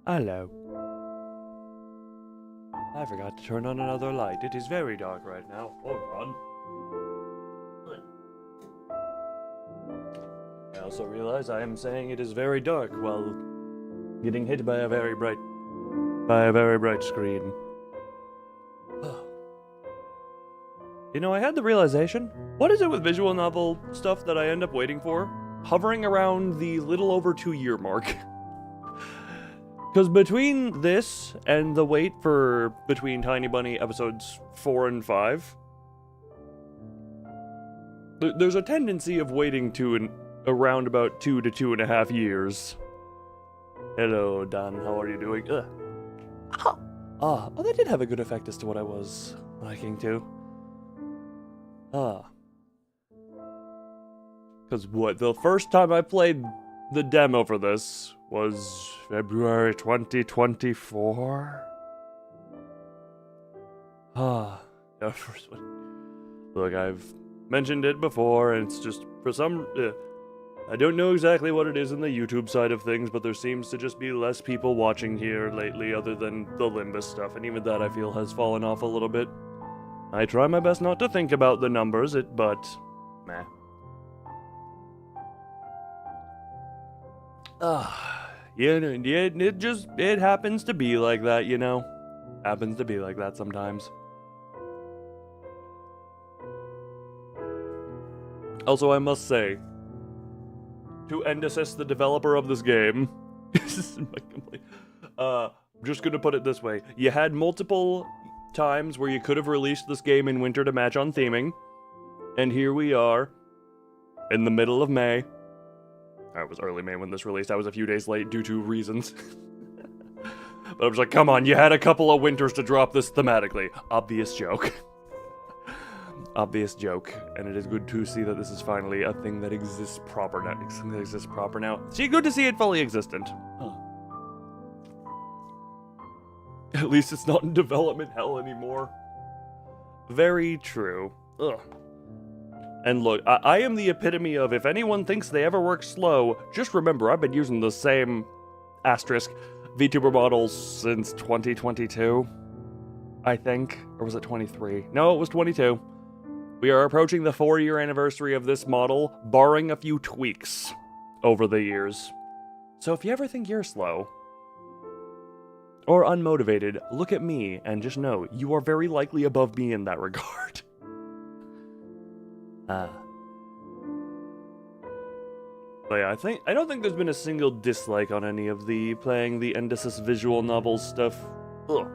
Hello. I forgot to turn on another light. It is very dark right now. Hold on. I also realize I am saying it is very dark while getting hit by a very bright screen. You know, I had the realization, what is it with visual novel stuff that I end up waiting for? Hovering around the little over 2-year mark. Because between this and the wait for between Tiny Bunny episodes 4 and 5, there's a tendency of waiting to around about 2 to 2.5 years. Hello, Don. How are you doing? Oh, that did have a good effect as to what I was liking to. Because what, the first time I played the demo for this was February 2024? The first one. Look, I've mentioned it before, and it's just, for some, I don't know exactly what it is in the YouTube side of things, but there seems to just be less people watching here lately other than the Limbus stuff, and even that I feel has fallen off a little bit. I try my best not to think about the numbers, but, meh. Yeah, it happens to be like that, you know? Happens to be like that sometimes. Also, I must say, to end assist the developer of this game, this is my complaint. I'm just gonna put it this way. You had multiple times where you could have released this game in winter to match on theming, and here we are, in the middle of May. It was early May when this released. I was a few days late due to reasons. But I was like, come on, you had a couple of winters to drop this thematically. Obvious joke. Obvious joke. And it is good to see that this is finally a thing that exists proper now. See, good to see it fully existent. At least it's not in development hell anymore. Very true. Ugh. And look, I am the epitome of, if anyone thinks they ever work slow, just remember, I've been using the same asterisk VTuber models since 2022, I think. Or was it 23? No, it was 22. We are approaching the 4-year anniversary of this model, barring a few tweaks over the years. So if you ever think you're slow, or unmotivated, look at me and just know, you are very likely above me in that regard. But yeah, I don't think there's been a single dislike on any of the playing the Endesis visual novel stuff. Ugh.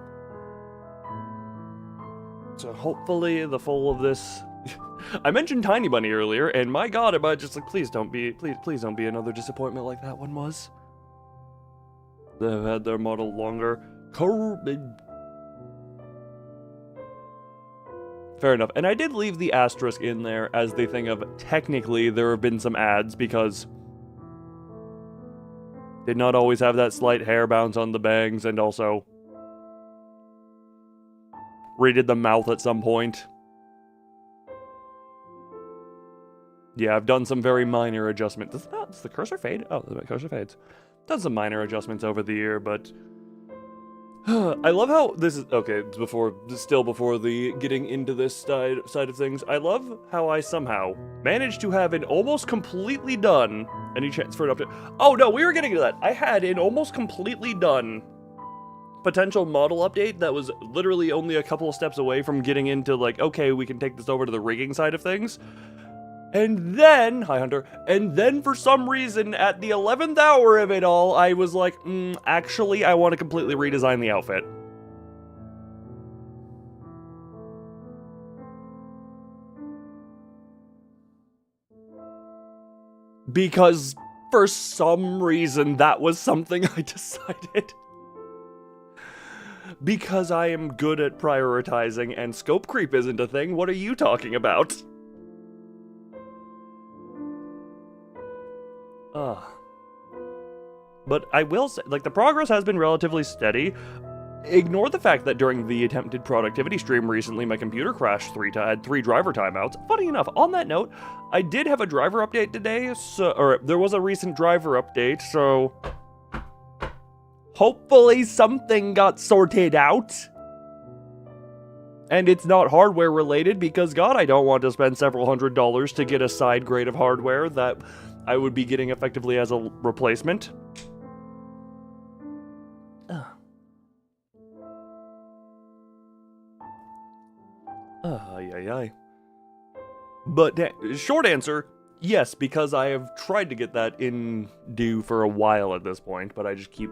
So hopefully the full of this. I mentioned Tiny Bunny earlier, and my god, am I just like, please don't be another disappointment like that one was. They've had their model longer. Fair enough. And I did leave the asterisk in there as the thing of, technically, there have been some ads because did not always have that slight hair bounce on the bangs, and also redid the mouth at some point. Yeah, I've done some very minor adjustments. Does the cursor fade? Oh, the cursor fades. Done some minor adjustments over the year, but I love how this is, okay, still before the getting into this side of things, I love how I somehow managed to have an almost completely done, any chance for an update? Oh no, we were getting to that. I had an almost completely done potential model update that was literally only a couple of steps away from getting into like, okay, we can take this over to the rigging side of things. And then, hi Hunter, and then for some reason, at the 11th hour of it all, I was like, actually, I want to completely redesign the outfit. Because, for some reason, that was something I decided. Because I am good at prioritizing, and scope creep isn't a thing, what are you talking about? But I will say, like, the progress has been relatively steady. Ignore the fact that during the attempted productivity stream recently, my computer crashed had 3 driver timeouts. Funny enough, on that note, I did have a driver update today, or there was a recent driver update, so hopefully something got sorted out. And it's not hardware related because, God, I don't want to spend several $100s to get a side grade of hardware that I would be getting effectively as a replacement. Ay. But short answer, yes, because I have tried to get that in due for a while at this point, but I just keep...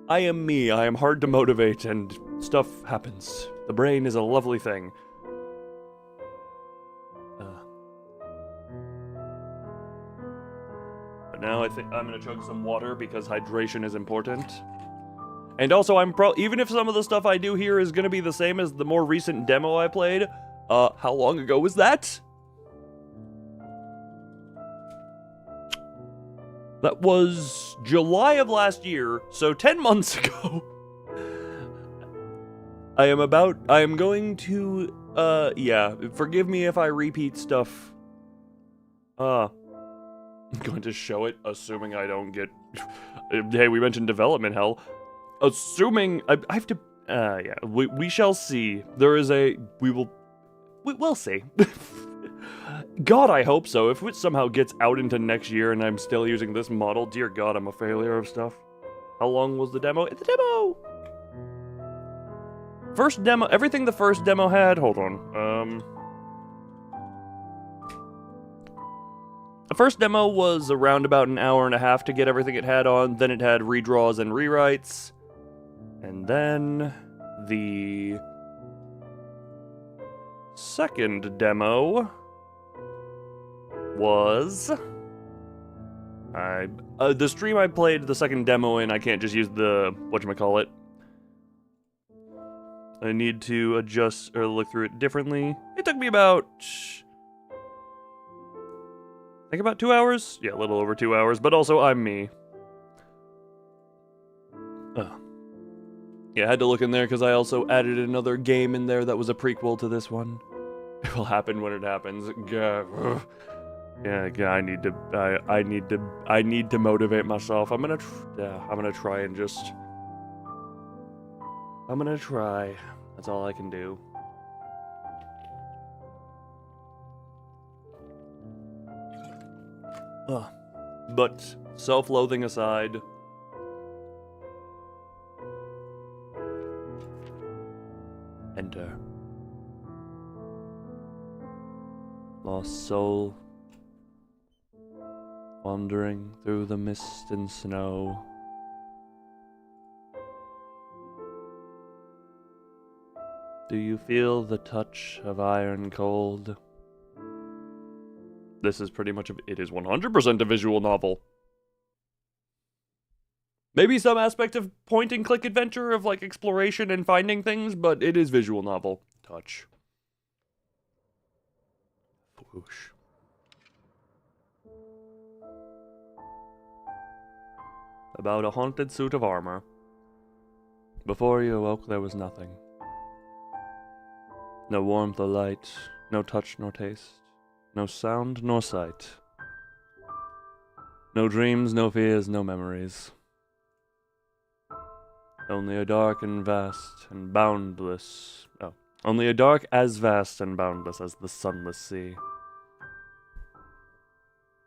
I am me, I am hard to motivate, and stuff happens. The brain is a lovely thing. But now I think I'm gonna chug some water because hydration is important. And also, even if some of the stuff I do here is gonna be the same as the more recent demo I played, how long ago was that? That was July of last year, so 10 months ago. I am going to, yeah, forgive me if I repeat stuff. I'm going to show it, assuming I don't get, hey, we mentioned development hell. Assuming, I have to, yeah, we shall see. We'll see. God, I hope so. If it somehow gets out into next year and I'm still using this model, dear God, I'm a failure of stuff. How long was the demo? The demo! First demo, everything the first demo had, hold on. The first demo was around about an hour and a half to get everything it had on, then it had redraws and rewrites. And then the second demo was the stream I played the second demo in. I can't just use the whatchamacallit. I need to adjust or look through it differently. It took me about, I think about 2 hours. Yeah, a little over 2 hours, but also I'm me. Yeah, I had to look in there because I also added another game in there that was a prequel to this one. It will happen when it happens. Yeah, I need to motivate myself. I'm gonna try and just... I'm gonna try. That's all I can do. But, self-loathing aside... Enter. Lost soul, wandering through the mist and snow. Do you feel the touch of iron cold? This is pretty much it is 100% a visual novel. Maybe some aspect of point-and-click adventure of, like, exploration and finding things, but it is visual novel. Touch. Whoosh. About a haunted suit of armor. Before you awoke, there was nothing. No warmth or light, no touch nor taste, no sound nor sight. No dreams, no fears, no memories. Only a dark and vast and boundless... Oh. Only a dark as vast and boundless as the sunless sea.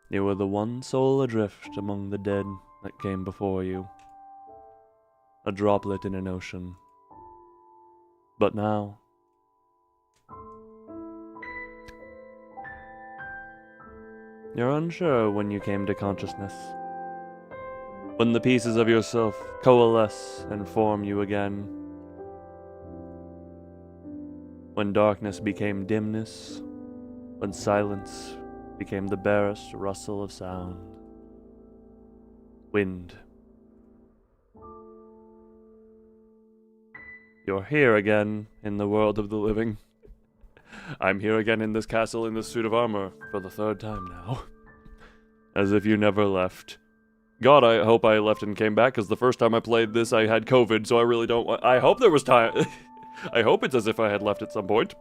You were the one soul adrift among the dead that came before you. A droplet in an ocean. But now... You're unsure when you came to consciousness. When the pieces of yourself coalesce and form you again. When darkness became dimness. When silence became the barest rustle of sound. Wind. You're here again in the world of the living. I'm here again in this castle in this suit of armor for the third time now. As if you never left. God, I hope I left and came back, because the first time I played this I had COVID, so I really don't want... I hope there was time... I hope it's as if I had left at some point.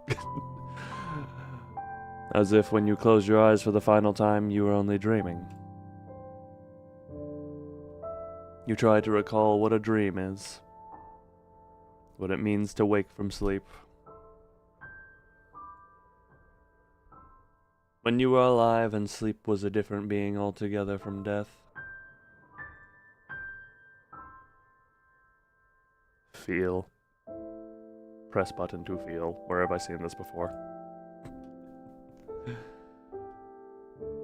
As if when you closed your eyes for the final time, you were only dreaming. You try to recall what a dream is, what it means to wake from sleep. When you were alive and sleep was a different being altogether from death. Feel. Press button to feel. Where have I seen this before?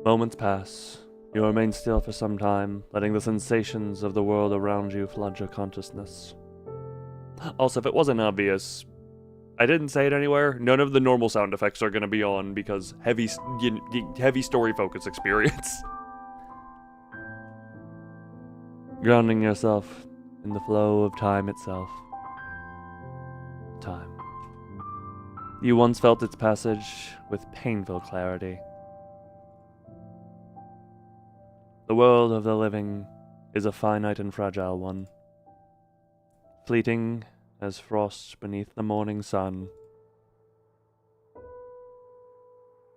Moments pass. You remain still for some time, letting the sensations of the world around you flood your consciousness. Also, if it wasn't obvious, I didn't say it anywhere. None of the normal sound effects are going to be on because heavy story focus experience. Grounding yourself in the flow of time itself. Time. You once felt its passage with painful clarity. The world of the living is a finite and fragile one, fleeting as frost beneath the morning sun.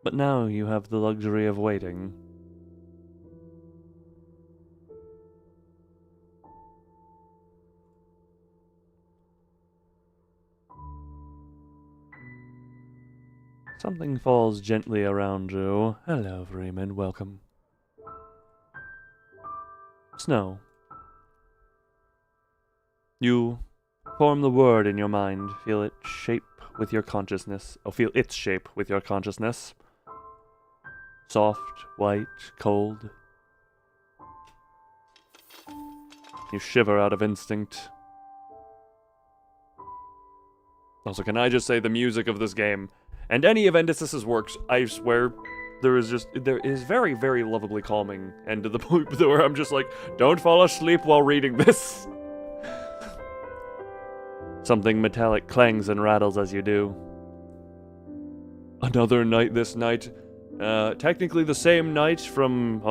But now you have the luxury of waiting. Something falls gently around you. Hello, Freeman, welcome. Snow. You form the word in your mind, feel it shape with your consciousness. Oh, feel its shape with your consciousness. Soft, white, cold. You shiver out of instinct. Also, can I just say the music of this game, and any of Endicess's works, I swear, there is very, very lovably calming, and to the point where I'm just like, don't fall asleep while reading this. Something metallic clangs and rattles as you do. Another night this night. Technically the same night from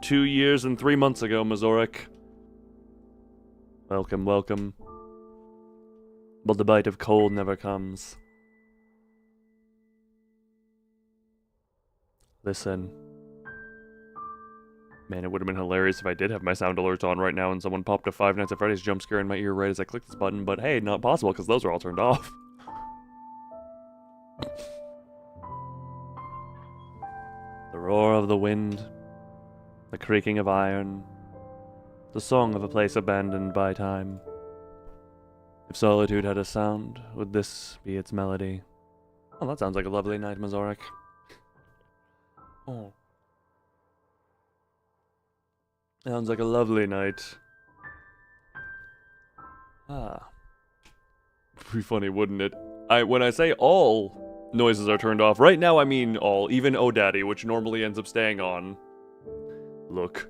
2 years and 3 months ago, Mazoric. Welcome, welcome. But the bite of cold never comes. Listen. Man, it would have been hilarious if I did have my sound alerts on right now and someone popped a Five Nights at Freddy's jump scare in my ear right as I clicked this button, but hey, not possible because those are all turned off. The roar of the wind, the creaking of iron, the song of a place abandoned by time. If solitude had a sound, would this be its melody? Oh, that sounds like a lovely night, Mazoric. Oh. Sounds like a lovely night. Ah. Pretty funny, wouldn't it? When I say all noises are turned off, right now I mean all, even Oh Daddy, which normally ends up staying on. Look.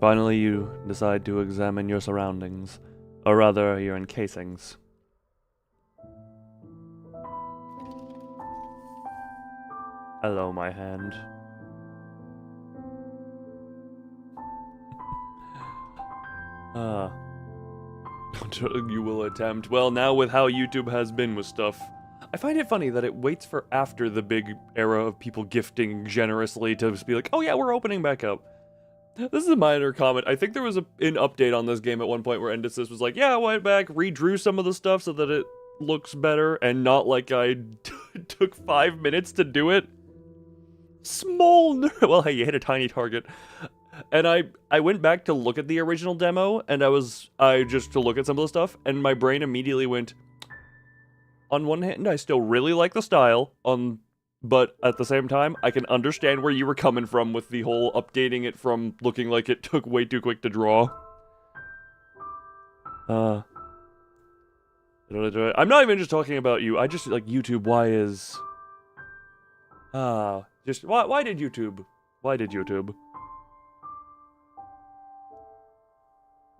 Finally, you decide to examine your surroundings, or rather, your encasings. Hello, my hand. You will attempt. Well, now with how YouTube has been with stuff, I find it funny that it waits for after the big era of people gifting generously to just be like, oh yeah, we're opening back up. This is a minor comment. I think there was an update on this game at one point where Endicess was like, yeah, I went back, redrew some of the stuff so that it looks better, and not like I took 5 minutes to do it. Small nerd. Well, hey, you hit a tiny target. And I went back to look at the original demo, and I just to look at some of the stuff, and my brain immediately went, on one hand, I still really like the style, but at the same time, I can understand where you were coming from with the whole updating it from looking like it took way too quick to draw. I'm not even just talking about you. I just, like, YouTube, why did YouTube? Why did YouTube?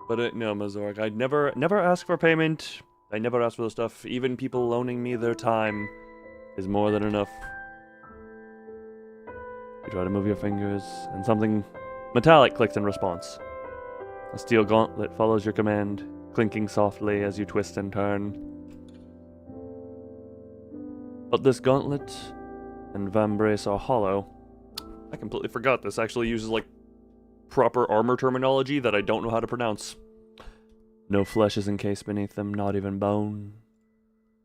But no, Mazoric, I'd never ask for payment. I never ask for the stuff. Even people loaning me their time is more than enough. You try to move your fingers, and something metallic clicks in response. A steel gauntlet follows your command, clinking softly as you twist and turn. But this gauntlet and vambrace are hollow. I completely forgot this actually uses, like, proper armor terminology that I don't know how to pronounce. No flesh is encased beneath them, not even bone.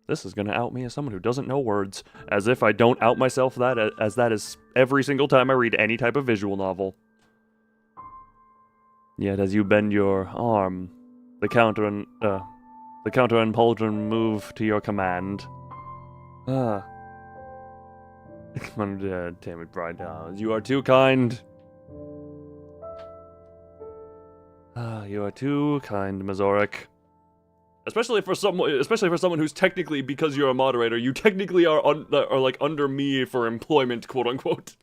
This is gonna out me as someone who doesn't know words. As if I don't out myself as that is every single time I read any type of visual novel. Yet as you bend your arm, the counter and pauldron move to your command. Damn it, Brian. You are too kind. You are too kind, Mazoric. Especially for someone who's technically, because you're a moderator, you technically are like under me for employment, quote unquote.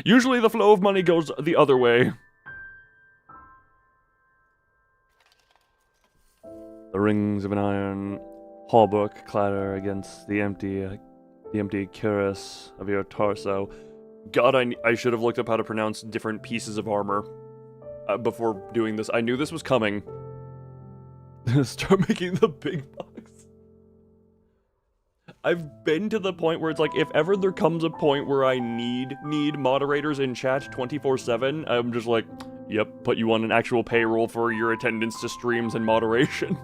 Usually the flow of money goes the other way. The rings of an iron hauberk clatter against the empty cuirass of your torso. God, I should have looked up how to pronounce different pieces of armor before doing this. I knew this was coming. Start making the big bucks. I've been to the point where it's like, if ever there comes a point where I need moderators in chat 24/7, I'm just like, yep, put you on an actual payroll for your attendance to streams and moderation.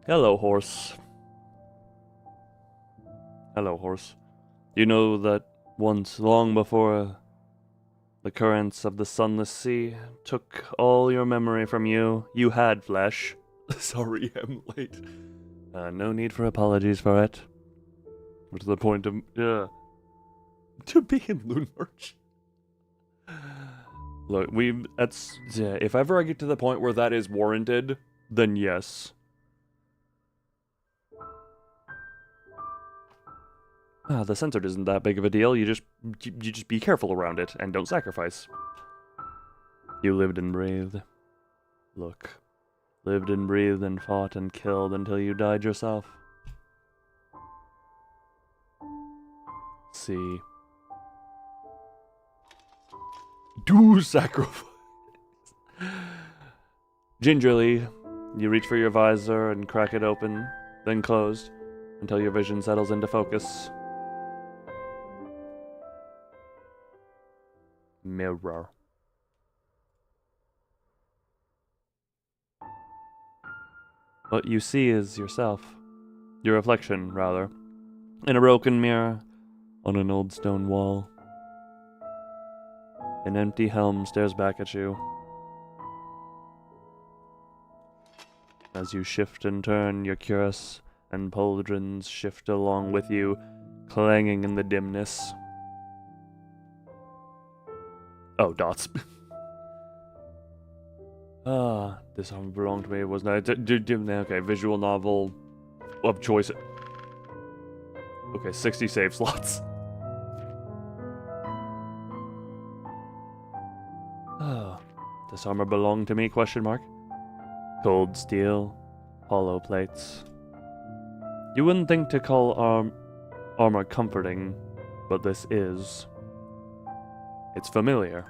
Hello, horse. Hello, horse. You know that once, long before the currents of the sunless sea took all your memory from you, you had flesh. Sorry, I'm late. No need for apologies for it. To the point of, to be in Loon March. Look, if ever I get to the point where that is warranted, then yes. The censored isn't that big of a deal. You just be careful around it and don't sacrifice. You lived and breathed. Look. Lived and breathed and fought and killed until you died yourself. See. Do sacrifice. Gingerly, you reach for your visor and crack it open, then closed, until your vision settles into focus. Mirror. What you see is yourself. Your reflection, rather. In a broken mirror, on an old stone wall. An empty helm stares back at you. As you shift and turn, your cuirass and pauldrons shift along with you, clanging in the dimness. Oh, dots. This armor belonged to me, wasn't it? Okay, visual novel of choice. Okay, 60 save slots. This armor belonged to me, question mark. Cold steel, hollow plates. You wouldn't think to call armor comforting, but this is. It's familiar.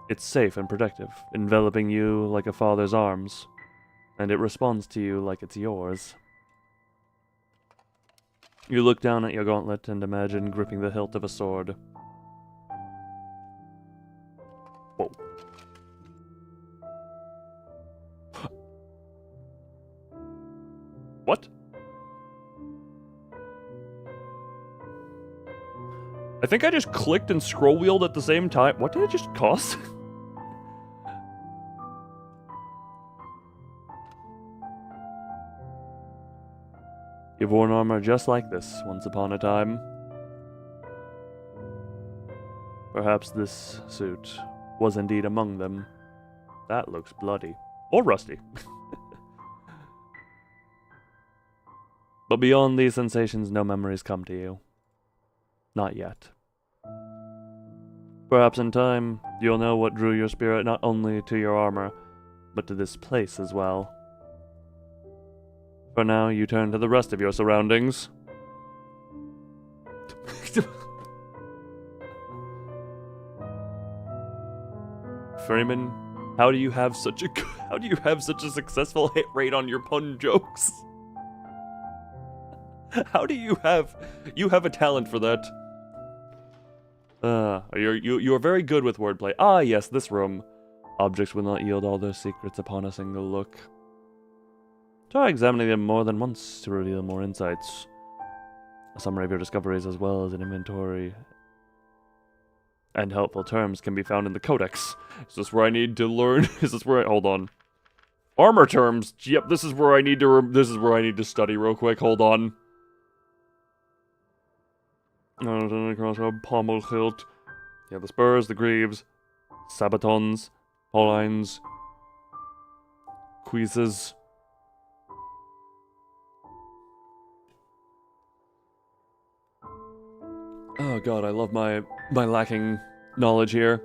It's safe and protective, enveloping you like a father's arms, and it responds to you like it's yours. You look down at your gauntlet and imagine gripping the hilt of a sword. Whoa. What? I think I just clicked and scroll wheeled at the same time. What did it just cost? You've worn armor just like this once upon a time. Perhaps this suit was indeed among them. That looks bloody. Or rusty. But beyond these sensations, no memories come to you. Not yet. Perhaps in time, you'll know what drew your spirit not only to your armor, but to this place as well. For now, you turn to the rest of your surroundings. Freeman, how do you have such a successful hit rate on your pun jokes? How do you have a talent for that? You are very good with wordplay. Ah, yes, this room. Objects will not yield all their secrets upon a single look. Try examining them more than once to reveal more insights. A summary of your discoveries as well as an inventory and helpful terms can be found in the codex. Is this where I need to learn? Is this where I... Hold on. Armor terms! Yep, this is where I need to study real quick. Hold on. Crossbow, pommel hilt. Yeah, the spurs, the greaves, sabatons, paulines, cuisses. Oh god, I love my lacking knowledge here.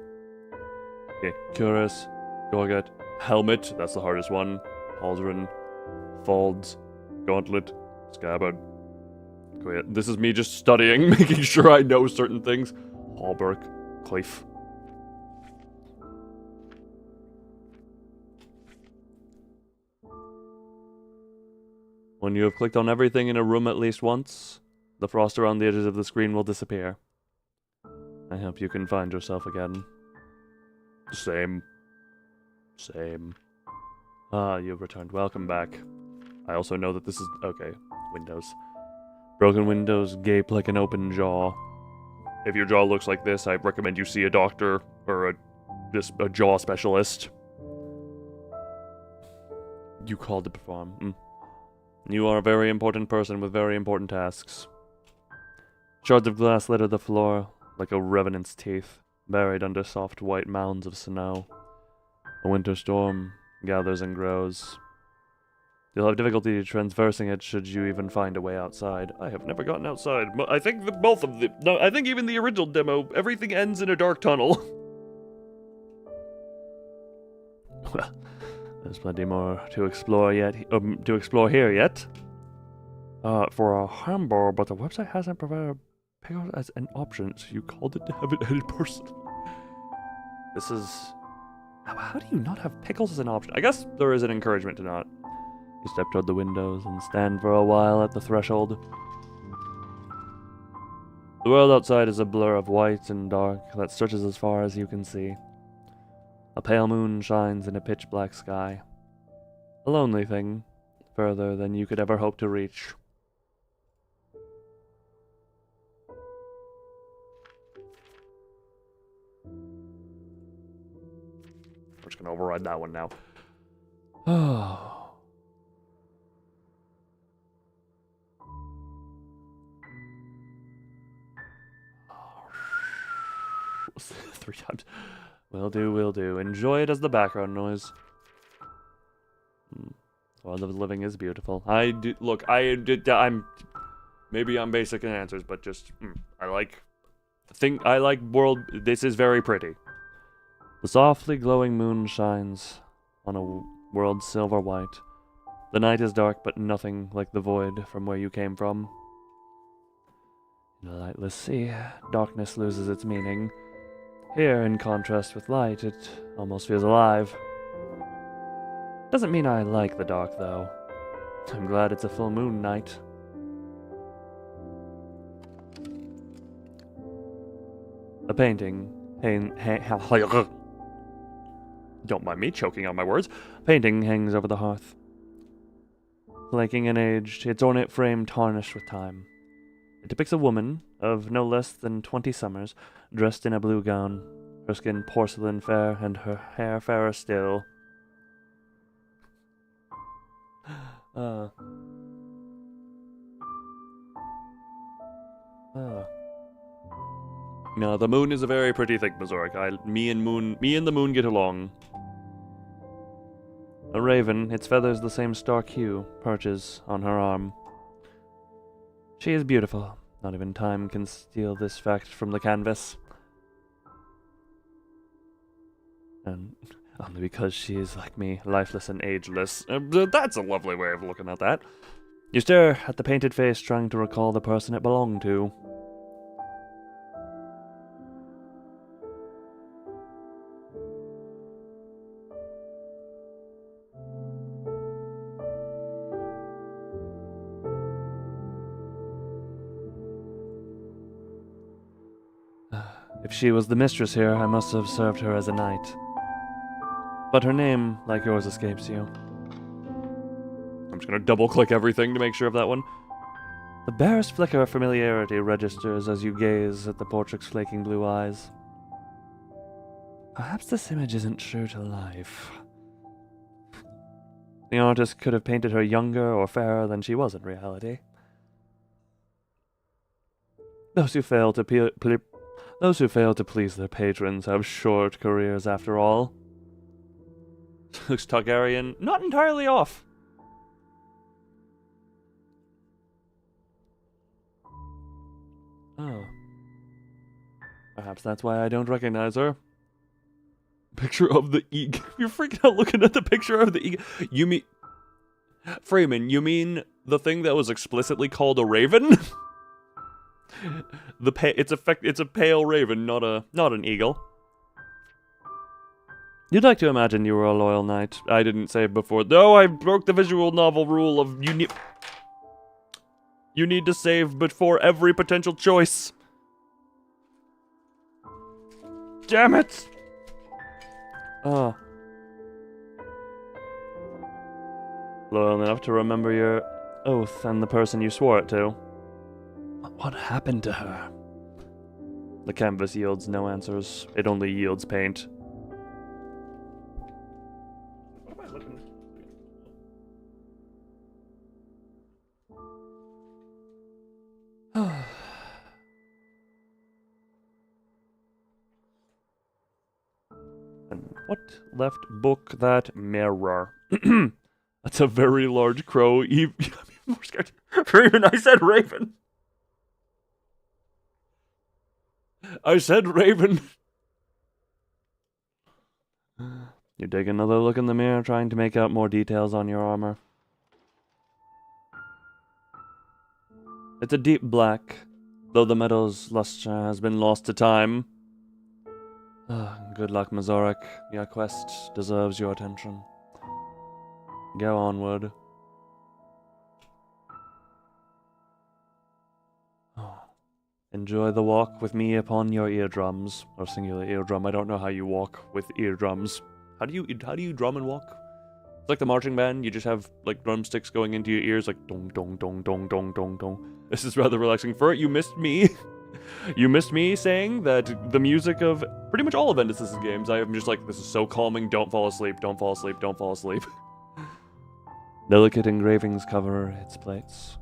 Okay, cuirass, gorget, helmet, that's the hardest one. Pauldron, folds, gauntlet, scabbard. Okay, this is me just studying, making sure I know certain things. Hauberk, coif. When you have clicked on everything in a room at least once, the frost around the edges of the screen will disappear. I hope you can find yourself again. Same. Ah, you've returned. Welcome back. I also know that this is... Okay, windows. Broken windows gape like an open jaw. If your jaw looks like this, I recommend you see a doctor or a jaw specialist. You called to perform. You are a very important person with very important tasks. Shards of glass litter the floor like a revenant's teeth, buried under soft white mounds of snow. A winter storm gathers and grows. You'll have difficulty traversing it should you even find a way outside. I have never gotten outside. I think I think even the original demo, everything ends in a dark tunnel. Well, there's plenty more to explore here yet. For a hamburger, but the website hasn't provided pickles as an option, so you called it to have it added personally. This is... How do you not have pickles as an option? I guess there is an encouragement to not. You step toward the windows and stand for a while at the threshold. The world outside is a blur of white and dark that stretches as far as you can see. A pale moon shines in a pitch-black sky. A lonely thing, further than you could ever hope to reach. We're just gonna override that one now. Oh. 3 times. Will do. Enjoy it as the background noise. World of living is beautiful. Maybe I'm basic in answers, but just, I like world, this is very pretty. The softly glowing moon shines on a world silver white. The night is dark, but nothing like the void from where you came from. In a lightless sea, darkness loses its meaning. Here, in contrast with light, it almost feels alive. Doesn't mean I like the dark, though. I'm glad it's a full moon night. A painting. Don't mind me choking on my words. A painting hangs over the hearth. Flaking and aged, its ornate frame tarnished with time. It depicts a woman of no less than 20 summers, dressed in a blue gown, her skin porcelain fair and her hair fairer still. No, the moon is a very pretty thing, Mazoric. Me and the moon get along. A raven, its feathers the same stark hue, perches on her arm. She is beautiful. Not even time can steal this fact from the canvas. And only because she is like me, lifeless and ageless. That's a lovely way of looking at that. You stare at the painted face, trying to recall the person it belonged to. If she was the mistress here, I must have served her as a knight. But her name, like yours, escapes you. I'm just gonna double-click everything to make sure of that one. The barest flicker of familiarity registers as you gaze at the portrait's flaking blue eyes. Perhaps this image isn't true to life. The artist could have painted her younger or fairer than she was in reality. Those who fail to please their patrons have short careers after all. Looks Targaryen not entirely off. Oh. Perhaps that's why I don't recognize her. Picture of the eagle. You're freaking out looking at the picture of the eagle. You mean... Freeman, you mean the thing that was explicitly called a raven? It's a pale raven, not an eagle. You'd like to imagine you were a loyal knight. I didn't say before. Though I broke the visual novel rule of you need to save before every potential choice. Damn it! Oh. Loyal enough to remember your oath and the person you swore it to. What happened to her? The canvas yields no answers. It only yields paint. What am I looking at? And what left book that mirror? That's a very large crow. I'm more scared. Raven, I said raven. I said raven. You take another look in the mirror, trying to make out more details on your armor. It's a deep black, though the metal's luster has been lost to time. Good luck, Mazorik. Your quest deserves your attention. Go onward. Enjoy the walk with me upon your eardrums. Or singular eardrum. I don't know how you walk with eardrums. How do you drum and walk? It's like the marching band. You just have like drumsticks going into your ears, like dong dong dong dong dong dong dong. This is rather relaxing. For it, you missed me. You missed me saying that the music of pretty much all of Endless's games, I am just like, this is so calming. Don't fall asleep. Don't fall asleep. Don't fall asleep. Delicate engravings cover its plates.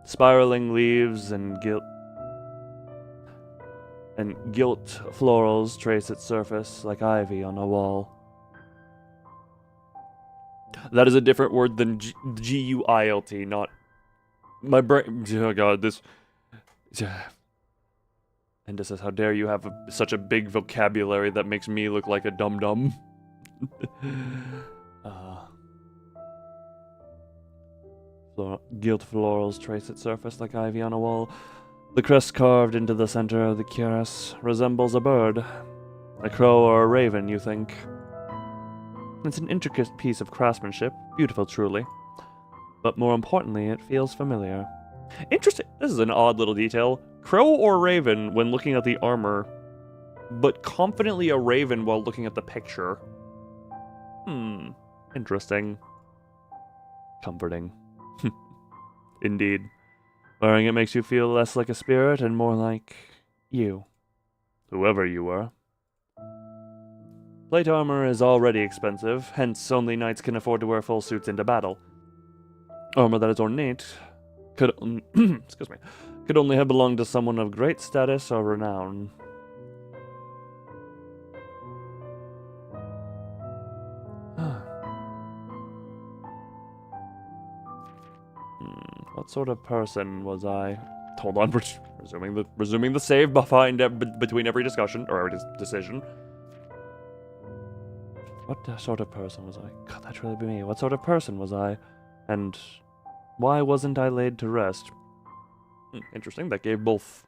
Spiraling leaves and gilt florals trace its surface like ivy on a wall. That is a different word than G-U-I-L-T, not... My brain... Oh god, this... And this is, how dare you have such a big vocabulary that makes me look like a dum-dum. Gilt florals trace its surface like ivy on a wall. The crest carved into the center of the cuirass resembles a bird. A crow or a raven, you think. It's an intricate piece of craftsmanship, beautiful truly. But more importantly, it feels familiar. Interesting. This is an odd little detail. Crow or raven when looking at the armor, but confidently a raven while looking at the picture. Interesting. Comforting. Indeed. Wearing it makes you feel less like a spirit and more like you. Whoever you were. Plate armor is already expensive, hence only knights can afford to wear full suits into battle. Armor that is ornate could excuse me, could only have belonged to someone of great status or renown. What sort of person was I? Hold on, resuming the save between every discussion or every decision. What sort of person was I? God, that'd really be me. What sort of person was I? And why wasn't I laid to rest? Interesting, that gave both.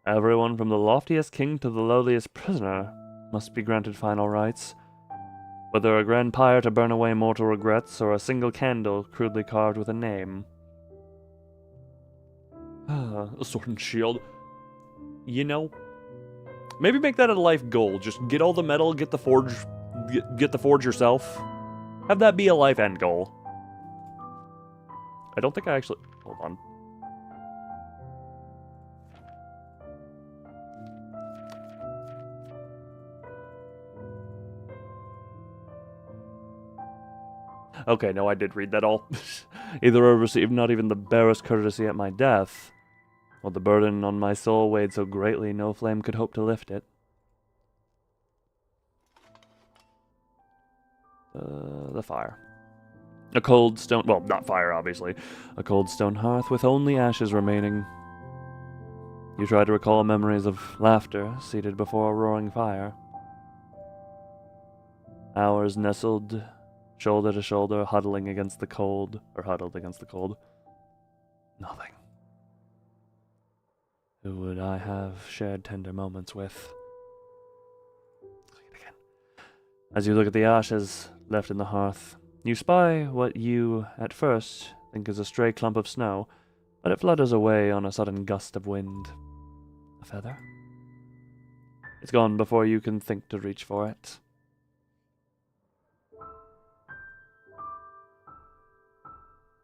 Everyone from the loftiest king to the lowliest prisoner must be granted final rights. Whether a grand pyre to burn away mortal regrets, or a single candle crudely carved with a name. A sword and shield. you know, maybe make that a life goal. Just get all the metal, get the forge, get the forge yourself. Have that be a life end goal. I don't think I actually... Hold on. Okay, no, I did read that all. Either I received not even the barest courtesy at my death, or the burden on my soul weighed so greatly no flame could hope to lift it. The fire. A cold stone... Well, not fire, obviously. A cold stone hearth with only ashes remaining. You try to recall memories of laughter seated before a roaring fire. Hours nestled... shoulder to shoulder, huddling against the cold, or huddled against the cold. Nothing. Who would I have shared tender moments with? As you look at the ashes left in the hearth, you spy what you, at first, think is a stray clump of snow, but it flutters away on a sudden gust of wind. A feather? It's gone before you can think to reach for it.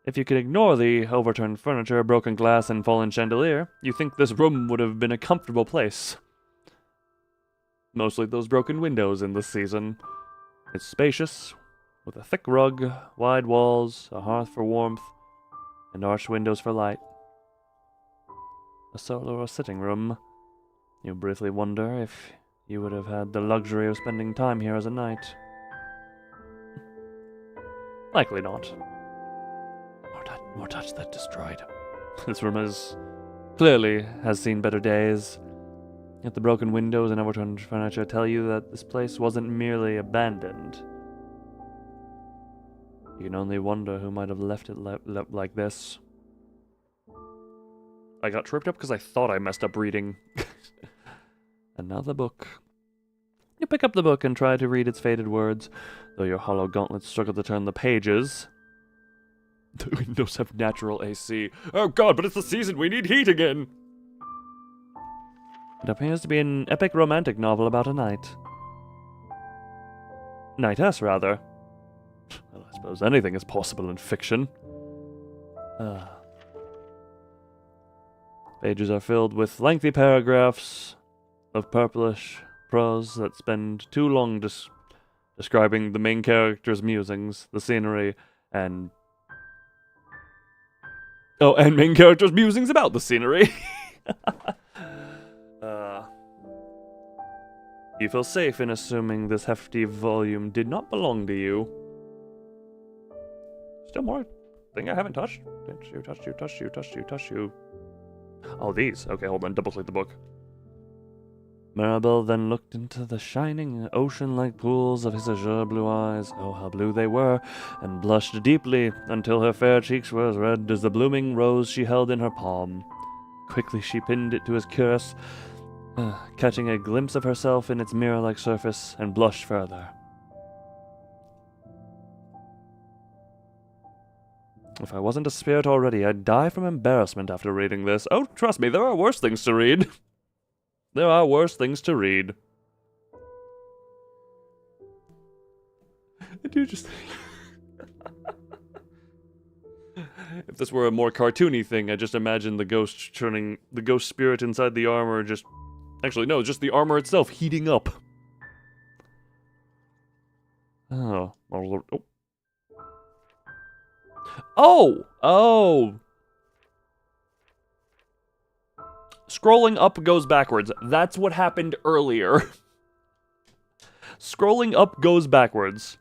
If you could ignore the overturned furniture, broken glass, and fallen chandelier, you think this room would have been a comfortable place. Mostly those broken windows in this season. It's spacious, with a thick rug, wide walls, a hearth for warmth, and arched windows for light. A solo sitting room. You briefly wonder if you would have had the luxury of spending time here as a night. Likely not. More touch that destroyed. This room clearly has seen better days. Yet the broken windows and overturned furniture tell you that this place wasn't merely abandoned. You can only wonder who might have left it like this. I got tripped up because I thought I messed up reading. Another book. You pick up the book and try to read its faded words, though your hollow gauntlets struggle to turn the pages. The windows have natural AC. Oh god, but it's the season, we need heat again! It appears to be an epic romantic novel about a knight. Knightess, rather. Well, I suppose anything is possible in fiction. Pages are filled with lengthy paragraphs of purplish prose that spend too long describing the main character's musings, the scenery, and... Oh, and main character's musings about the scenery. You feel safe in assuming this hefty volume did not belong to you. Still more thing I haven't touched. Touched you. Oh, these. Okay, hold on. Double click the book. Mirabelle then looked into the shining, ocean-like pools of his azure blue eyes, oh how blue they were, and blushed deeply until her fair cheeks were as red as the blooming rose she held in her palm. Quickly she pinned it to his cuirass, catching a glimpse of herself in its mirror-like surface, and blushed further. If I wasn't a spirit already, I'd die from embarrassment after reading this. Oh, trust me, there are worse things to read. There are worse things to read. I do just... If this were a more cartoony thing, I just imagine the ghost spirit inside the armor just... Actually, no, just the armor itself heating up. Oh. Oh! Scrolling up goes backwards. That's what happened earlier. Scrolling up goes backwards.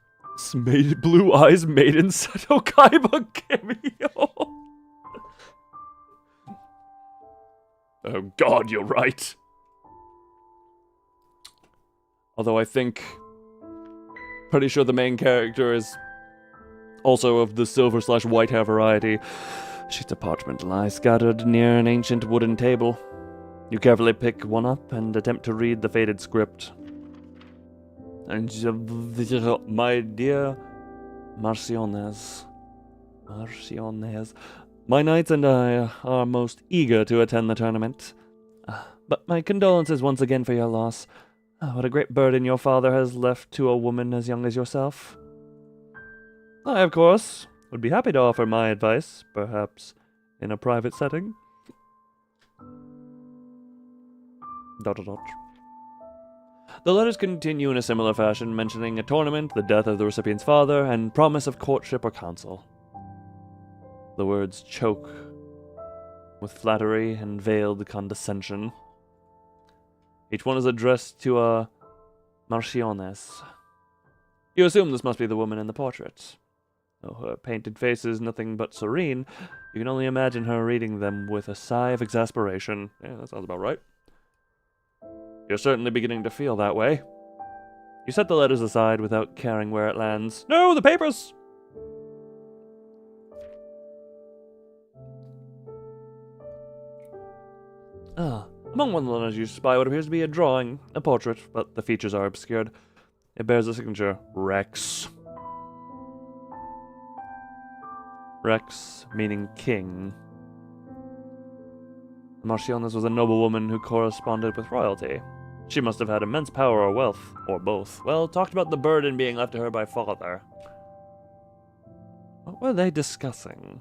Blue Eyes Maiden Seto Kaiba cameo. Oh god, you're right. Although I think... Pretty sure the main character is also of the silver/white hair variety. Sheets of parchment lie scattered near an ancient wooden table. You carefully pick one up and attempt to read the faded script. My dear Marciones, my knights and I are most eager to attend the tournament. But my condolences once again for your loss. What a great burden your father has left to a woman as young as yourself. I, of course, would be happy to offer my advice, perhaps in a private setting. ... The letters continue in a similar fashion, mentioning a tournament, the death of the recipient's father, and promise of courtship or counsel. The words choke with flattery and veiled condescension. Each one is addressed to a Marchioness. You assume this must be the woman in the portrait. Though her painted face is nothing but serene, you can only imagine her reading them with a sigh of exasperation. Yeah, that sounds about right. You're certainly beginning to feel that way. You set the letters aside without caring where it lands. No, the papers! Among one of the letters you spy what appears to be a drawing, a portrait, but the features are obscured. It bears the signature, Rex. Rex, meaning king. Marchioness was a noblewoman who corresponded with royalty. She must have had immense power or wealth, or both. Well, talked about the burden being left to her by father. What were they discussing?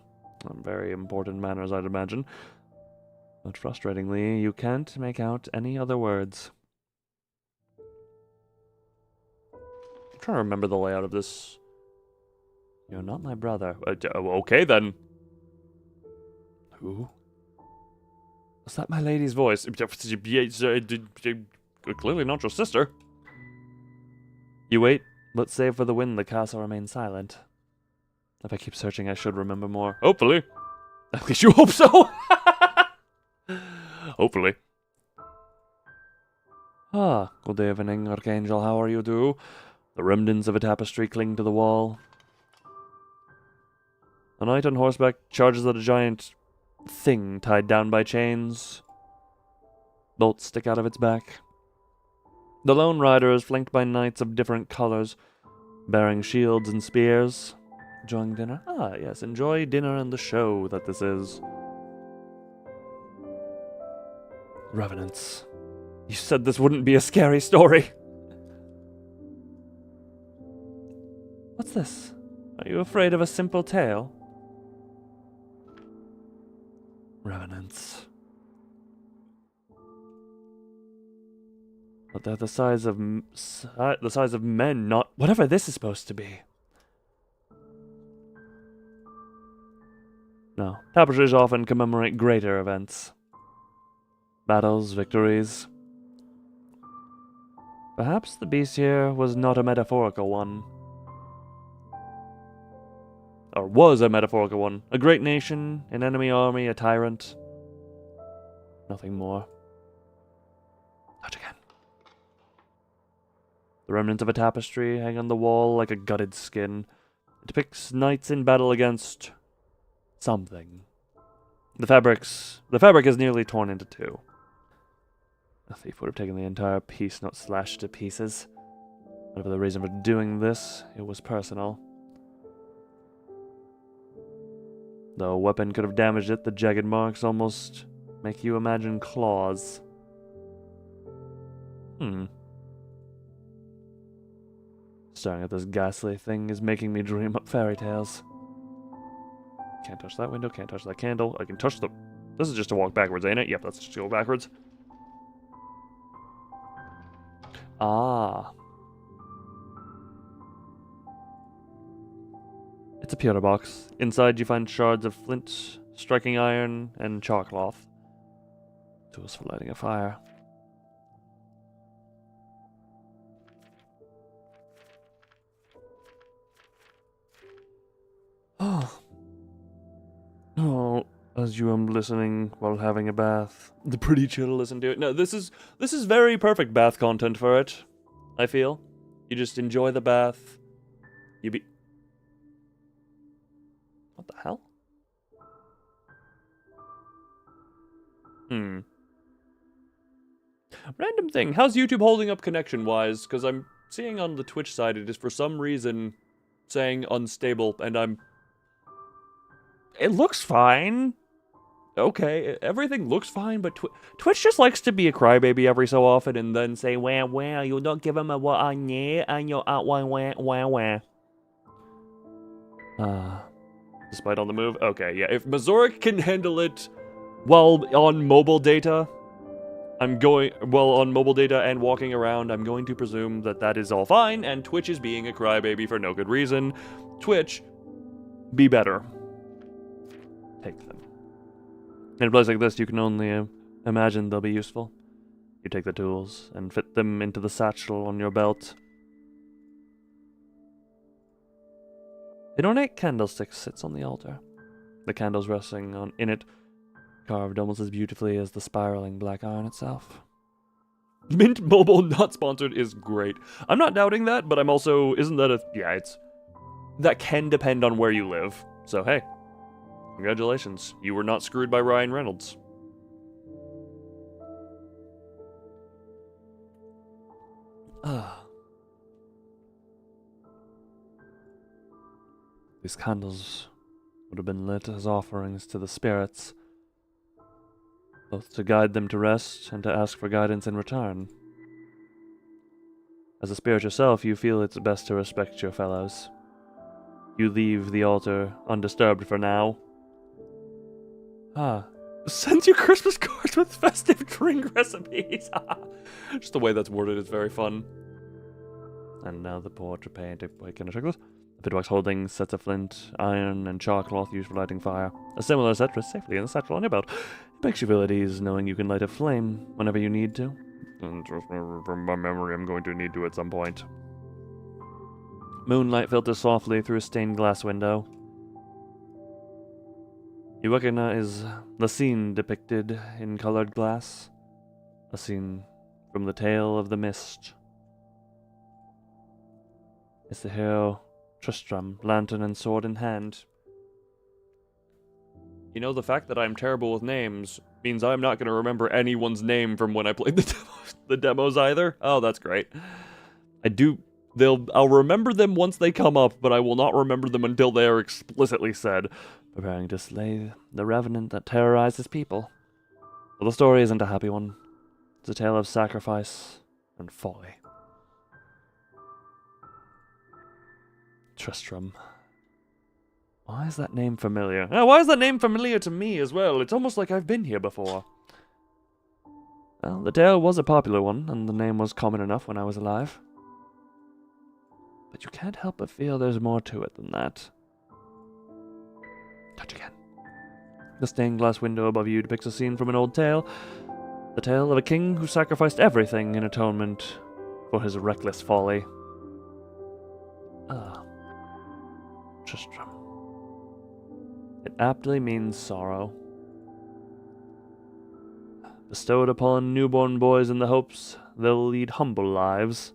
Very important matters, I'd imagine. But frustratingly, you can't make out any other words. I'm trying to remember the layout of this. You're not my brother. Okay, then. Who? Was that my lady's voice? Clearly not your sister. You wait, but save for the wind, the castle remains silent. If I keep searching, I should remember more. Hopefully. At least you hope so. Hopefully. Good evening, Archangel. How are you, do? The remnants of a tapestry cling to the wall. A knight on horseback charges at a giant thing tied down by chains. Bolts stick out of its back. The lone rider is flanked by knights of different colors, bearing shields and spears. Enjoying dinner? Yes, enjoy dinner and the show that this is. Revenants. You said this wouldn't be a scary story. What's this? Are you afraid of a simple tale? Revenants. But they're the size of men, not whatever this is supposed to be. No, tapestries often commemorate greater events. Battles, victories. Perhaps the beast here was not a metaphorical one. Or was a metaphorical one. A great nation, an enemy army, a tyrant. Nothing more. Touch again. The remnants of a tapestry hang on the wall like a gutted skin. It depicts knights in battle against something. The fabric is nearly torn into two. A thief would have taken the entire piece, not slashed to pieces. Whatever the reason for doing this, it was personal. Though a weapon could have damaged it, the jagged marks almost make you imagine claws. Staring at this ghastly thing is making me dream up fairy tales. Can't touch that window, can't touch that candle. I can touch the... This is just to walk backwards, ain't it? Yep, that's just to go backwards. It's a pewter box. Inside you find shards of flint, striking iron, and chalkcloth. Tools for lighting a fire. As you are listening while having a bath. Pretty chill to listen to it. No, this is very perfect bath content for it, I feel. You just enjoy the bath. What the hell? Random thing. How's YouTube holding up connection-wise? Because I'm seeing on the Twitch side it is for some reason saying unstable, and it looks fine. okay, everything looks fine, but Twitch just likes to be a crybaby every so often and then say, well, you don't give him a what I need, and you're out, wah. Despite on the move? Okay, yeah, if Mazoric can handle it while on mobile data, and walking around, I'm going to presume that that is all fine, and Twitch is being a crybaby for no good reason. Twitch, be better. Take them. In a place like this, you can only imagine they'll be useful. You take the tools and fit them into the satchel on your belt. An ornate candlestick sits on the altar, the candles resting in it, carved almost as beautifully as the spiraling black iron itself. Mint Mobile not sponsored is great. I'm not doubting that, but I'm also, that can depend on where you live. So hey, congratulations, you were not screwed by Ryan Reynolds. These candles would have been lit as offerings to the spirits, both to guide them to rest and to ask for guidance in return. As a spirit yourself, you feel it's best to respect your fellows. You leave the altar undisturbed for now. Sends you Christmas cards with festive drink recipes. Just the way that's worded is very fun. And now the portrait painted. Wait, can I check this? The pitbox holding sets of flint, iron, and char cloth used for lighting fire. A similar set rests safely in the satchel on your belt. It makes you feel at ease knowing you can light a flame whenever you need to. And from my memory, I'm going to need to at some point. Moonlight filters softly through a stained glass window. You recognize the scene depicted in colored glass. A scene from the Tale of the Mist. It's the hero Tristram, lantern and sword in hand. You know, the fact that I'm terrible with names means I'm not going to remember anyone's name from when I played the demos either. Oh, that's great. I'll remember them once they come up, but I will not remember them until they are explicitly said. Preparing to slay the revenant that terrorizes people. But the story isn't a happy one. It's a tale of sacrifice and folly. Tristram. Why is that name familiar? Why is that name familiar to me as well? It's almost like I've been here before. Well, the tale was a popular one, and the name was common enough when I was alive. But you can't help but feel there's more to it than that. Touch again. The stained glass window above you depicts a scene from an old tale. The tale of a king who sacrificed everything in atonement for his reckless folly. Tristram. It aptly means sorrow. Bestowed upon newborn boys in the hopes they'll lead humble lives.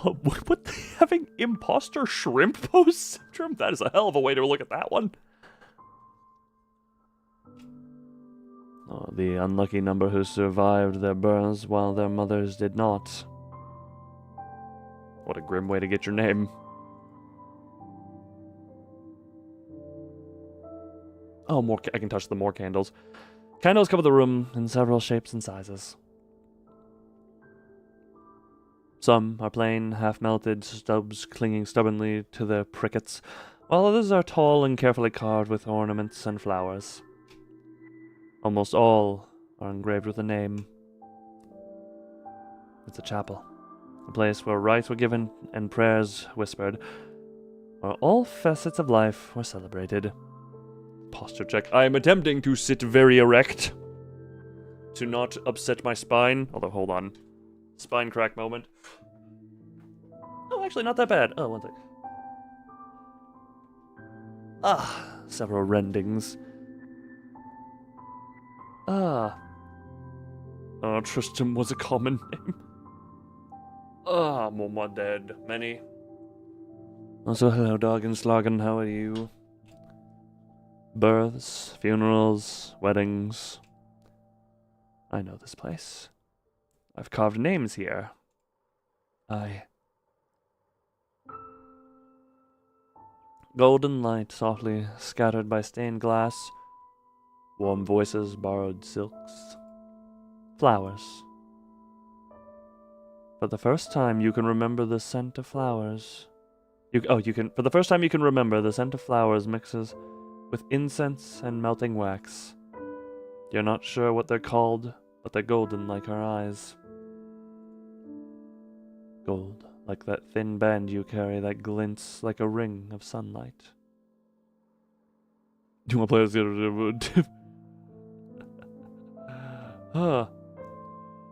What, having imposter shrimp post syndrome? That is a hell of a way to look at that one. The unlucky number who survived their births while their mothers did not. What a grim way to get your name. Oh, more. I can touch the more candles. Candles cover the room in several shapes and sizes. Some are plain, half-melted stubs clinging stubbornly to their prickets, while others are tall and carefully carved with ornaments and flowers. Almost all are engraved with a name. It's a chapel, a place where rites were given and prayers whispered, where all facets of life were celebrated. Posture check. I am attempting to sit very erect to not upset my spine. Although, hold on. Spine crack moment. Oh, actually, not that bad. Oh, one sec. Several rendings. Tristram was a common name. Mama dead. Many. Also, hello, Doggenslagen, how are you? Births, funerals, weddings. I know this place. I've carved names here. Golden light softly scattered by stained glass. Warm voices, borrowed silks. Flowers. For the first time, you can remember the scent of flowers. For the first time you can remember the scent of flowers mixes with incense and melting wax. You're not sure what they're called, but they're golden like her eyes. Gold, like that thin band you carry that glints like a ring of sunlight. Do you want to play this?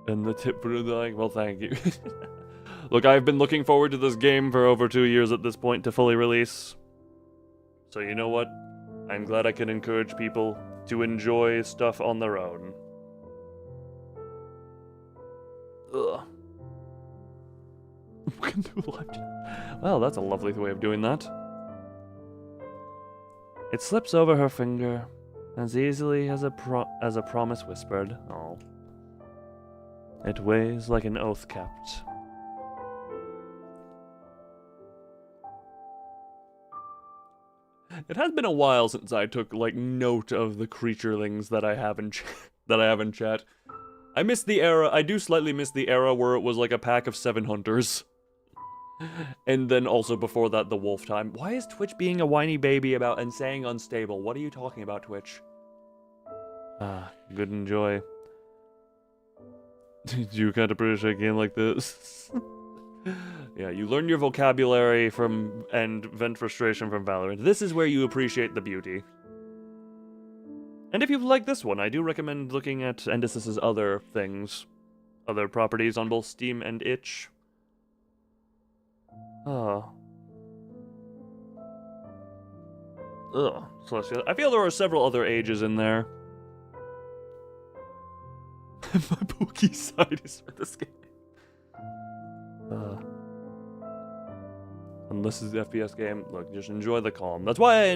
And the tip for dying. Well, thank you. Look, I've been looking forward to this game for over 2 years at this point to fully release. So you know what? I'm glad I can encourage people to enjoy stuff on their own. Ugh. We can do live chat. Well, that's a lovely way of doing that. It slips over her finger as easily as a promise whispered. Oh. It weighs like an oath kept. It has been a while since I took note of the creaturelings that I have in chat. I miss the era. I do slightly miss the era where it was like a pack of 7 hunters. And then also before that, the wolf time. Why is Twitch being a whiny baby about and saying unstable? What are you talking about, Twitch? Ah, good and joy. You can't appreciate a game like this. Yeah, you learn your vocabulary and vent frustration from Valorant. This is where you appreciate the beauty. And if you like this one, I do recommend looking at Endysis's other things. Other properties on both Steam and itch. Oh. Ugh, Celestia. I feel there are several other ages in there. My pokey side is for this game. Unless it's an FPS game, look, just enjoy the calm. That's why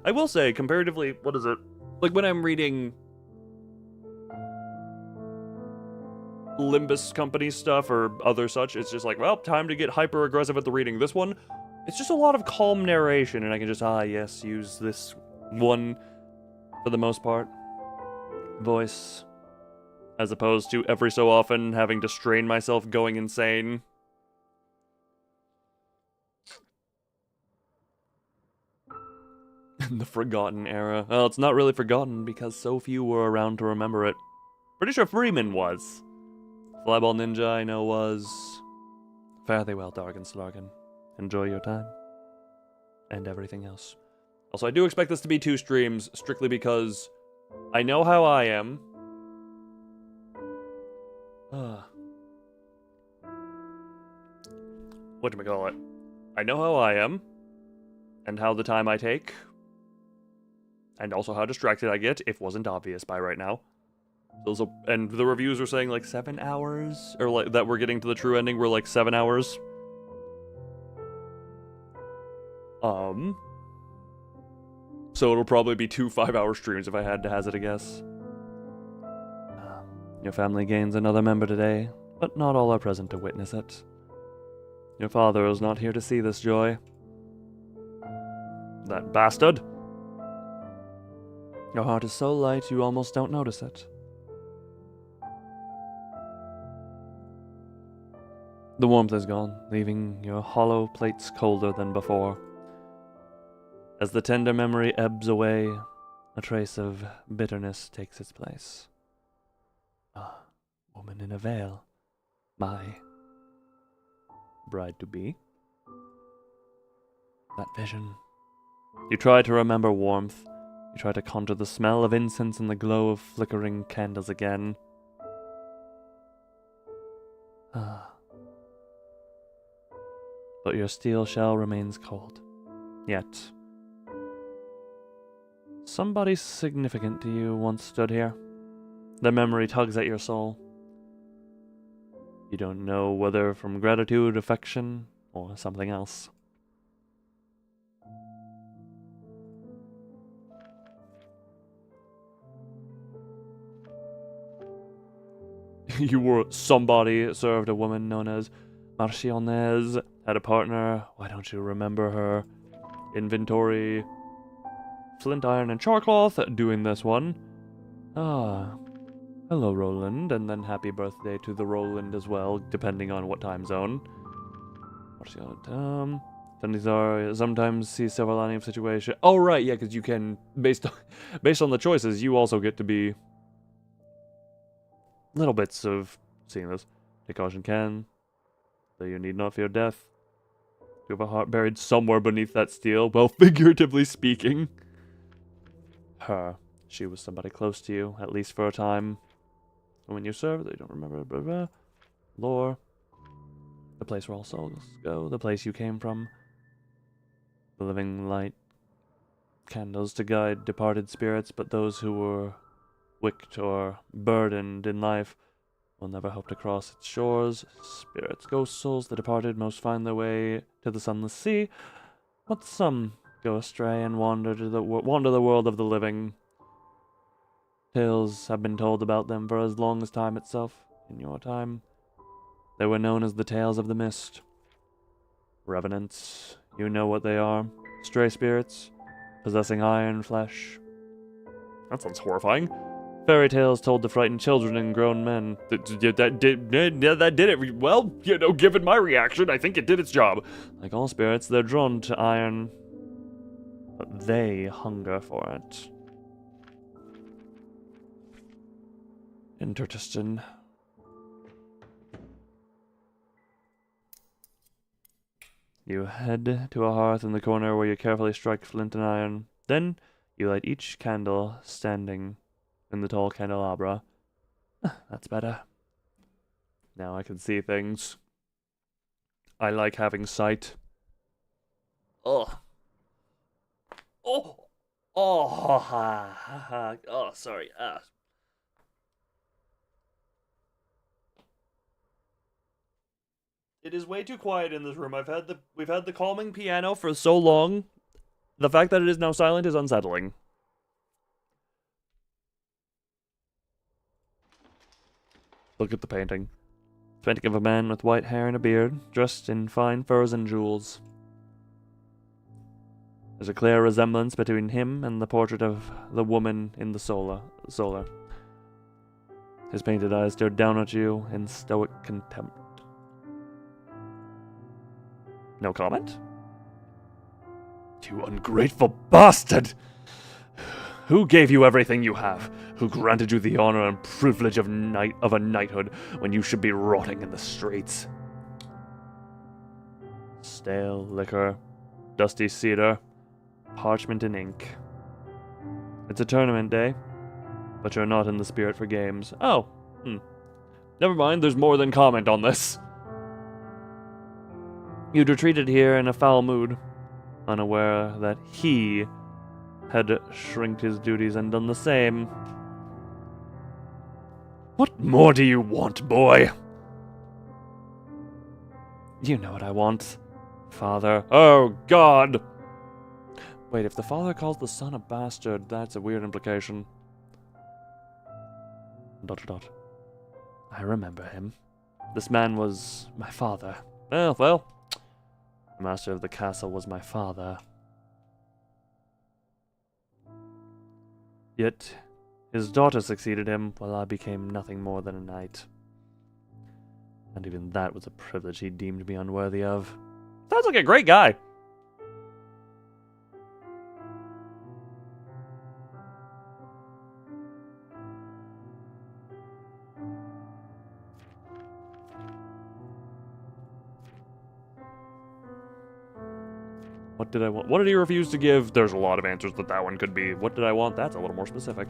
I will say, comparatively, what is it? Like when I'm reading Limbus Company stuff or other such, it's just like, well, time to get hyper aggressive at the reading. This one, it's just a lot of calm narration, and I can just, yes, use this one for the most part. Voice. As opposed to every so often having to strain myself going insane. The Forgotten Era. Well, it's not really forgotten because so few were around to remember it. Pretty sure Freeman was. Flyball Ninja, I know, was. Fare thee well, Dargan Slargan. Enjoy your time. And everything else. Also, I do expect this to be 2 streams, strictly because I know how I am. Whatchamacallit? I know how I am. And how the time I take. And also how distracted I get, if wasn't obvious by right now. And the reviews are saying 7 hours? Or that we're getting to the true ending, we're 7 hours. So it'll probably be 2 5-hour streams if I had to hazard a guess. Your family gains another member today, but not all are present to witness it. Your father is not here to see this joy. That bastard! Your heart is so light you almost don't notice it. The warmth is gone, leaving your hollow plates colder than before. As the tender memory ebbs away, a trace of bitterness takes its place. Ah, woman in a veil. My bride-to-be. That vision. You try to remember warmth. You try to conjure the smell of incense and the glow of flickering candles again. But your steel shell remains cold. Yet, somebody significant to you once stood here. The memory tugs at your soul. You don't know whether from gratitude, affection, or something else. You were somebody, served a woman known as Marchionnaise, had a partner, why don't you remember her? inventory. Flint, iron, and charcloth. Doing this one. Ah. Hello, Roland, and then happy birthday to the Roland as well, depending on what time zone. What's the other these are sometimes see silver lining of situation. Oh right, yeah, because you can based on the choices, you also get to be little bits of seeing this. Take caution, can. Though you need not fear death. You have a heart buried somewhere beneath that steel. Well, figuratively speaking. Her. She was somebody close to you, at least for a time. And when you serve, they don't remember. Blah, blah. Lore. The place where all souls go. The place you came from. The living light. Candles to guide departed spirits, but those who were wicked or burdened in life will never hope to cross its shores. Spirits, ghost souls, the departed most find their way to the sunless sea, but some go astray and wander the world of the living. Tales have been told about them for as long as time itself. In your time, they were known as the Tales of the Mist. Revenants, you know what they are. Stray spirits, possessing iron flesh. That sounds horrifying. Fairy tales told to frighten children and grown men. That did it. Well, you know, given my reaction, I think it did its job. Like all spirits, they're drawn to iron, but they hunger for it. Interesting. You head to a hearth in the corner where you carefully strike flint and iron. Then you light each candle standing in the tall candelabra. That's better. Now I can see things. I like having sight. Oh. Oh. Oh. Oh, sorry. It is way too quiet in this room. We've had the calming piano for so long. The fact that it is now silent is unsettling. Look at the painting. Painting of a man with white hair and a beard, dressed in fine furs and jewels. There's a clear resemblance between him and the portrait of the woman in the solar. His painted eyes stare down at you in stoic contempt. No comment? You ungrateful bastard! Who gave you everything you have? Who granted you the honor and privilege of a knighthood when you should be rotting in the streets? Stale liquor, dusty cedar, parchment and ink. It's a tournament day, but you're not in the spirit for games. Oh, never mind, there's more than comment on this. You'd retreated here in a foul mood, unaware that he had shrinked his duties and done the same. What more do you want, boy? You know what I want, father. Oh, God! Wait, if the father calls the son a bastard, that's a weird implication. ... I remember him. This man was my father. Well, the master of the castle was my father. Yet, his daughter succeeded him, while I became nothing more than a knight. And even that was a privilege he deemed me unworthy of. Sounds like a great guy. What did I want? What did he refuse to give? There's a lot of answers that one could be. What did I want? That's a little more specific.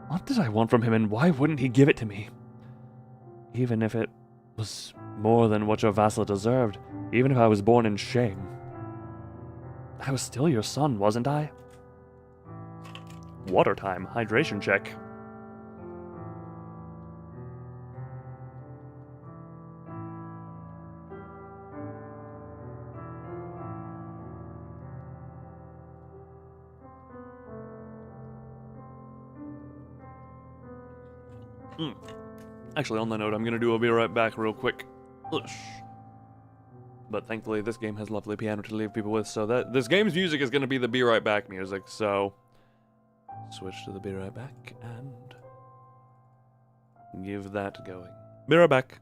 What did I want from him, and why wouldn't he give it to me? Even if it was more than what your vassal deserved, even if I was born in shame. I was still your son, wasn't I? Water time. Hydration check. Actually, on that note, I'm gonna be right back real quick. But thankfully, this game has lovely piano to leave people with, so that this game's music is going to be the Be Right Back music, so switch to the Be Right Back and give that going. Be right back.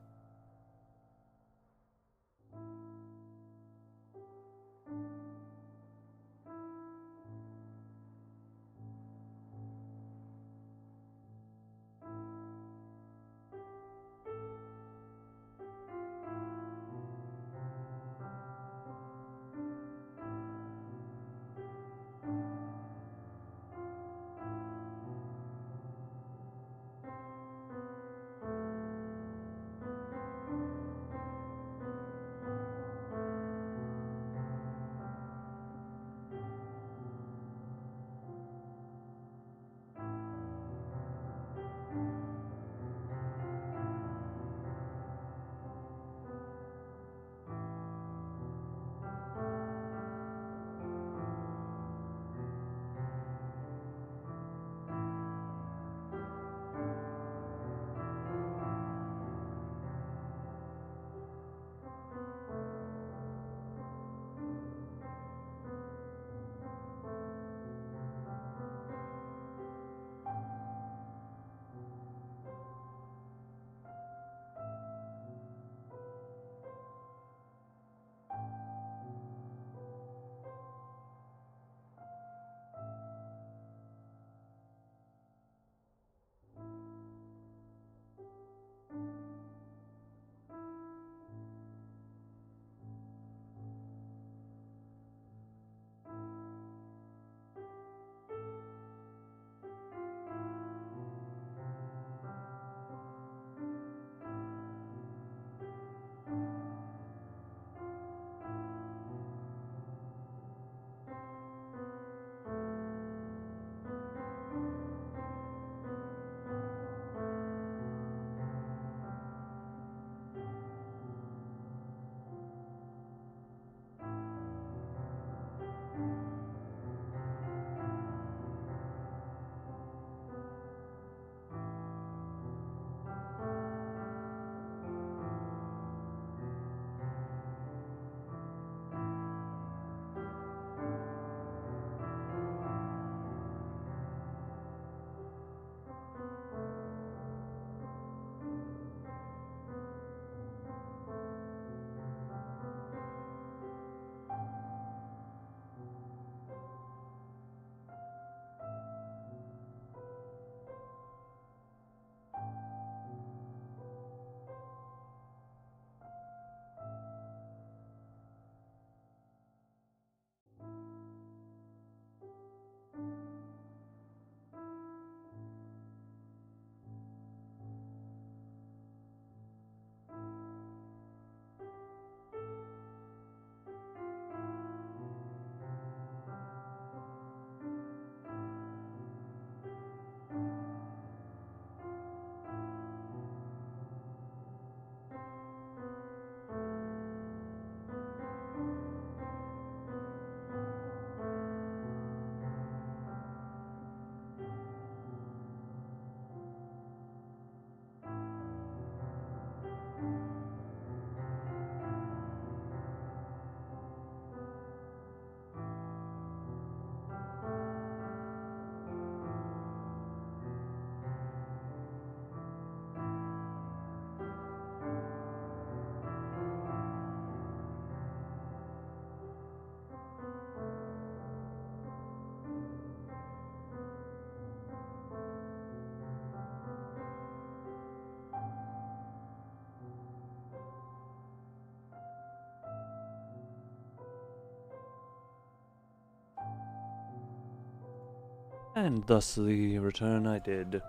And thus the return I did.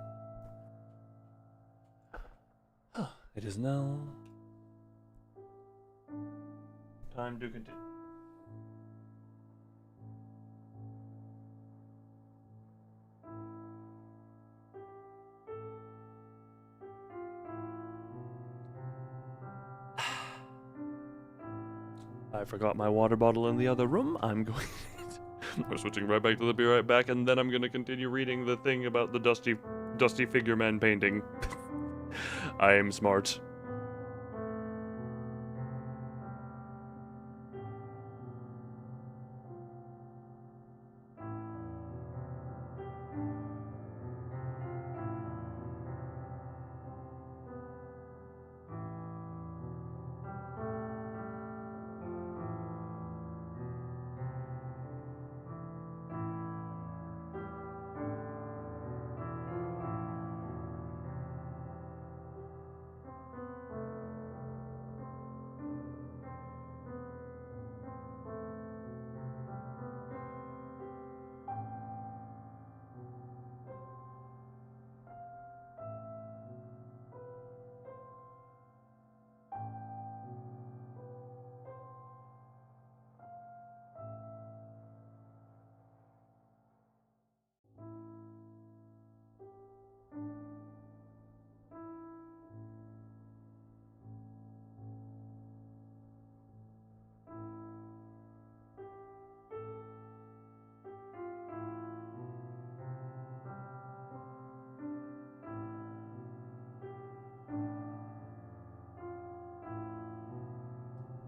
It is now time to continue. I forgot my water bottle in the other room. I'm going. We're switching right back to the Be Right Back, and then I'm going to continue reading the thing about the dusty figure man painting. I am smart.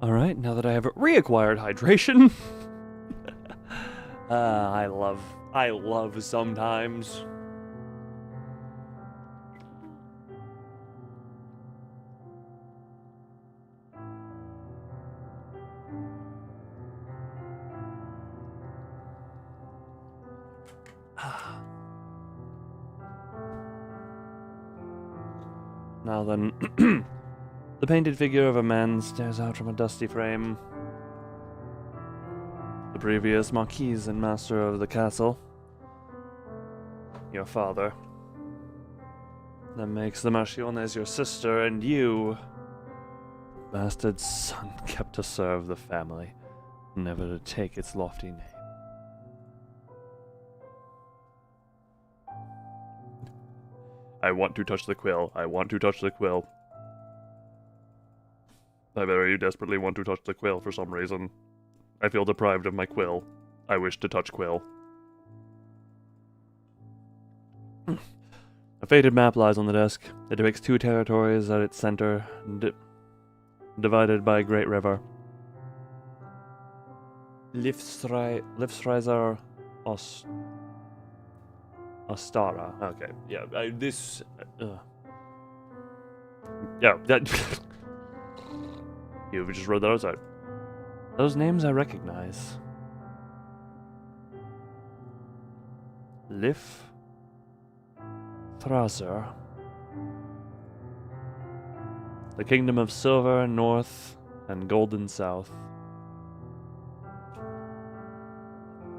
Alright, now that I have reacquired hydration. I love sometimes. Now then, the painted figure of a man stares out from a dusty frame. The previous marquise and master of the castle. Your father. That makes the Marchionnes your sister, and you, bastard son, kept to serve the family, never to take its lofty name. I want to touch the quill. I want to touch the quill. I very desperately want to touch the quill for some reason. I feel deprived of my quill. I wish to touch quill. A faded map lies on the desk. It depicts 2 territories at its center, divided by a great river. Livsreiser Ostara. Okay, yeah, yeah, that... You just wrote those out. Those names I recognize. Thraser. The Kingdom of Silver North and Golden South.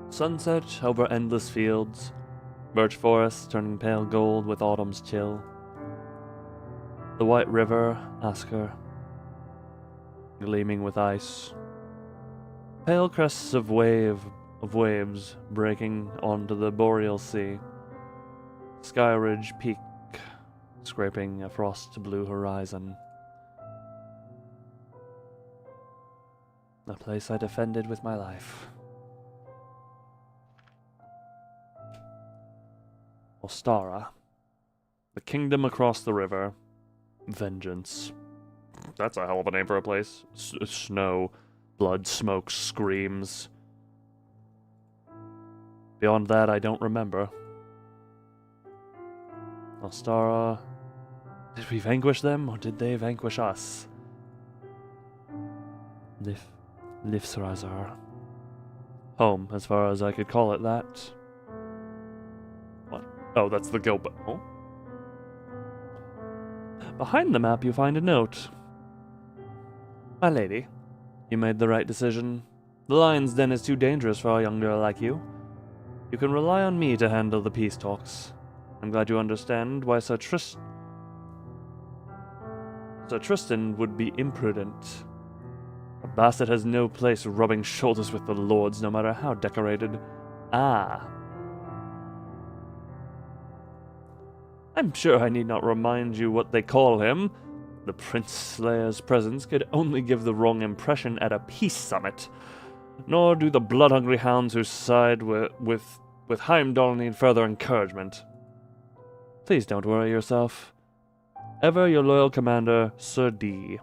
Sunset over endless fields. Birch forests turning pale gold with autumn's chill. The white river, Asker, gleaming with ice. Pale crests of waves breaking onto the boreal sea. Sky Ridge Peak scraping a frost-blue horizon. A place I defended with my life. Ostara. The kingdom across the river. Vengeance. That's a hell of a name for a place. Snow, blood, smoke, screams. Beyond that, I don't remember. Ostara... Did we vanquish them, or did they vanquish us? Livsreiser. Home, as far as I could call it that. What? Oh, that's the go button. Oh. Behind the map you find a note. My lady, you made the right decision. The lion's den is too dangerous for a young girl like you. You can rely on me to handle the peace talks. I'm glad you understand why Sir Tristan would be imprudent. A bastard has no place rubbing shoulders with the lords, no matter how decorated. Ah. I'm sure I need not remind you what they call him. The Prince Slayer's presence could only give the wrong impression at a peace summit. Nor do the blood-hungry hounds who side with Heimdall need further encouragement. Please don't worry yourself. Ever your loyal commander, Sir D.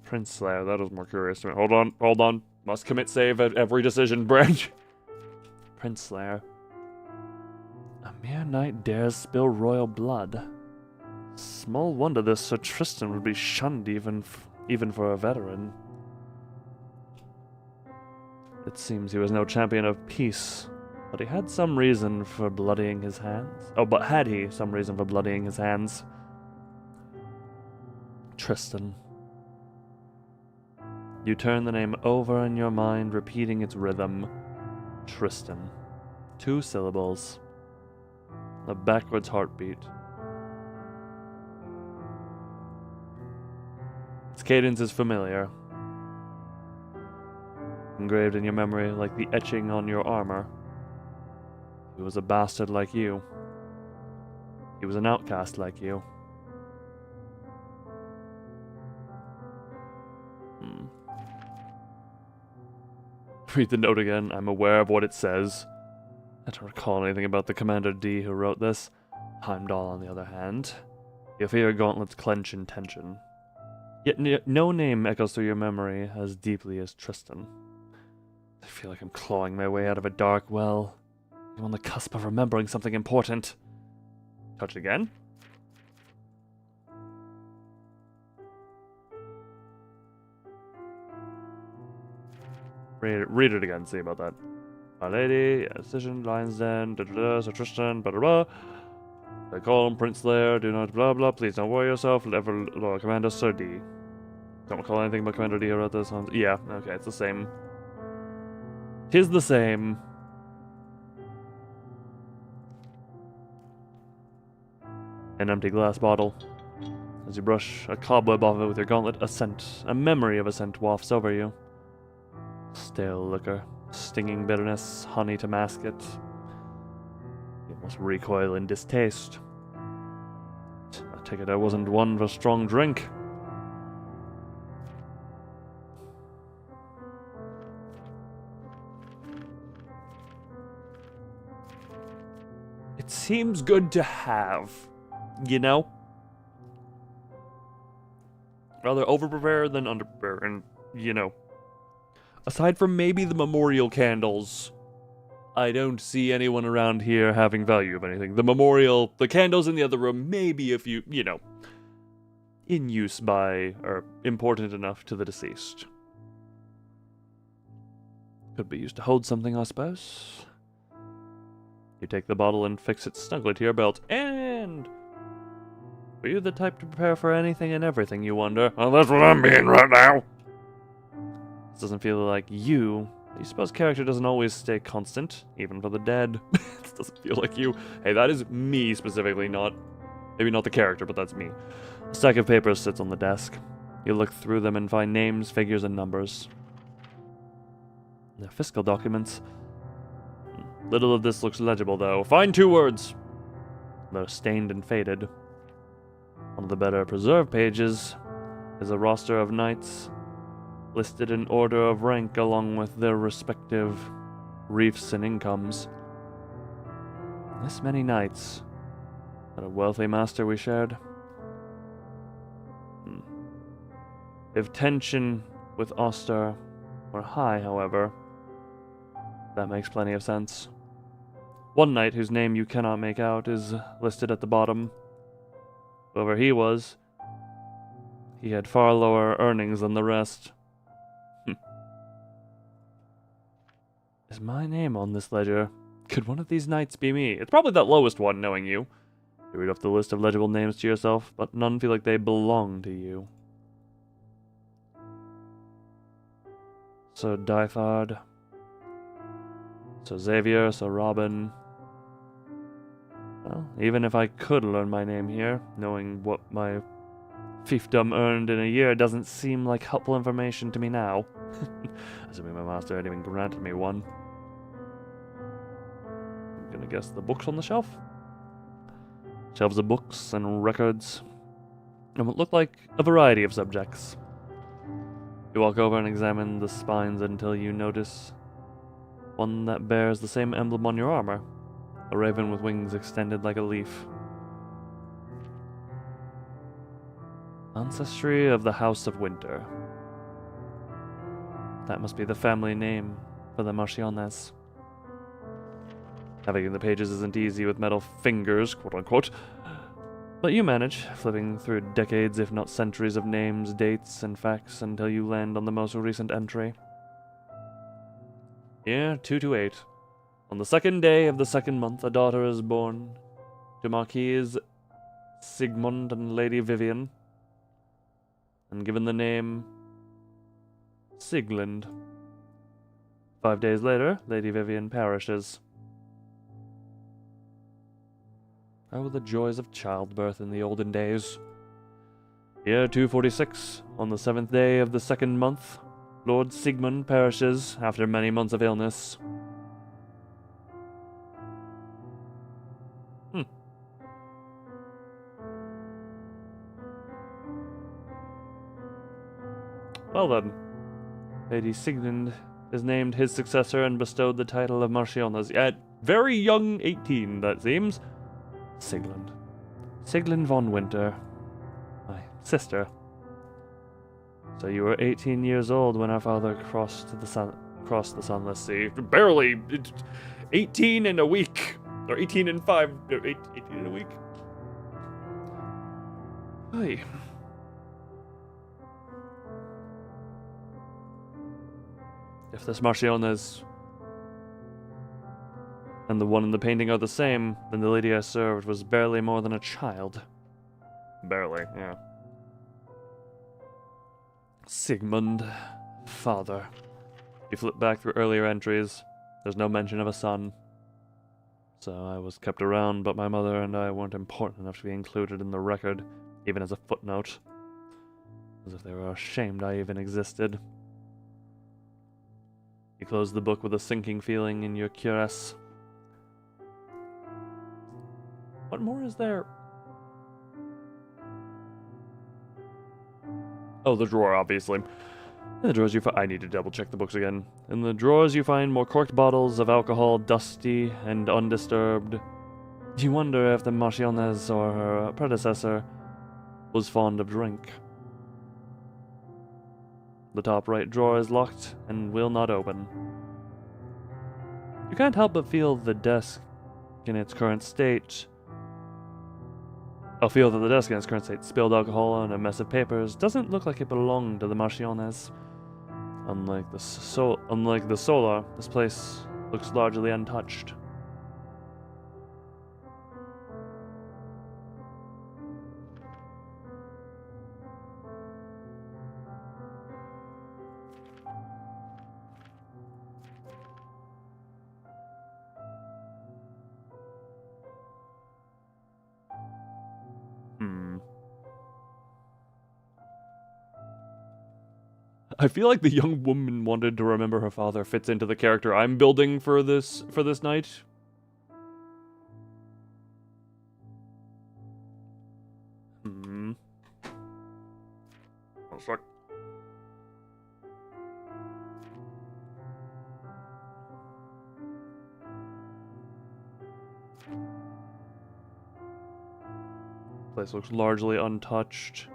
Prince Slayer, that is more curious to me. Hold on. Must commit save at every decision branch. Prince Slayer. A mere knight dares spill royal blood. Small wonder this Sir Tristan would be shunned even for a veteran. It seems he was no champion of peace, but he had some reason for bloodying his hands. Oh, but had he some reason for bloodying his hands? Tristan. You turn the name over in your mind, repeating its rhythm. Tristan. 2 syllables. A backwards heartbeat. Its cadence is familiar. Engraved in your memory like the etching on your armor. He was a bastard like you. He was an outcast like you. Read the note again. I'm aware of what it says. I don't recall anything about the Commander D who wrote this. Heimdall, on the other hand. Your fear gauntlets clench in tension. Yet no name echoes through your memory as deeply as Tristan. I feel like I'm clawing my way out of a dark well. I'm on the cusp of remembering something important. Touch again. Read it again, see about that. Our Lady, Decision, Lion's Den, Sir Tristan, blah blah blah. They call him Prince Lair, do not blah blah, please don't worry yourself, ever Lord Commander Sir D. Don't recall anything about Commander D about this one. Yeah, okay, it's the same. Tis the same. An empty glass bottle. As you brush a cobweb off it with your gauntlet, a memory of a scent wafts over you. Stale liquor, stinging bitterness, honey to mask it. You almost recoil in distaste. I take it I wasn't one for strong drink. It seems good to have, you know? Rather over-prepared than under-prepared, and, you know. Aside from maybe the memorial candles, I don't see anyone around here having value of anything. The candles in the other room, maybe a few, you know, in use by, or important enough to the deceased. Could be used to hold something, I suppose. You take the bottle and fix it snugly to your belt, and... Were you the type to prepare for anything and everything, you wonder? Well, that's what I'm being right now. This doesn't feel like you. You suppose character doesn't always stay constant, even for the dead. This doesn't feel like you. Hey, that is me specifically, maybe not the character, but that's me. A stack of papers sits on the desk. You look through them and find names, figures, and numbers. They're fiscal documents. Little of this looks legible, though. Find 2 words. They're stained and faded. One of the better preserved pages is a roster of knights, listed in order of rank along with their respective reefs and incomes. This many knights. That a wealthy master we shared? If tension with Oster were high, however, that makes plenty of sense. One knight whose name you cannot make out is listed at the bottom. Whoever he was, he had far lower earnings than the rest. Is my name on this ledger? Could one of these knights be me? It's probably that lowest one, knowing you. You read off the list of legible names to yourself, but none feel like they belong to you. Sir Dythard, Sir Xavier, Sir Robin. Well, even if I could learn my name here, knowing what my fiefdom earned in a year doesn't seem like helpful information to me now. Assuming my master had even granted me one. I'm gonna guess the books on the shelf? Shelves of books and records. And what look like a variety of subjects. You walk over and examine the spines until you notice one that bears the same emblem on your armor. A raven with wings extended like a leaf. Ancestry of the House of Winter. That must be the family name for the Marchionnes. Navigating the pages isn't easy with metal fingers, quote-unquote, but you manage, flipping through decades if not centuries of names, dates, and facts until you land on the most recent entry. Year 228. On the 2nd day of the 2nd month, a daughter is born to Marquise Sigmund and Lady Vivian, and given the name Sieglind. 5 days later, Lady Vivian perishes. How were the joys of childbirth in the olden days? Year 246. On the 7th day of the 2nd month, Lord Sigmund perishes after many months of illness. Well then, Lady Sigmund is named his successor and bestowed the title of Marchionnes at very young 18, that seems. Siglind. Siglind von Winter. My sister. So you were 18 years old when our father crossed the sunless sea. Barely. 18 in a week. Or 18 in 5. 18 in a week. Hey. If this Marchionnes and the one in the painting are the same, then the lady I served was barely more than a child. Barely, yeah. Sigmund. Father. You flip back through earlier entries. There's no mention of a son. So I was kept around, but my mother and I weren't important enough to be included in the record, even as a footnote. As if they were ashamed I even existed. You close the book with a sinking feeling in your cuirass. What more is there? Oh, the drawer, obviously. In the drawers you find... I need to double check the books again. In the drawers you find more corked bottles of alcohol, dusty and undisturbed. You wonder if the Marchionnes or her predecessor was fond of drink. The top right drawer is locked and will not open. You can't help but feel the desk in its current state. Feel that the desk in its current state, spilled alcohol and a mess of papers, doesn't look like it belonged to the Marchionnes. Unlike the Solar, this place looks largely untouched. I feel like the young woman wanted to remember her father fits into the character I'm building for this night. Oh, fuck. Place looks largely untouched.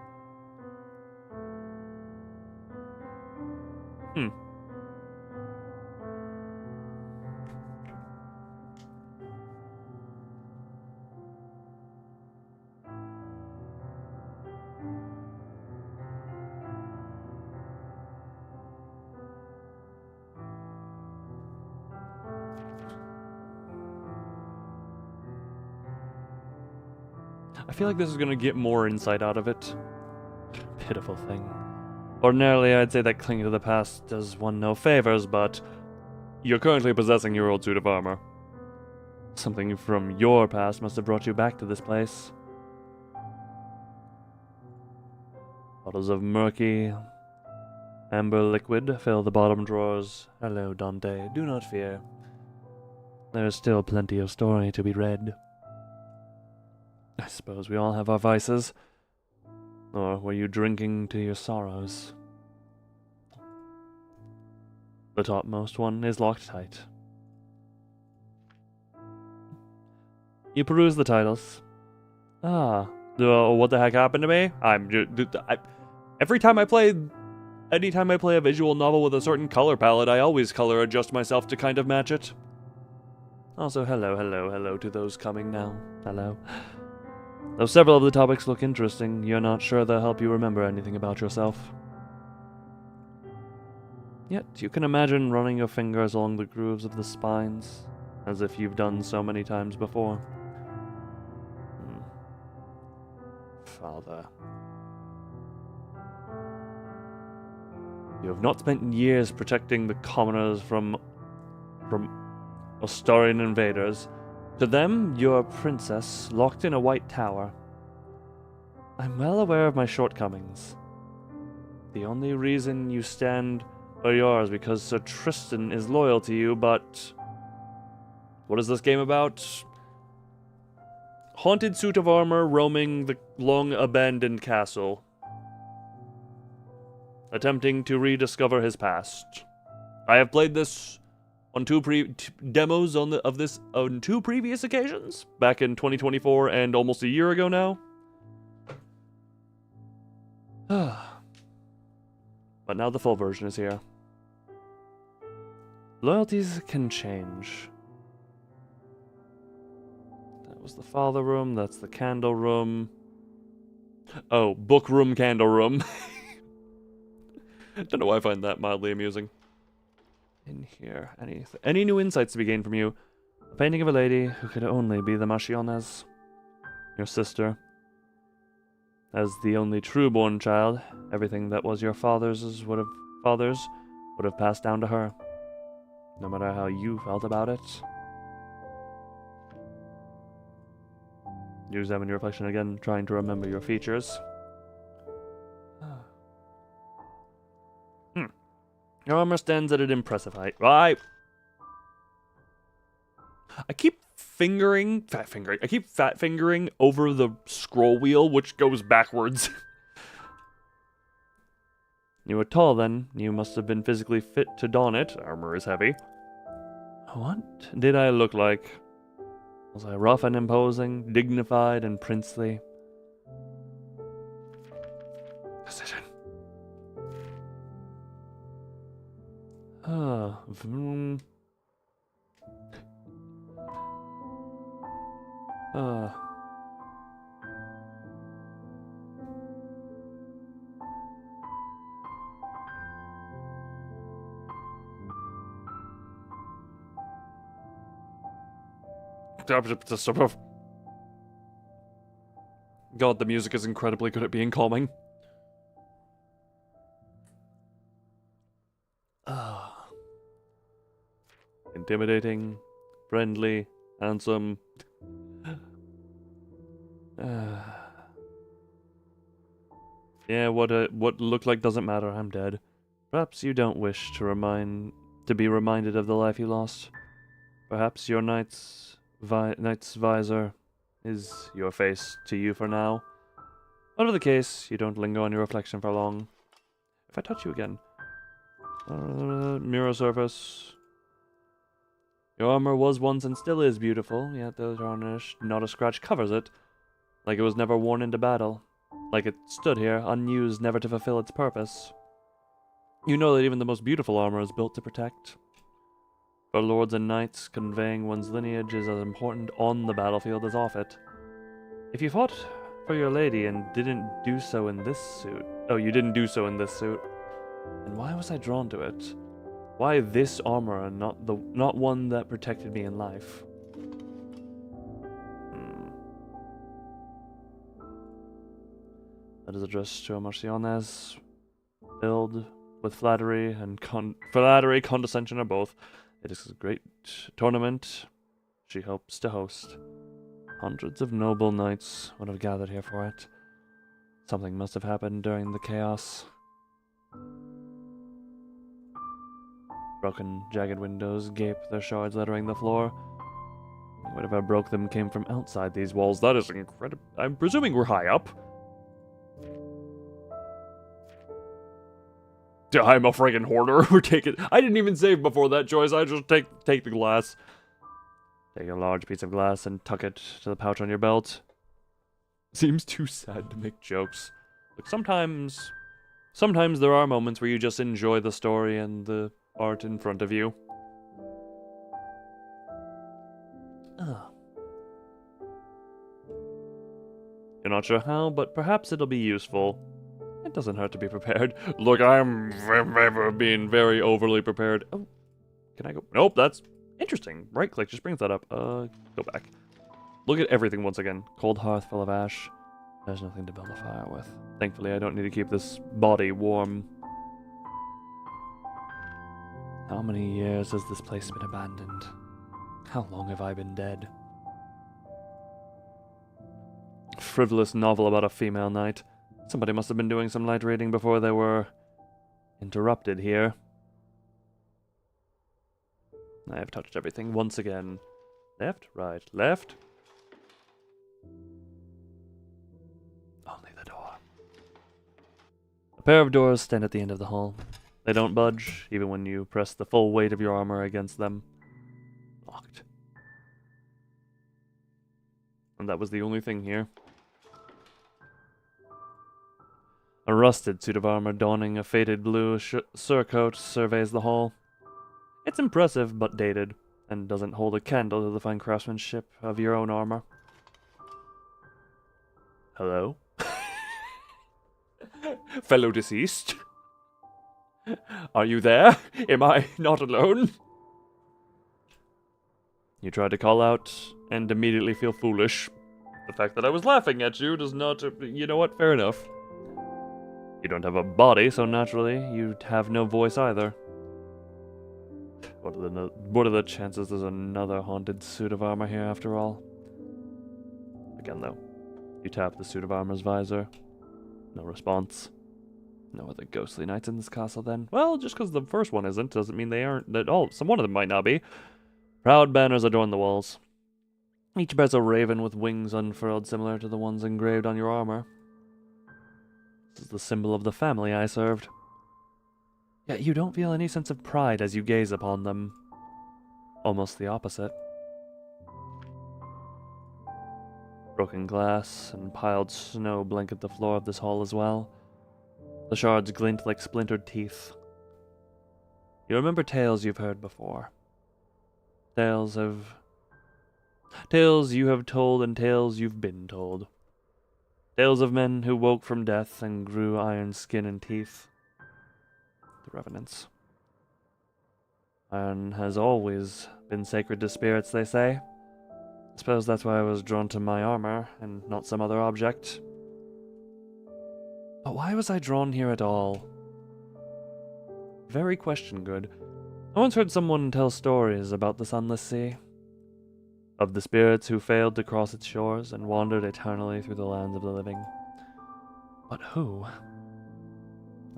I feel like this is gonna get more insight out of it. Pitiful thing. Ordinarily, I'd say that clinging to the past does one no favors, but you're currently possessing your old suit of armor. Something from your past must have brought you back to this place. Bottles of murky, amber liquid fill the bottom drawers. Hello, Dante. Do not fear. There is still plenty of story to be read. I suppose we all have our vices. Or were you drinking to your sorrows? The topmost one is locked tight. You peruse the titles. What the heck happened to me? Anytime I play a visual novel with a certain color palette, I always color adjust myself to kind of match it. Also, hello to those coming now. Hello. Though several of the topics look interesting, you're not sure they'll help you remember anything about yourself. Yet, you can imagine running your fingers along the grooves of the spines, as if you've done so many times before. Father. You have not spent years protecting the commoners from Ostarian invaders. To them, you're a princess locked in a white tower. I'm well aware of my shortcomings. The only reason you stand are yours because Sir Tristan is loyal to you, but... What is this game about? Haunted suit of armor roaming the long-abandoned castle. Attempting to rediscover his past. I have played this on demos of this on 2 previous occasions, back in 2024 and almost a year ago now. But now the full version is here. Loyalties can change. That was the father room, that's the candle room. Oh, book room, candle room. Don't know why I find that mildly amusing. In here, any new insights to be gained from you? A painting of a lady who could only be the Marchioness. Your sister. As the only true-born child, everything that was your father's would have passed down to her. No matter how you felt about it. You examine your reflection again, trying to remember your features. Your armor stands at an impressive height. I keep fat fingering over the scroll wheel, which goes backwards. You were tall then. You must have been physically fit to don it. Armor is heavy. What did I look like? Was I rough and imposing, dignified and princely? Decision. God, the music is incredibly good at being calming. Intimidating, friendly, handsome. Yeah, what looked like doesn't matter. I'm dead. Perhaps you don't wish to be reminded of the life you lost. Perhaps your knight's visor is your face to you for now. Whatever the case, you don't linger on your reflection for long. If I touch you again, mirror surface. Your armor was once and still is beautiful, yet though tarnished, not a scratch covers it, like it was never worn into battle, like it stood here, unused, never to fulfill its purpose. You know that even the most beautiful armor is built to protect. For lords and knights, conveying one's lineage is as important on the battlefield as off it. If you fought for your lady and didn't do so in this suit... Oh, you didn't do so in this suit. And why was I drawn to it? Why this armor and not one that protected me in life? That is addressed to a Marchioness, filled with flattery and condescension are both. It is a great tournament she hopes to host. Hundreds of noble knights would have gathered here for it. Something must have happened during the chaos. Broken, jagged windows gape, their shards littering the floor. Whatever broke them came from outside these walls. That is incredible. I'm presuming we're high up. I'm a friggin' hoarder. We're taking... I didn't even save before that choice. I just take the glass. Take a large piece of glass and tuck it to the pouch on your belt. Seems too sad to make jokes. Look, sometimes there are moments where you just enjoy the story and the art in front of you. You're not sure how, but perhaps it'll be useful. It doesn't hurt to be prepared. Look, I'm being very overly prepared. Oh, can I go? Nope, that's interesting. Right click just brings that up. Go back. Look at everything once again. Cold hearth full of ash. There's nothing to build a fire with. Thankfully, I don't need to keep this body warm. How many years has this place been abandoned? How long have I been dead? Frivolous novel about a female knight. Somebody must have been doing some light reading before they were interrupted here. I have touched everything once again. Left, right, left. Only the door. A pair of doors stand at the end of the hall. They don't budge, even when you press the full weight of your armor against them. Locked. And that was the only thing here. A rusted suit of armor donning a faded blue surcoat surveys the hall. It's impressive, but dated, and doesn't hold a candle to the fine craftsmanship of your own armor. Hello? Fellow deceased? Are you there? Am I not alone? You try to call out, and immediately feel foolish. The fact that I was laughing at you does not... You know what? Fair enough. You don't have a body, so naturally, you'd have no voice either. What are the chances there's another haunted suit of armor here after all? Again, though, you tap the suit of armor's visor. No response. No other ghostly knights in this castle, then? Well, just because the first one isn't, doesn't mean they aren't at all. Some one of them might not be. Proud banners adorn the walls. Each bears a raven with wings unfurled, similar to the ones engraved on your armor. This is the symbol of the family I served. Yet you don't feel any sense of pride as you gaze upon them. Almost the opposite. Broken glass and piled snow blanket the floor of this hall as well. The shards glint like splintered teeth. You remember tales you've heard before. Tales you have told and tales you've been told. Tales of men who woke from death and grew iron skin and teeth. The Revenants. Iron has always been sacred to spirits, they say. I suppose that's why I was drawn to my armor, and not some other object. But why was I drawn here at all? Very question good. I once heard someone tell stories about the Sunless Sea. Of the spirits who failed to cross its shores and wandered eternally through the lands of the living. But who?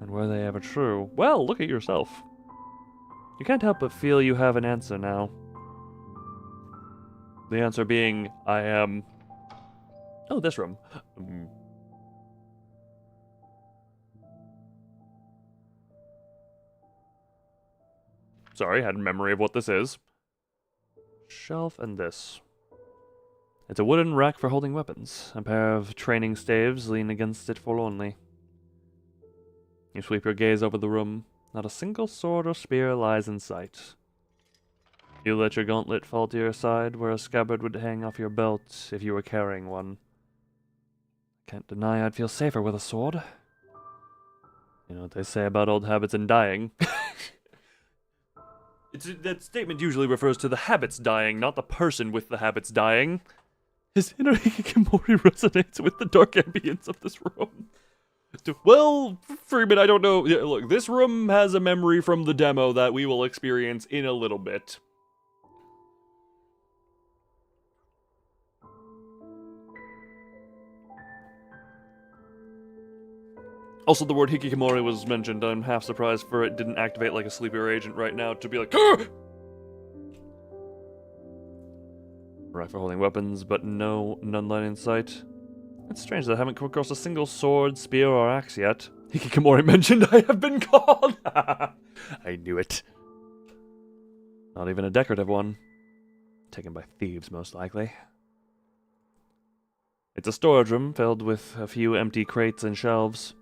And were they ever true? Well, look at yourself. You can't help but feel you have an answer now. The answer being, I am... Oh, this room. Sorry, had a memory of what this is. Shelf and this. It's a wooden rack for holding weapons. A pair of training staves lean against it forlornly. You sweep your gaze over the room. Not a single sword or spear lies in sight. You let your gauntlet fall to your side, where a scabbard would hang off your belt if you were carrying one. Can't deny I'd feel safer with a sword. You know what they say about old habits and dying. That statement usually refers to the habits dying, not the person with the habits dying. His inner hikikomori resonates with the dark ambience of this room. Well, Freeman, I don't know. Yeah, look, this room has a memory from the demo that we will experience in a little bit. Also, the word hikikomori was mentioned. I'm half surprised for it didn't activate like a sleeper agent right now to be like, Argh! Right for holding weapons, but none light in sight. It's strange that I haven't come across a single sword, spear, or axe yet. Hikikomori mentioned I have been called! I knew it. Not even a decorative one. Taken by thieves, most likely. It's a storage room filled with a few empty crates and shelves.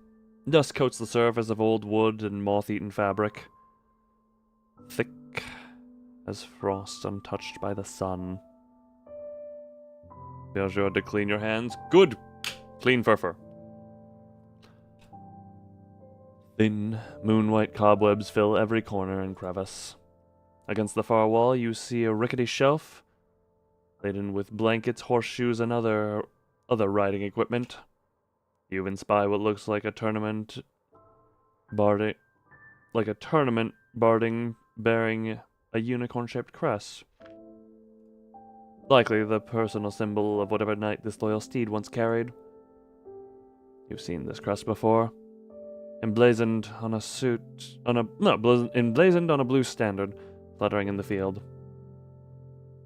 Dust coats the surface of old wood and moth-eaten fabric. Thick as frost untouched by the sun. Be sure to clean your hands. Good! Clean furfur. Thin, moon-white cobwebs fill every corner and crevice. Against the far wall, you see a rickety shelf, laden with blankets, horseshoes, and other riding equipment. You even spy what looks like a tournament barding, bearing a unicorn-shaped crest. Likely the personal symbol of whatever knight this loyal steed once carried. You've seen this crest before. Emblazoned on a blue standard, fluttering in the field.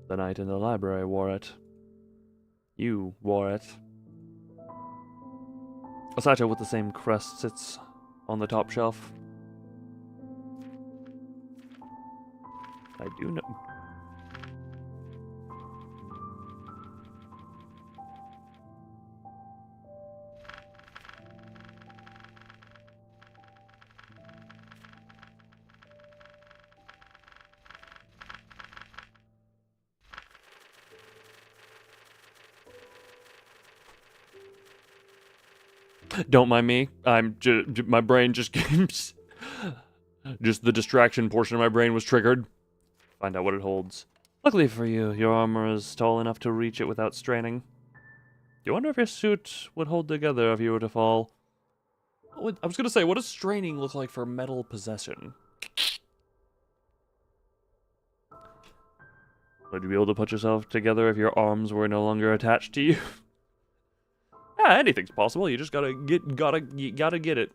The knight in the library wore it. You wore it. A satchel with the same crest sits on the top shelf. I do know. Don't mind me. I'm my brain just just the distraction portion of my brain was triggered. Find out what it holds. Luckily for you, your armor is tall enough to reach it without straining. Do you wonder if your suit would hold together if you were to fall? I was gonna say, what does straining look like for metal possession? Would you be able to put yourself together if your arms were no longer attached to you? Yeah, anything's possible. You just gotta get it.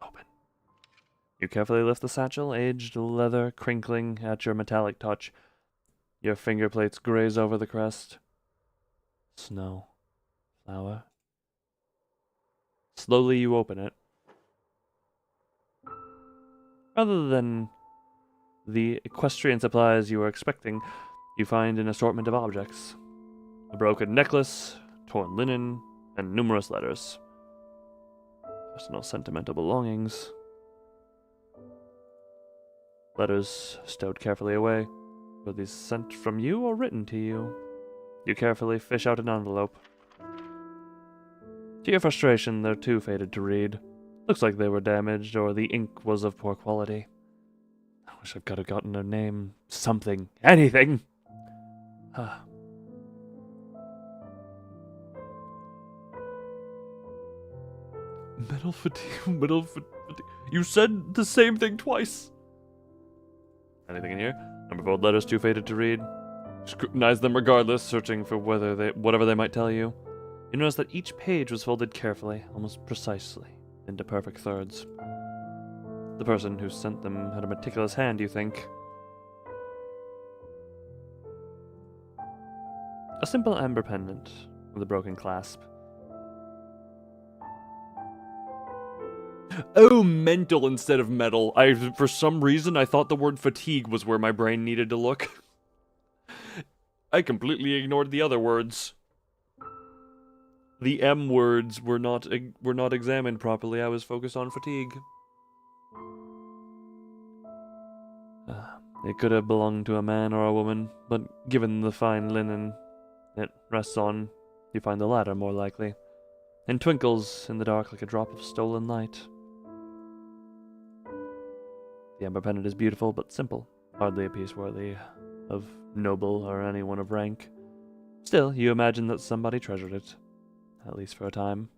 Open. You carefully lift the satchel, aged leather crinkling at your metallic touch. Your finger plates graze over the crest. Snow. Flower. Slowly you open it. Rather than the equestrian supplies you were expecting, you find an assortment of objects. A broken necklace, torn linen, and numerous letters. Personal sentimental belongings. Letters stowed carefully away. Were these sent from you or written to you? You carefully fish out an envelope. To your frustration, they're too faded to read. Looks like they were damaged or the ink was of poor quality. I wish I could have gotten a name, something, anything! Metal fatigue. You said the same thing twice. Anything in here? Number of old letters too faded to read. Scrutinize them regardless, searching for whatever they might tell you. You notice that each page was folded carefully, almost precisely, into perfect thirds. The person who sent them had a meticulous hand, you think. A simple amber pendant with a broken clasp. Oh, mental instead of metal. For some reason, I thought the word fatigue was where my brain needed to look. I completely ignored the other words. The M words were not examined properly. I was focused on fatigue. It could have belonged to a man or a woman, but given the fine linen it rests on, you find the latter more likely, and twinkles in the dark like a drop of stolen light. The amber pendant is beautiful but simple, hardly a piece worthy of noble or anyone of rank. Still, you imagine that somebody treasured it, at least for a time.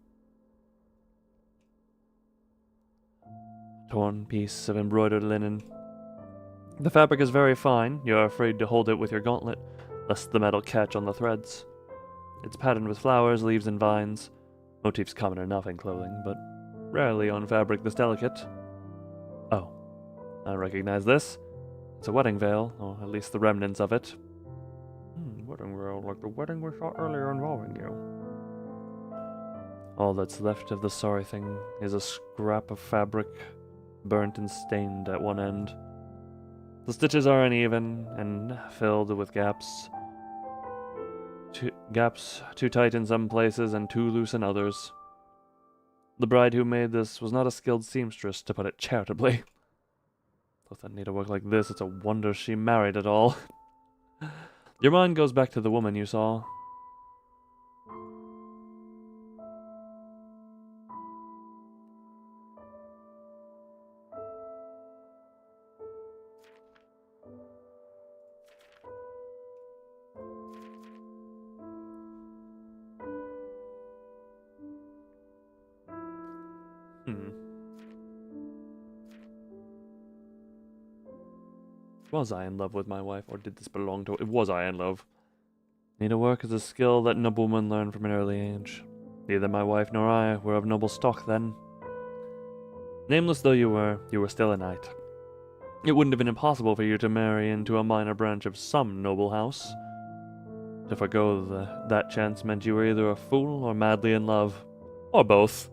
Torn piece of embroidered linen. The fabric is very fine. You are afraid to hold it with your gauntlet, lest the metal catch on the threads. It's patterned with flowers, leaves, and vines. Motifs common enough in clothing, but rarely on fabric this delicate. Oh, I recognize this. It's a wedding veil, or at least the remnants of it. Wedding veil, like the wedding we saw earlier involving you. All that's left of the sorry thing is a scrap of fabric, burnt and stained at one end. The stitches are uneven and filled with gaps. Gaps too tight in some places and too loose in others. The bride who made this was not a skilled seamstress, to put it charitably. With that needlework like this, it's a wonder she married at all. Your mind goes back to the woman you saw. Was I in love with my wife, or did this belong to... Was I in love? Needlework is a skill that noblemen learn from an early age. Neither my wife nor I were of noble stock then. Nameless though you were still a knight. It wouldn't have been impossible for you to marry into a minor branch of some noble house. To forgo that chance meant you were either a fool or madly in love. Or both.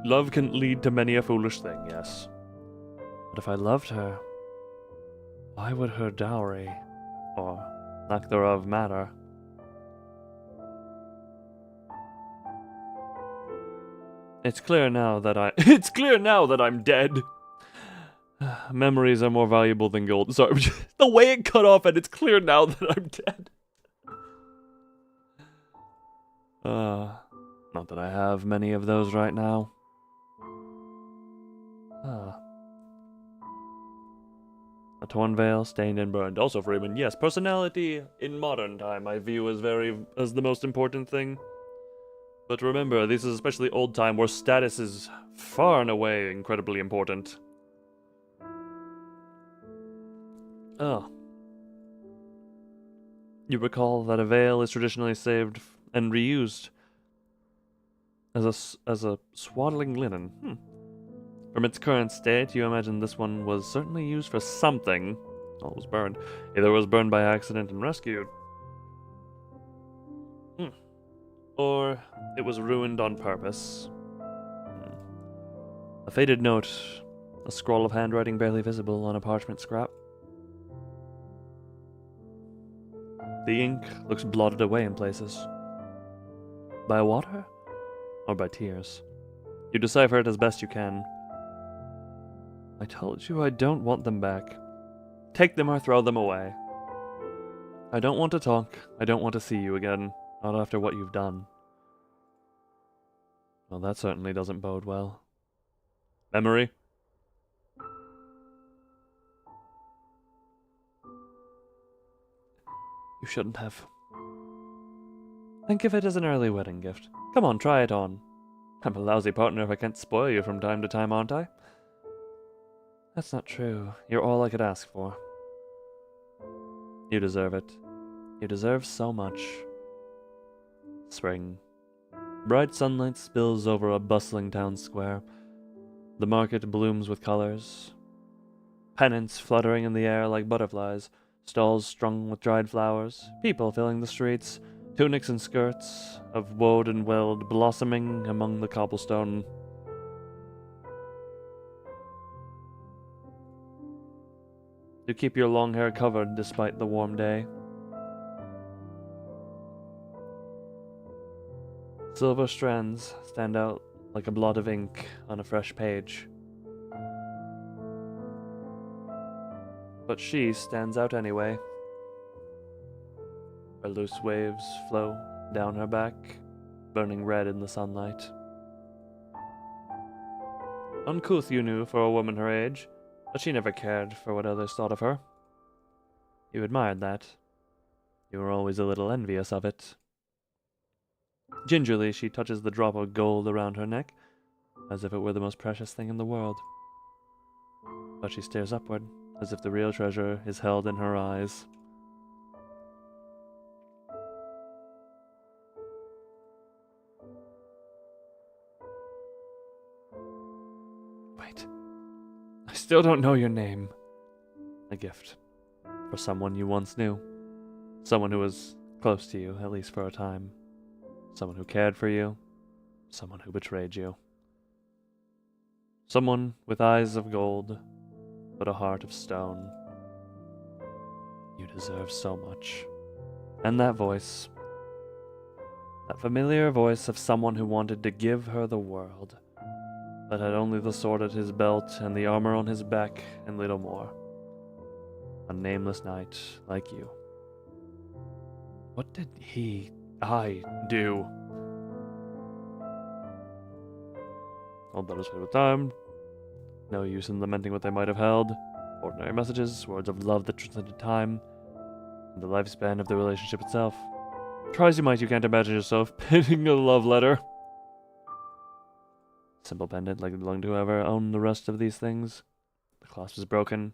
Love can lead to many a foolish thing, yes. But if I loved her, why would her dowry, or lack thereof, matter? It's clear now that it's clear now that I'm dead. Memories are more valuable than gold. Sorry, the way it cut off, and it's clear now that I'm dead. Not that I have many of those right now. A torn veil, stained and burned. Also, Freeman, yes, personality in modern time I view as the most important thing. But remember, this is especially old time where status is far and away incredibly important. Oh. You recall that a veil is traditionally saved and reused as a swaddling linen. From its current state, you imagine this one was certainly used for something. Well, it was burned. Either it was burned by accident and rescued. Or it was ruined on purpose. A faded note, a scroll of handwriting barely visible on a parchment scrap. The ink looks blotted away in places. By water? Or by tears? You decipher it as best you can. I told you I don't want them back. Take them or throw them away. I don't want to talk. I don't want to see you again. Not after what you've done. Well, that certainly doesn't bode well. Memory? You shouldn't have. Think of it as an early wedding gift. Come on, try it on. I'm a lousy partner if I can't spoil you from time to time, aren't I? That's not true. You're all I could ask for. You deserve it. You deserve so much. Spring. Bright sunlight spills over a bustling town square. The market blooms with colors. Pennants fluttering in the air like butterflies. Stalls strung with dried flowers. People filling the streets. Tunics and skirts of woad and weld blossoming among the cobblestone. You keep your long hair covered despite the warm day. Silver strands stand out like a blot of ink on a fresh page. But she stands out anyway. Her loose waves flow down her back, burning red in the sunlight. Uncouth, you knew, for a woman her age, but she never cared for what others thought of her. You admired that. You were always a little envious of it. Gingerly, she touches the drop of gold around her neck, as if it were the most precious thing in the world. But she stares upward, as if the real treasure is held in her eyes. Wait. I still don't know your name. A gift. For someone you once knew. Someone who was close to you, at least for a time. Someone who cared for you. Someone who betrayed you. Someone with eyes of gold, but a heart of stone. You deserve so much. And that voice. That familiar voice of someone who wanted to give her the world, but had only the sword at his belt and the armor on his back and little more. A nameless knight like you. What did I do? Old letters fade with time. No use in lamenting what they might have held. Ordinary messages, words of love that transcended time, and the lifespan of the relationship itself. Try as you might, you can't imagine yourself penning a love letter. Simple pendant like it belonged to whoever owned the rest of these things. The clasp is broken,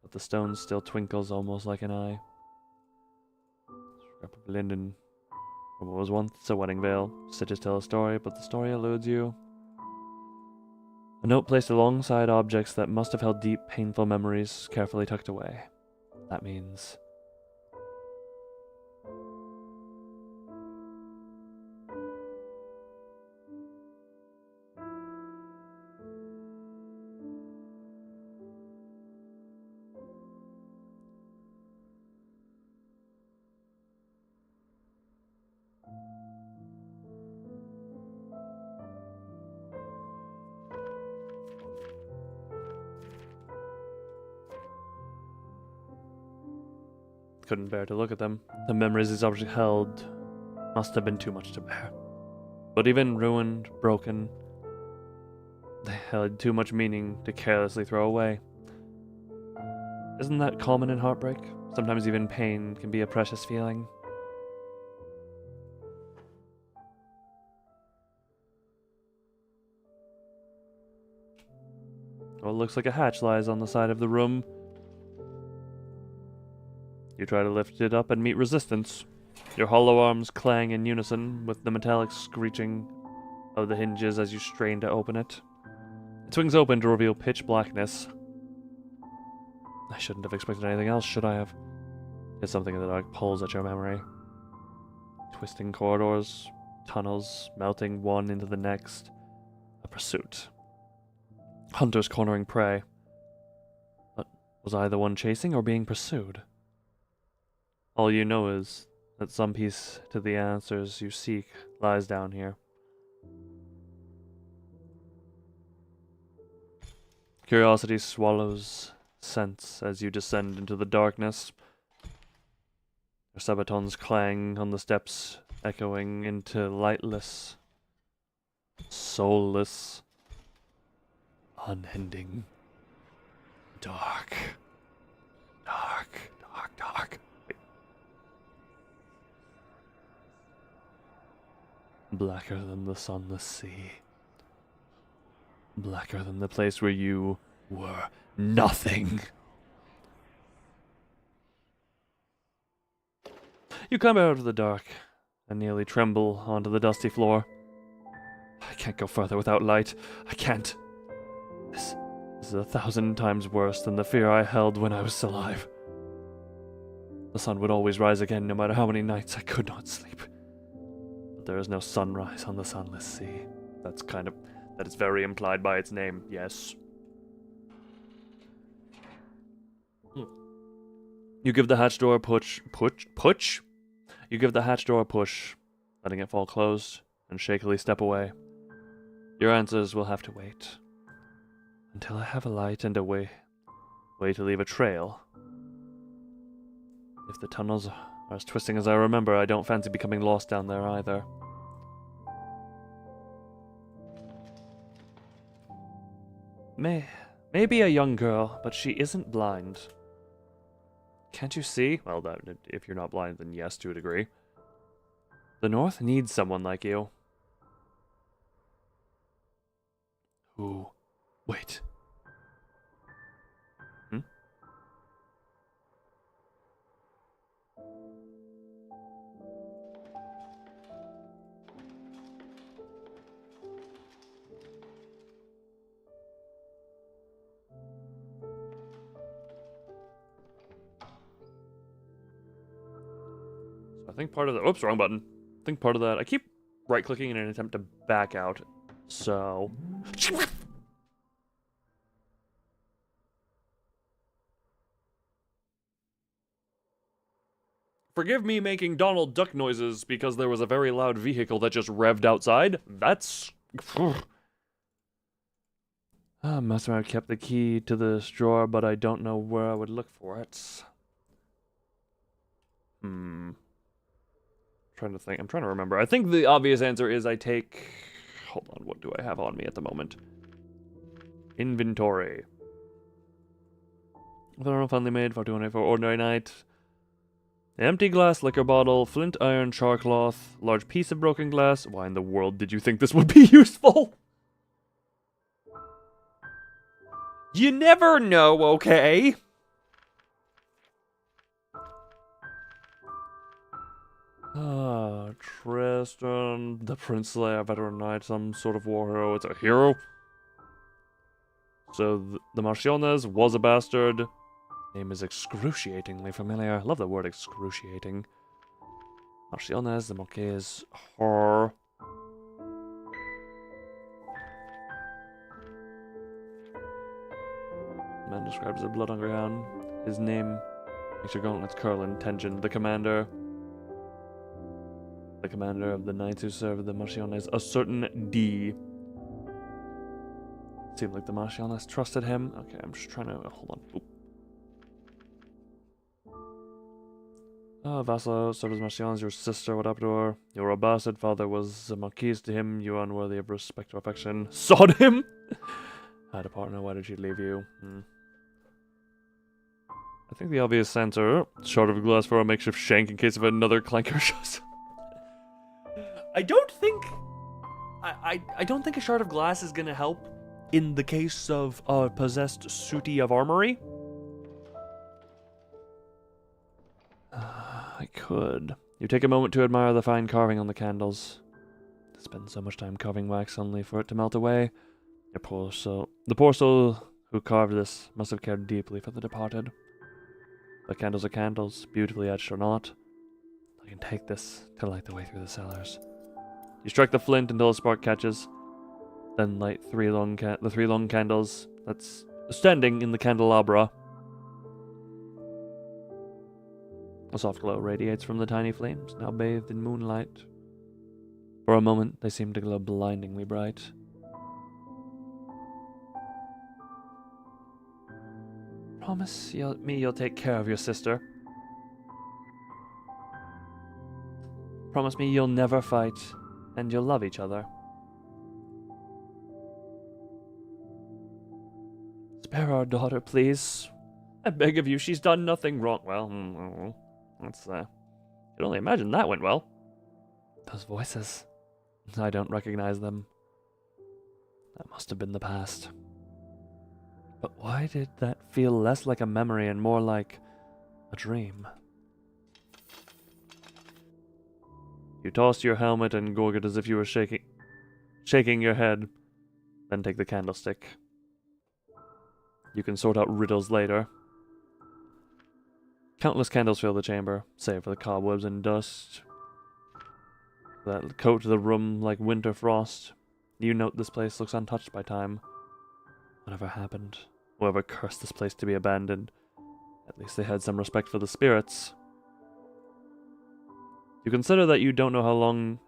but the stone still twinkles almost like an eye. Scrap of linden from what was once a wedding veil. Stitches tell a story, but the story eludes you. A note placed alongside objects that must have held deep, painful memories, carefully tucked away. That means... couldn't bear to look at them. The memories these objects held must have been too much to bear. But even ruined, broken, they held too much meaning to carelessly throw away. Isn't that common in heartbreak? Sometimes even pain can be a precious feeling. Well, it looks like a hatch lies on the side of the room. You try to lift it up and meet resistance. Your hollow arms clang in unison with the metallic screeching of the hinges as you strain to open it. It swings open to reveal pitch blackness. I shouldn't have expected anything else, should I have? Yet something in the dark pulls at your memory. Twisting corridors, tunnels, melting one into the next. A pursuit. Hunters cornering prey. But was I the one chasing or being pursued? All you know is that some piece to the answers you seek lies down here. Curiosity swallows sense as you descend into the darkness. Your sabatons clang on the steps, echoing into lightless, soulless, unending dark. Dark, dark, dark. Wait. Blacker than the sunless sea. Blacker than the place where you were nothing. You come out of the dark and nearly tremble onto the dusty floor. I can't go further without light. I can't. This is 1,000 times worse than the fear I held when I was still alive. The sun would always rise again no matter how many nights I could not sleep. But there is no sunrise on the sunless sea. That is very implied by its name, yes. You give the hatch door a push? You give the hatch door a push, letting it fall closed, and shakily step away. Your answers will have to wait. Until I have a light and a way to leave a trail. If the tunnels are as twisting as I remember, I don't fancy becoming lost down there either. Maybe a young girl, but she isn't blind. Can't you see? Well, if you're not blind, then yes, to a degree. The North needs someone like you. Who? Wait. I think part of that... Oops, wrong button. I think part of that... I keep right-clicking in an attempt to back out, so... Forgive me making Donald Duck noises because there was a very loud vehicle that just revved outside. That's... Master kept the key to this drawer, but I don't know where I would look for it. Trying to think. I'm trying to remember. I think the obvious answer is I take... Hold on, what do I have on me at the moment? Inventory. Finally made for 294 ordinary night. Empty glass liquor bottle, flint iron char cloth, large piece of broken glass. Why in the world did you think this would be useful? You never know, okay? Tristan, the Prince Slayer, veteran knight, some sort of war hero. It's a hero. So the Marchionnes was a bastard. Name is excruciatingly familiar. Love the word excruciating. Marchionnes, the Marquise, her. Man describes as a blood-hungry hound. His name makes your gauntlets curl in tension. The commander of the knights who serve the Marchionnes, a certain D. Seemed like the Marchionnes trusted him. Okay, I'm just trying to... hold on. Oop. Vassal, service Marcians, your sister, what up to her? Your bastard father was a marquise to him, you unworthy of respect or affection. Sod him! Had a partner, why did she leave you? I think the obvious answer, shard of glass for a makeshift shank in case of another clanker shows. I don't think... I don't think a shard of glass is gonna help in the case of a possessed sooty of armory. I could. You take a moment to admire the fine carving on the candles. To spend so much time carving wax only for it to melt away. The poor soul who carved this must have cared deeply for the departed. But candles are candles, beautifully etched or not. I can take this to light the way through the cellars. You strike the flint until a spark catches, then light the three long candles that's standing in the candelabra. A soft glow radiates from the tiny flames, now bathed in moonlight. For a moment, they seem to glow blindingly bright. Promise me you'll take care of your sister. Promise me you'll never fight, and you'll love each other. Spare our daughter, please. I beg of you, she's done nothing wrong. Well, that's, I can only imagine that went well. Those voices. I don't recognize them. That must have been the past. But why did that feel less like a memory and more like a dream? You toss your helmet and gorget as if you were shaking your head, then take the candlestick. You can sort out riddles later. Countless candles fill the chamber, save for the cobwebs and dust that coat the room like winter frost. You note this place looks untouched by time. Whatever happened, whoever cursed this place to be abandoned, at least they had some respect for the spirits. You consider that you don't know how long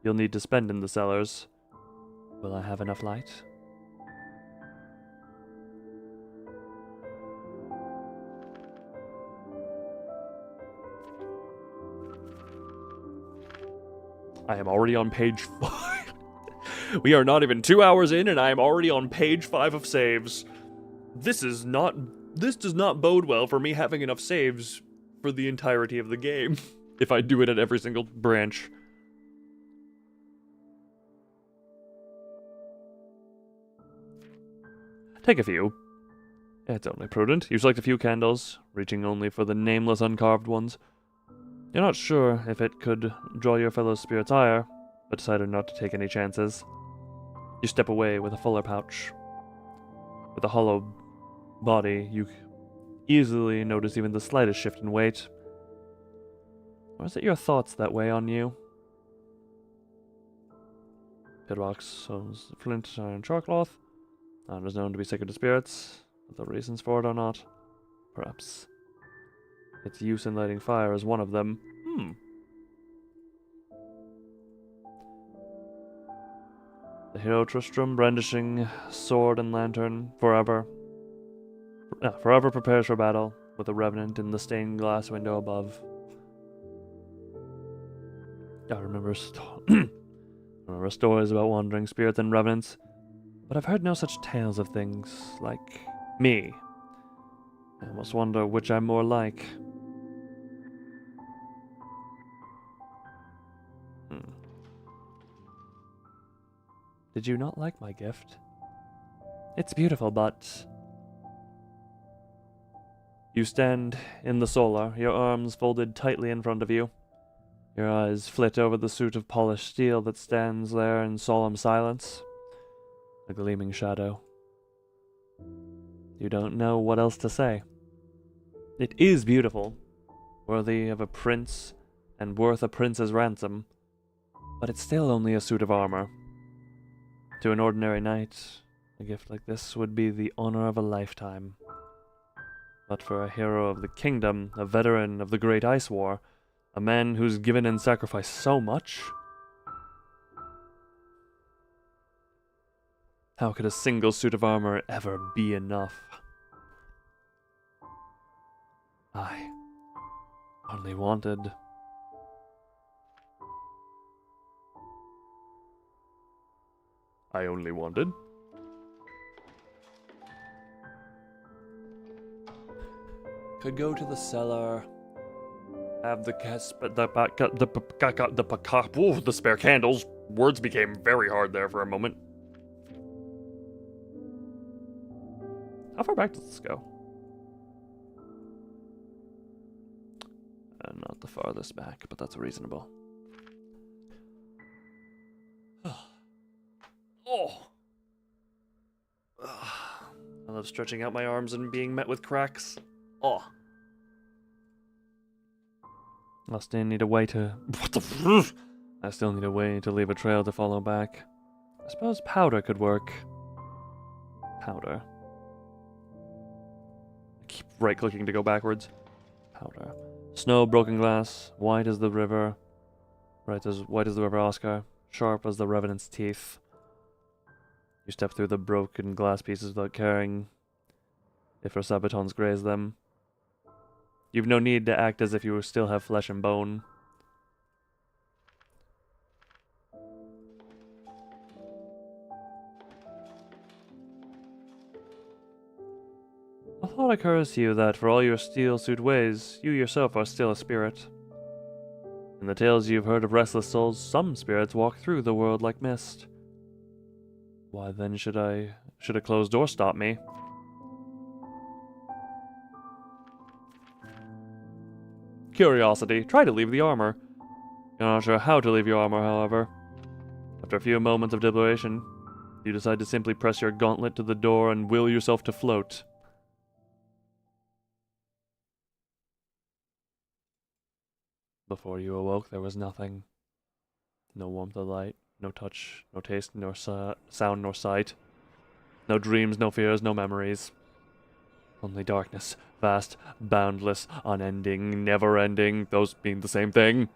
you'll need to spend in the cellars. Will I have enough light? I am already on page 5. We are not even 2 hours in, and I am already on page 5 of saves. This does not bode well for me having enough saves for the entirety of the game, if I do it at every single branch. Take a few. It's only prudent. You select a few candles, reaching only for the nameless uncarved ones. You're not sure if it could draw your fellow spirit's ire, but decided not to take any chances. You step away with a fuller pouch. With a hollow body, you easily notice even the slightest shift in weight. Or is it your thoughts that weigh on you? Pitbox owns flint, iron, chalkcloth. Iron is known to be sacred to spirits, but the reasons for it are not. Perhaps its use in lighting fire is one of them. The hero Tristram, brandishing sword and lantern, forever prepares for battle, with a revenant in the stained glass window above. I remember stories about wandering spirits and revenants, but I've heard no such tales of things like me. I almost wonder which I'm more like. Did you not like my gift? It's beautiful, but... You stand in the solar, your arms folded tightly in front of you. Your eyes flit over the suit of polished steel that stands there in solemn silence. A gleaming shadow. You don't know what else to say. It is beautiful, worthy of a prince and worth a prince's ransom, but it's still only a suit of armor. To an ordinary knight, a gift like this would be the honor of a lifetime. But for a hero of the kingdom, a veteran of the Great Ice War, a man who's given and sacrificed so much, how could a single suit of armor ever be enough? Only wanted. I only wanted. Could go to the cellar. Have the the spare candles. Words became very hard there for a moment. How far back does this go? Not the farthest back, but that's reasonable. Oh! I love stretching out my arms and being met with cracks. Oh. I still need a way to... What the... I still need a way to leave a trail to follow back. I suppose powder could work. Powder. I keep right-clicking to go backwards. Powder. Snow, broken glass, white as the river. Right as white as the river Oscar. Sharp as the revenant's teeth. You step through the broken glass pieces without caring if her sabatons graze them. You've no need to act as if you still have flesh and bone. A thought occurs to you that for all your steel-suit ways, you yourself are still a spirit. In the tales you've heard of restless souls, some spirits walk through the world like mist. Why then should a closed door stop me? Curiosity. Try to leave the armor. You're not sure how to leave your armor, however. After a few moments of deliberation, you decide to simply press your gauntlet to the door and will yourself to float. Before you awoke, there was nothing. No warmth or light, no touch, no taste, nor sound, nor sight. No dreams, no fears, no memories. Only darkness, vast, boundless, unending, never-ending, those being the same thing.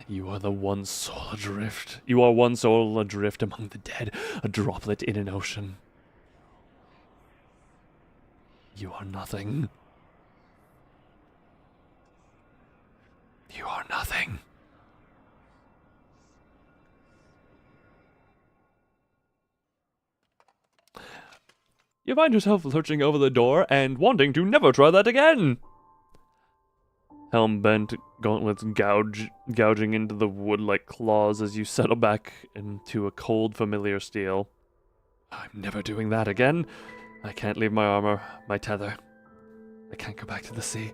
You are the one soul adrift. You are one soul adrift among the dead, a droplet in an ocean. You are nothing. You are nothing. You find yourself lurching over the door and wanting to never try that again. Helm bent, gauntlets gouging into the wood like claws as you settle back into a cold, familiar steel. I'm never doing that again. I can't leave my armor, my tether. I can't go back to the sea.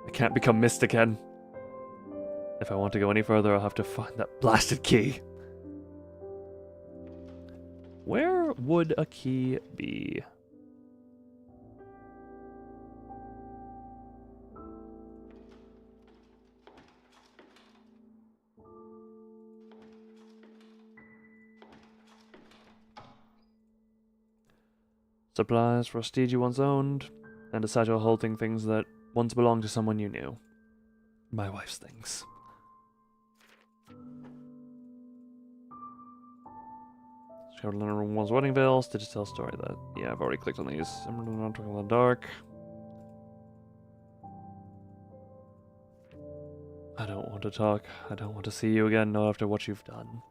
I can't become mist again. If I want to go any further, I'll have to find that blasted key. Where would a key be? Supplies for a steed you once owned, and a satchel holding things that once belonged to someone you knew. My wife's things. One's wedding veil, Stitch tell story that. Yeah, I've already clicked on these. I'm not talking about dark. I don't want to talk. I don't want to see you again, not after what you've done.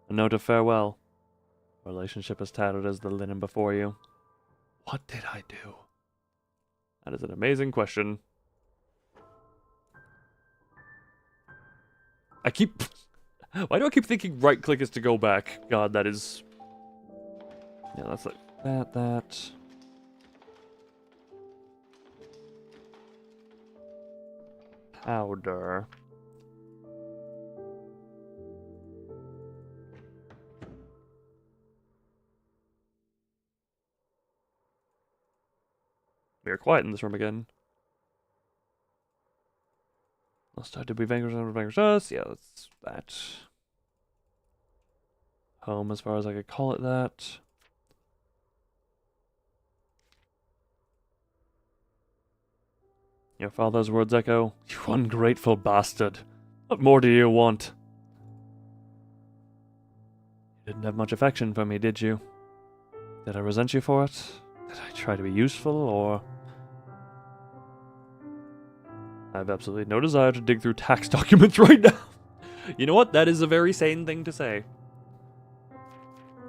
A note of farewell. Relationship as tattered as the linen before you. What did I do? That is an amazing question. Why do I keep thinking right click is to go back? God, that is... Yeah, that's like that. Powder. We are quiet in this room again. Last time did we vanquish us? Yeah, that's that. Home as far as I could call it that. Your father's words echo, "You ungrateful bastard. What more do you want?" You didn't have much affection for me, did you? Did I resent you for it? Did I try to be useful, or... I have absolutely no desire to dig through tax documents right now. You know what? That is a very sane thing to say.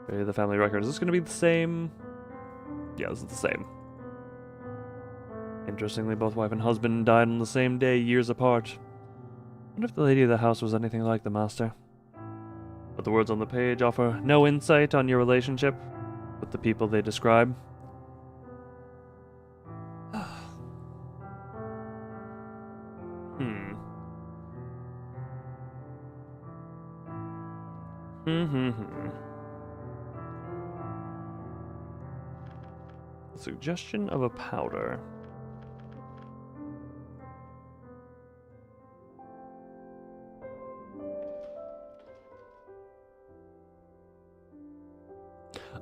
Okay, the family record. Is this going to be the same? Yeah, this is the same. Interestingly, both wife and husband died on the same day, years apart. I wonder if the lady of the house was anything like the master. But the words on the page offer no insight on your relationship with the people they describe. Suggestion of a powder.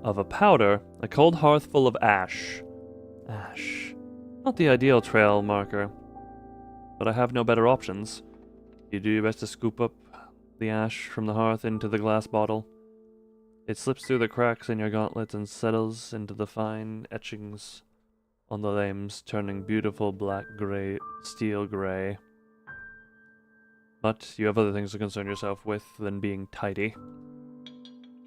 Of a powder, a cold hearth full of ash. Ash. Not the ideal trail marker, but I have no better options. You do your best to scoop up the ash from the hearth into the glass bottle. It slips through the cracks in your gauntlets and settles into the fine etchings on the limbs, turning beautiful black-gray, steel-gray. But you have other things to concern yourself with than being tidy.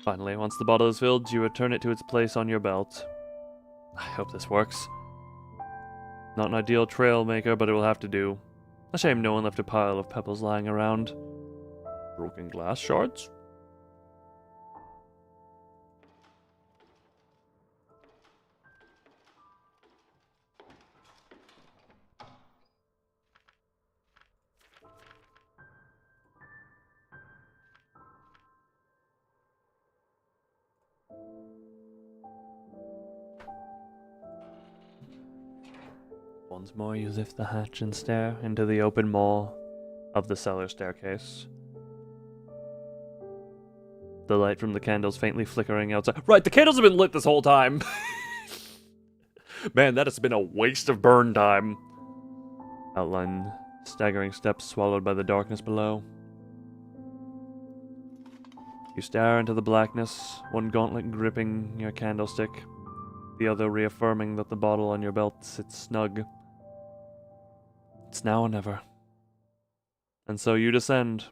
Finally, once the bottle is filled, you return it to its place on your belt. I hope this works. Not an ideal trail maker, but it will have to do. A shame no one left a pile of pebbles lying around. Broken glass shards? Once more you lift the hatch and stare into the open maw of the cellar staircase. The light from the candles faintly flickering outside. Right, the candles have been lit this whole time! Man, that has been a waste of burn time. Outline staggering steps swallowed by the darkness below. You stare into the blackness, one gauntlet gripping your candlestick, the other reaffirming that the bottle on your belt sits snug. It's now or never. And so you descend.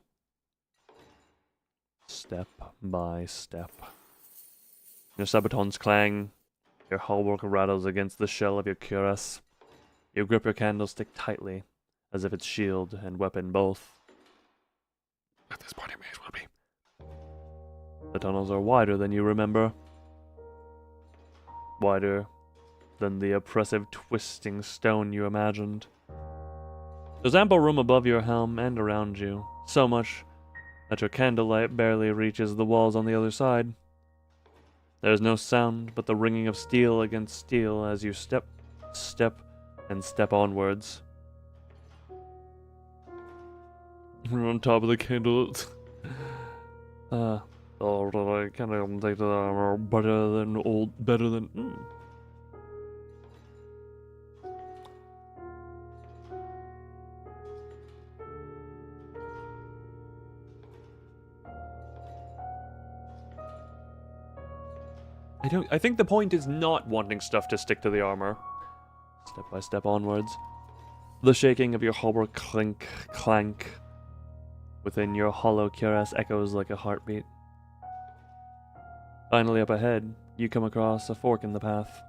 Step by step. Your sabatons clang. Your hallwork rattles against the shell of your cuirass. You grip your candlestick tightly, as if it's shield and weapon both. At this point, it may as well be. The tunnels are wider than you remember. Wider than the oppressive twisting stone you imagined. There's ample room above your helm and around you, so much that your candlelight barely reaches the walls on the other side. There's no sound but the ringing of steel against steel as you step, and step onwards. We're on top of the candle. I kind of think that I'm better than. I think the point is not wanting stuff to stick to the armor. Step by step onwards. The shaking of your hauberk clank within your hollow cuirass echoes like a heartbeat. Finally up ahead, you come across a fork in the path.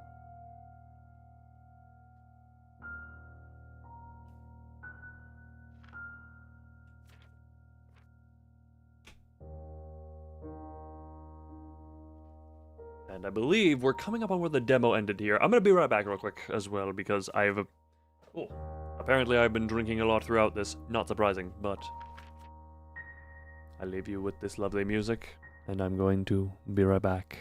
And I believe we're coming up on where the demo ended here. I'm gonna be right back real quick as well, because I have a... Oh, apparently I've been drinking a lot throughout this. Not surprising, but... I leave you with this lovely music, and I'm going to be right back.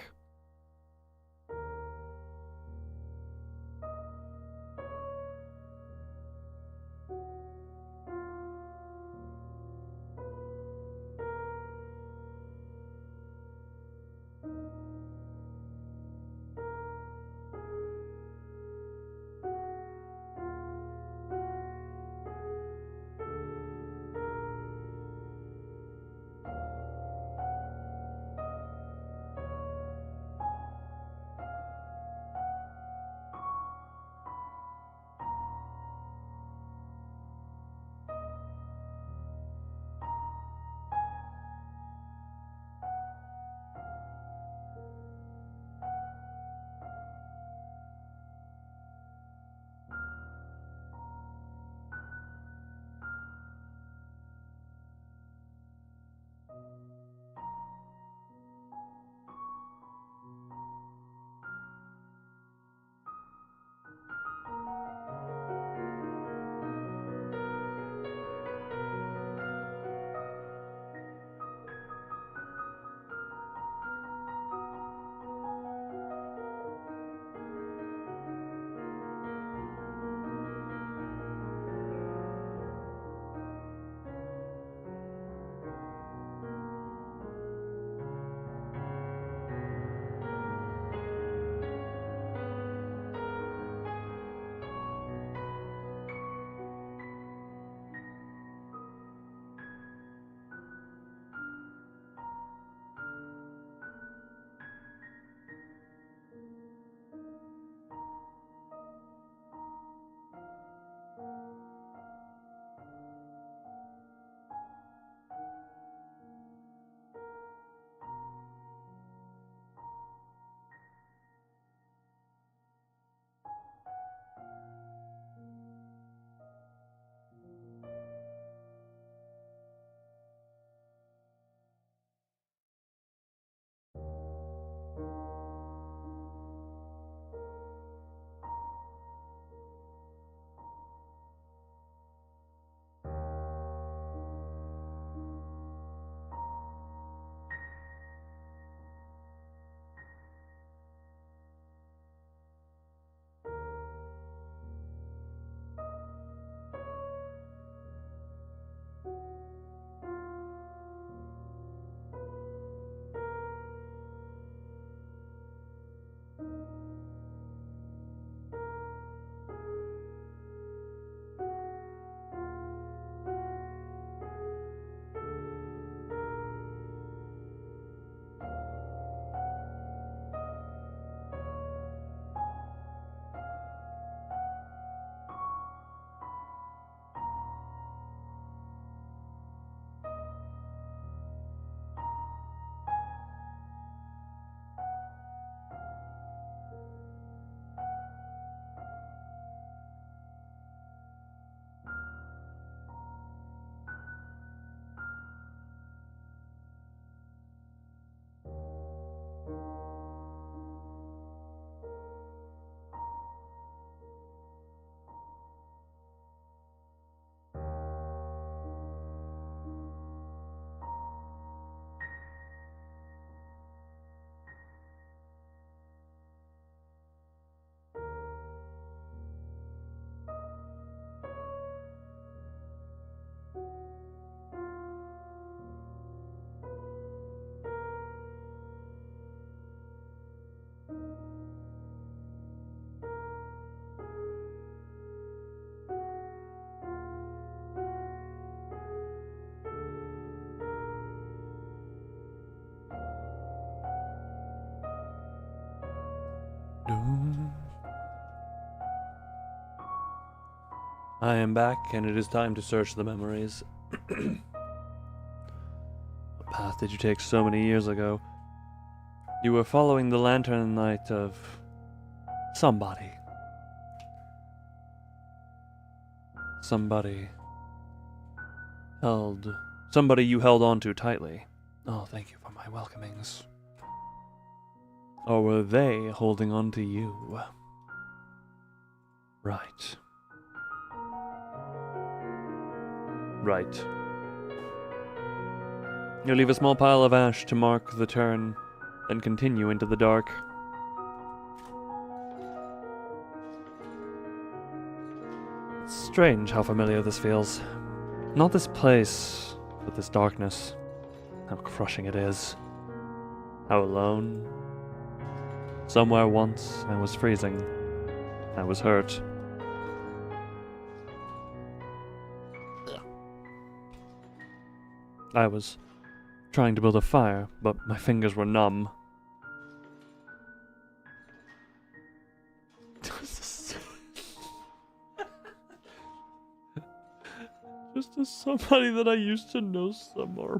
I am back, and it is time to search the memories. What path did you take so many years ago? You were following the lantern light of somebody. Somebody you held on to tightly. Oh, thank you for my welcomings. Or were they holding on to you? Right. Right. You leave a small pile of ash to mark the turn, then continue into the dark. It's strange how familiar this feels. Not this place, but this darkness. How crushing it is. How alone. Somewhere once I was freezing. I was hurt. I was trying to build a fire, but my fingers were numb. Just as somebody that I used to know somewhere.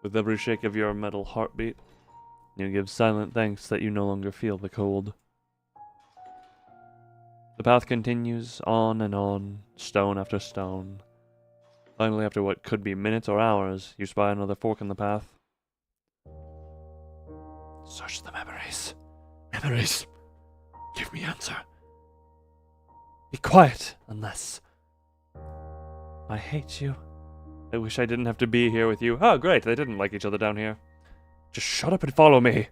With every shake of your metal heartbeat, you give silent thanks that you no longer feel the cold. The path continues on and on, stone after stone. Finally, after what could be minutes or hours, you spy another fork in the path. Search the memories. Memories. Give me answer. Be quiet, unless... I hate you. I wish I didn't have to be here with you. Oh, great, they didn't like each other down here. Just shut up and follow me.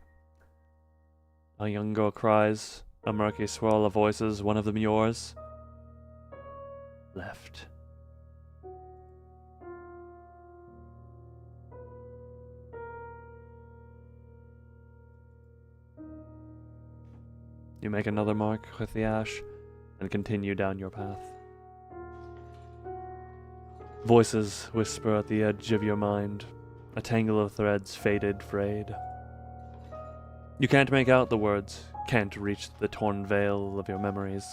A young girl cries, a murky swirl of voices, one of them yours. Left. You make another mark with the ash, and continue down your path. Voices whisper at the edge of your mind, a tangle of threads faded, frayed. You can't make out the words, can't reach the torn veil of your memories.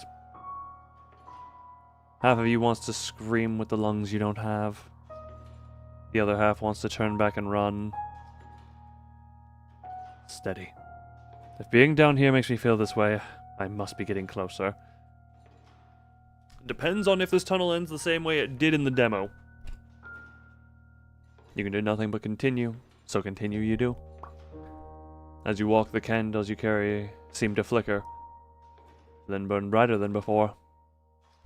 Half of you wants to scream with the lungs you don't have. The other half wants to turn back and run. Steady. If being down here makes me feel this way, I must be getting closer. Depends on if this tunnel ends the same way it did in the demo. You can do nothing but continue, so continue you do. As you walk, the candles you carry seem to flicker, then burn brighter than before.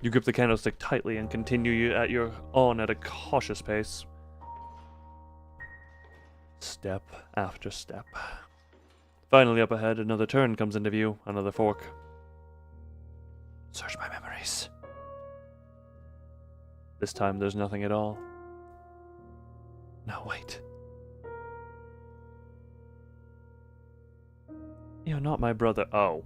You grip the candlestick tightly and continue at a cautious pace. Step after step. Finally, up ahead, another turn comes into view, another fork. Search my memories. This time there's nothing at all. No, wait. You're not my brother. Oh.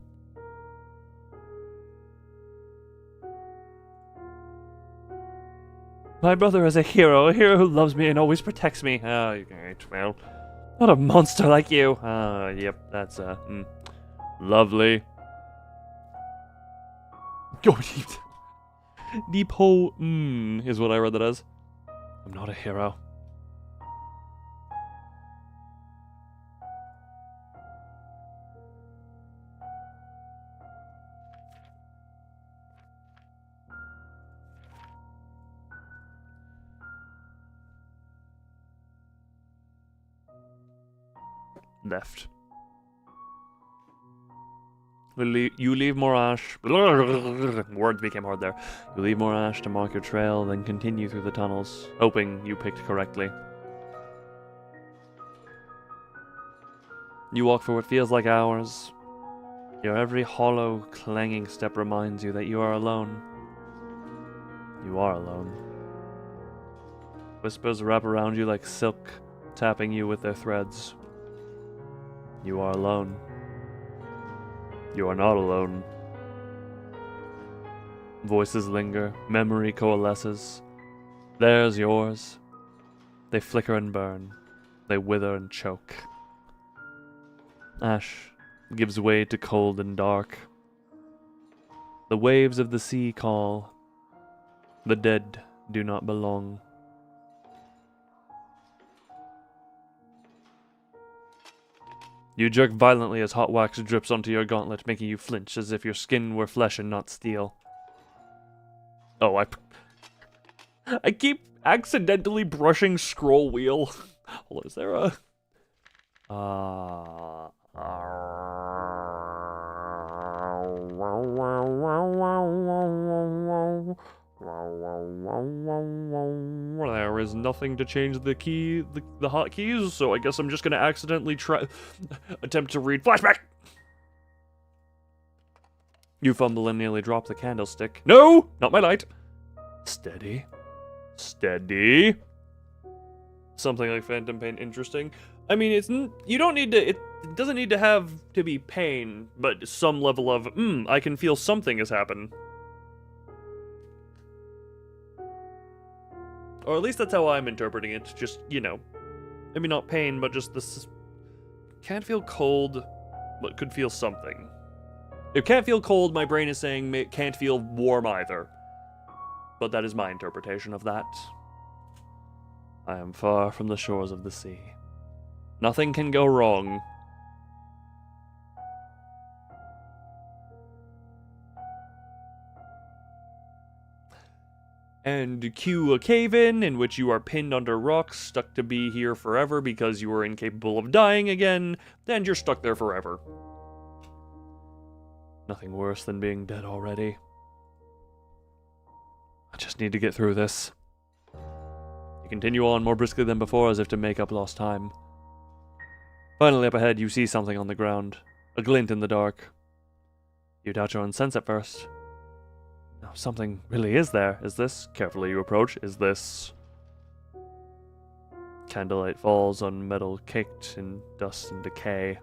My brother is a hero who loves me and always protects me. Oh, well, not a monster like you. Yep, that's, lovely. Go deep hole, is what I read that as. I'm not a hero. Left. You leave more ash. Words became hard there. You leave more ash to mark your trail, then continue through the tunnels, hoping you picked correctly. You walk for what feels like hours. Your every hollow, clanging step reminds you that you are alone. You are alone. Whispers wrap around you like silk, tapping you with their threads. You are alone. You are not alone. Voices linger, memory coalesces. There's yours. They flicker and burn. They wither and choke. Ash gives way to cold and dark. The waves of the sea call. The dead do not belong. You jerk violently as hot wax drips onto your gauntlet, making you flinch as if your skin were flesh and not steel. Oh, I keep accidentally brushing scroll wheel. Hold on, is there a... There is nothing to change the key, the hotkeys, so I guess I'm just gonna accidentally attempt to read flashback. You fumble and nearly drop the candlestick. No, not my light. Steady, steady. Something like phantom pain, interesting. I mean, you don't need to. It doesn't need to have to be pain, but some level of I can feel something has happened. Or at least that's how I'm interpreting it. Just, you know, maybe not pain, but just this. Can't feel cold, but could feel something. If can't feel cold, my brain is saying can't feel warm either. But that is my interpretation of that. I am far from the shores of the sea. Nothing can go wrong. And cue a cave-in in which you are pinned under rocks, stuck to be here forever because you are incapable of dying again, and you're stuck there forever. Nothing worse than being dead already. I just need to get through this. You continue on more briskly than before as if to make up lost time. Finally up ahead you see something on the ground, a glint in the dark. You doubt your own sense at first. No, something really is there. Is this? Carefully you approach. Is this? Candlelight falls on metal caked in dust and decay.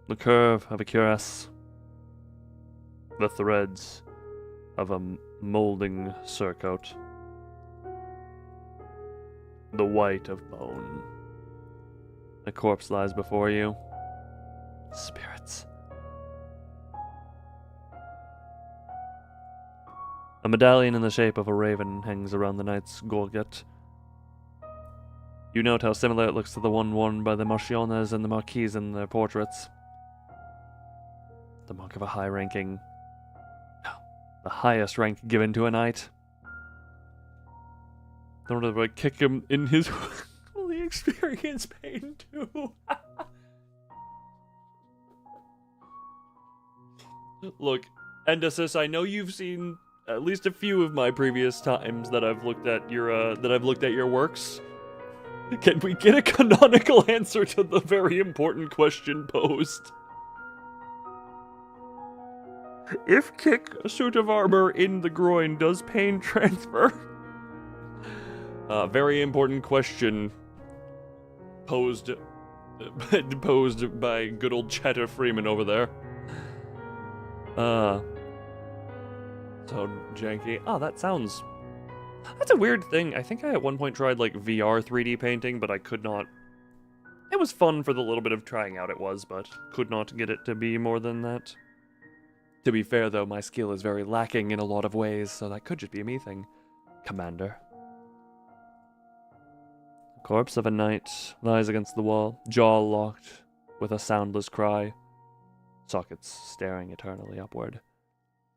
The curve of a cuirass. The threads of a molding surcoat. The white of bone. A corpse lies before you. Spirits. A medallion in the shape of a raven hangs around the knight's gorget. You note how similar it looks to the one worn by the Marchionnes and the Marquise in their portraits. The mark of a high ranking... No, the highest rank given to a knight. Don't know if I kick him in his... Will he experience pain too? Look, Endesis, I know you've seen at least a few of my previous times that I've looked at your works. Can we get a canonical answer to the very important question posed? If kick a suit of armor in the groin, does pain transfer? Very important question posed by good old Cheddar Freeman over there. So janky. Oh, that's a weird thing. I think I at one point tried like VR 3D painting, but I could not. It was fun for the little bit of trying out it was, but could not get it to be more than that. To be fair though, my skill is very lacking in a lot of ways, so that could just be a me thing. Commander. The corpse of a knight lies against the wall, jaw locked with a soundless cry. Sockets staring eternally upward.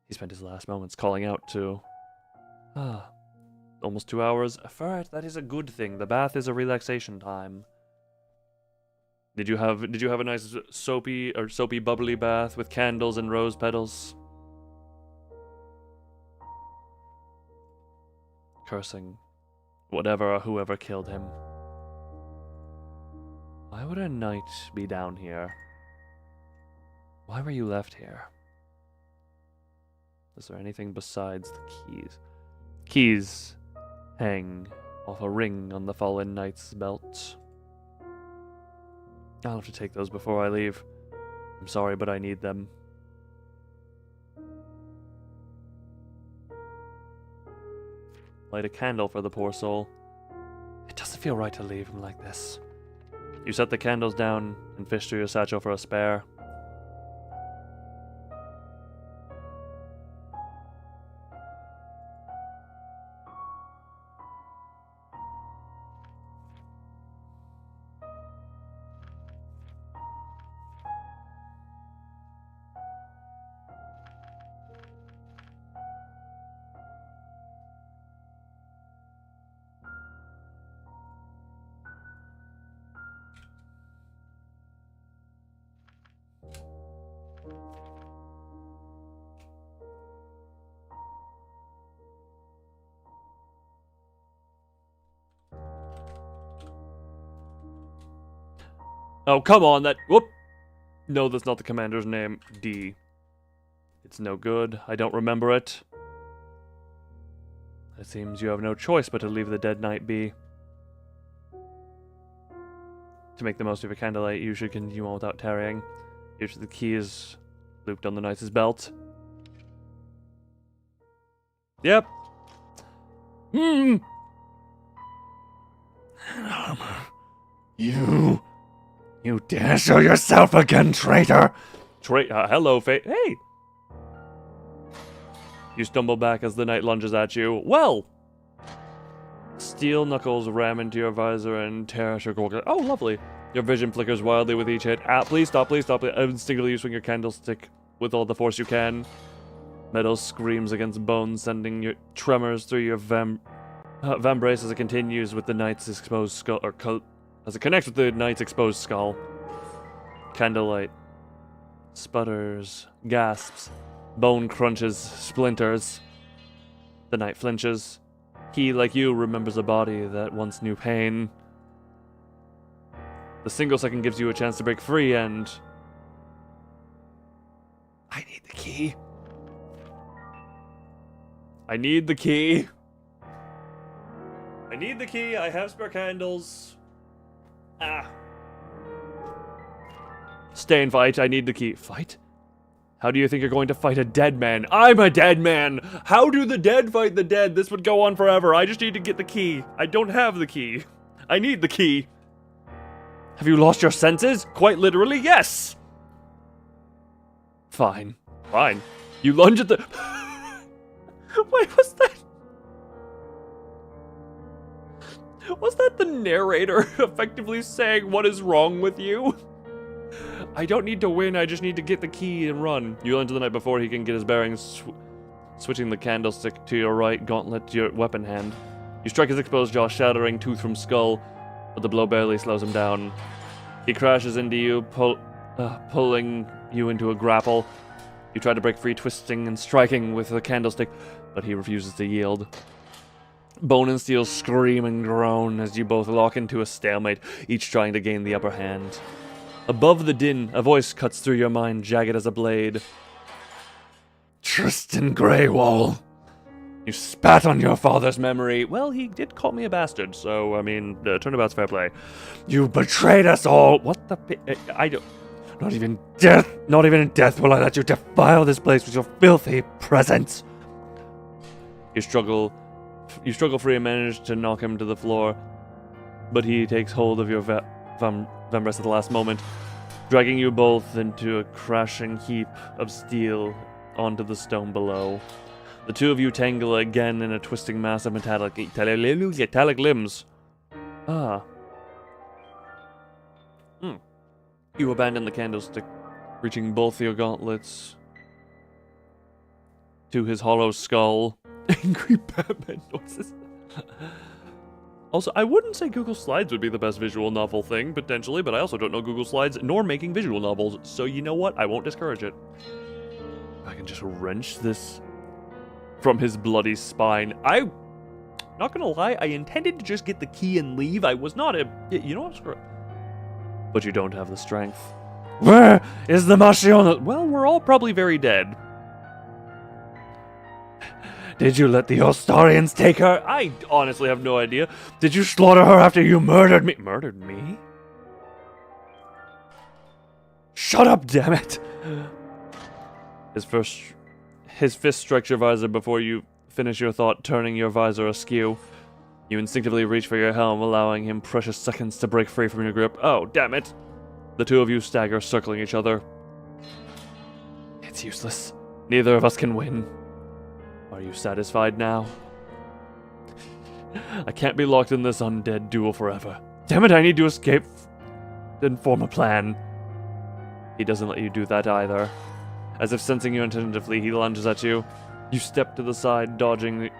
He spent his last moments calling out to... almost 2 hours. Ferret, that is a good thing. The bath is a relaxation time. Did you have a nice soapy bubbly bath with candles and rose petals? Cursing whatever or whoever killed him. Why would a knight be down here? Why were you left here? Is there anything besides the keys? Keys hang off a ring on the fallen knight's belt. I'll have to take those before I leave. I'm sorry, but I need them. Light a candle for the poor soul. It doesn't feel right to leave him like this. You set the candles down and fish through your satchel for a spare. Oh, come on, that... Whoop! No, that's not the commander's name. D. It's no good. I don't remember it. It seems you have no choice but to leave the dead knight be. To make the most of your candlelight, you should continue on without tarrying. Usually the key is looped on the knight's belt. Yep. You dare show yourself again, traitor! Hello, Hey! You stumble back as the knight lunges at you. Well! Steel knuckles ram into your visor and tear at your gold. Oh, lovely. Your vision flickers wildly with each hit. Please stop, please stop. Instinctively you swing your candlestick with all the force you can. Metal screams against bone, sending your tremors through your vambrace as it continues with the knight's exposed skull, as it connects with the knight's exposed skull. Candlelight sputters, gasps, bone crunches, splinters. The knight flinches. He, like you, remembers a body that once knew pain. The single second gives you a chance to break free, and... I need the key. I need the key. I need the key. I have spare candles. Stay and fight. I need the key. Fight? How do you think you're going to fight a dead man? I'm a dead man! How do the dead fight the dead? This would go on forever. I just need to get the key. I don't have the key. I need the key. Have you lost your senses? Quite literally, yes! Fine. Fine. You lunge at the... Wait, what's that? Was that the narrator effectively saying, what is wrong with you? I don't need to win, I just need to get the key and run. You lunge the knight before he can get his bearings, switching the candlestick to your right, gauntlet to your weapon hand. You strike his exposed jaw, shattering tooth from skull, but the blow barely slows him down. He crashes into you, pulling you into a grapple. You try to break free, twisting and striking with the candlestick, but he refuses to yield. Bone and steel scream and groan as you both lock into a stalemate, each trying to gain the upper hand. Above the din, a voice cuts through your mind, jagged as a blade. Tristan Greywall! You spat on your father's memory. Well, he did call me a bastard, so, I mean, turnabout's fair play. You betrayed us all! What the I don't... Not even in death will I let you defile this place with your filthy presence! You struggle free and manage to knock him to the floor, but he takes hold of your vambrace at the last moment, dragging you both into a crashing heap of steel onto the stone below. The two of you tangle again in a twisting mass of metallic limbs. You abandon the candlestick, reaching both your gauntlets to his hollow skull. Angry Batman noises. Also, I wouldn't say Google Slides would be the best visual novel thing, potentially, but I also don't know Google Slides nor making visual novels, so you know what? I won't discourage it. I can just wrench this from his bloody spine. Not gonna lie, I intended to just get the key and leave. I was not you know what? Screw it. But you don't have the strength. Where is the Mashiona? Well, we're all probably very dead. Did you let the Ostarians take her? I honestly have no idea. Did you slaughter her after you murdered me? Murdered me? Shut up, damn it! His fist strikes your visor before you finish your thought, turning your visor askew. You instinctively reach for your helm, allowing him precious seconds to break free from your grip. Oh, damn it! The two of you stagger, circling each other. It's useless. Neither of us can win. Are you satisfied now? I can't be locked in this undead duel forever. Damn it, I need to escape and form a plan. He doesn't let you do that either. As if sensing you attentively, he lunges at you. You step to the side, dodging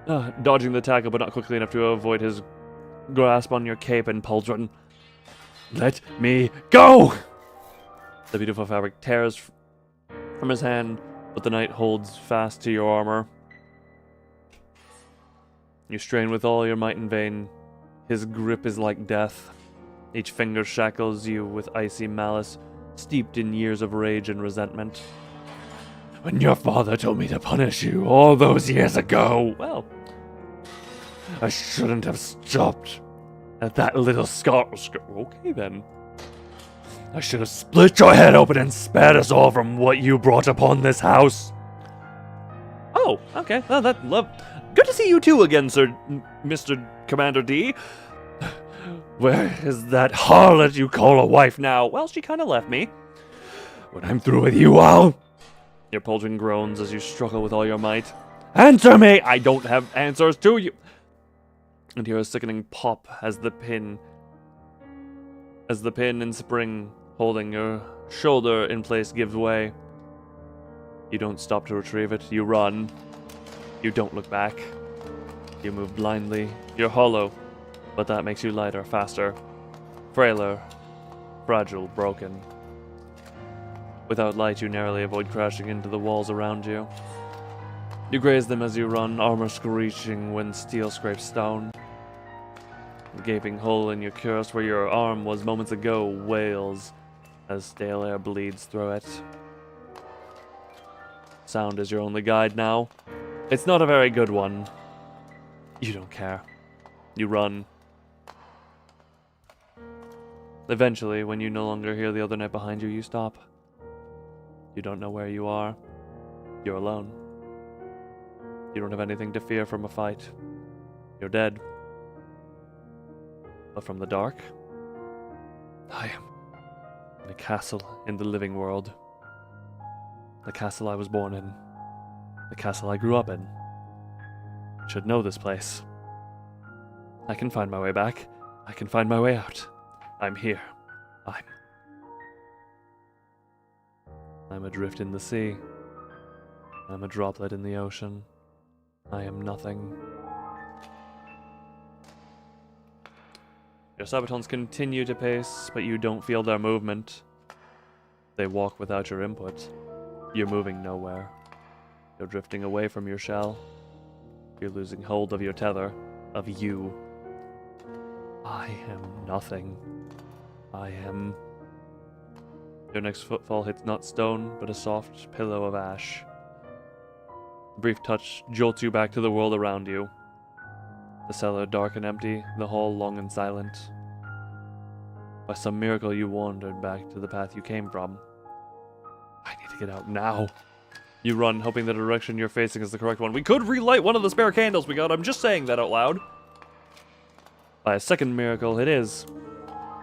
the tackle, but not quickly enough to avoid his grasp on your cape and pauldron. Let me go! The beautiful fabric tears from his hand, but the knight holds fast to your armor. You strain with all your might in vain. His grip is like death. Each finger shackles you with icy malice, steeped in years of rage and resentment. When your father told me to punish you all those years ago, well, I shouldn't have stopped at that little scar. Okay then. I should have split your head open and spared us all from what you brought upon this house. Oh, okay. Well, good to see you too again, Sir Mr. Commander D. Where is that harlot you call a wife now? Well, she kind of left me. When I'm through with you, Your pauldron groans as you struggle with all your might. Answer me! I don't have answers to you. And hear a sickening pop as the pin and spring holding your shoulder in place gives way. You don't stop to retrieve it. You run. You don't look back. You move blindly. You're hollow, but that makes you lighter, faster, frailer, fragile, broken. Without light, you narrowly avoid crashing into the walls around you. You graze them as you run, armor screeching when steel scrapes stone. The gaping hole in your cuirass where your arm was moments ago wails as stale air bleeds through it. Sound is your only guide now. It's not a very good one. You don't care. You run. Eventually, when you no longer hear the other knight behind you, you stop. You don't know where you are. You're alone. You don't have anything to fear from a fight. You're dead. But from the dark, I am in a castle in the living world. The castle I was born in. The castle I grew up in. I should know this place. I can find my way back. I can find my way out. I'm here. I'm adrift in the sea. I'm a droplet in the ocean. I am nothing. Your sabatons continue to pace, but you don't feel their movement. They walk without your input. You're moving nowhere. You're drifting away from your shell. You're losing hold of your tether, of you. I am nothing. I am... Your next footfall hits not stone, but a soft pillow of ash. A brief touch jolts you back to the world around you. The cellar dark and empty, the hall long and silent. By some miracle you wandered back to the path you came from. I need to get out now. You run, hoping the direction you're facing is the correct one. We could relight one of the spare candles we got, I'm just saying that out loud. By a second miracle, it is.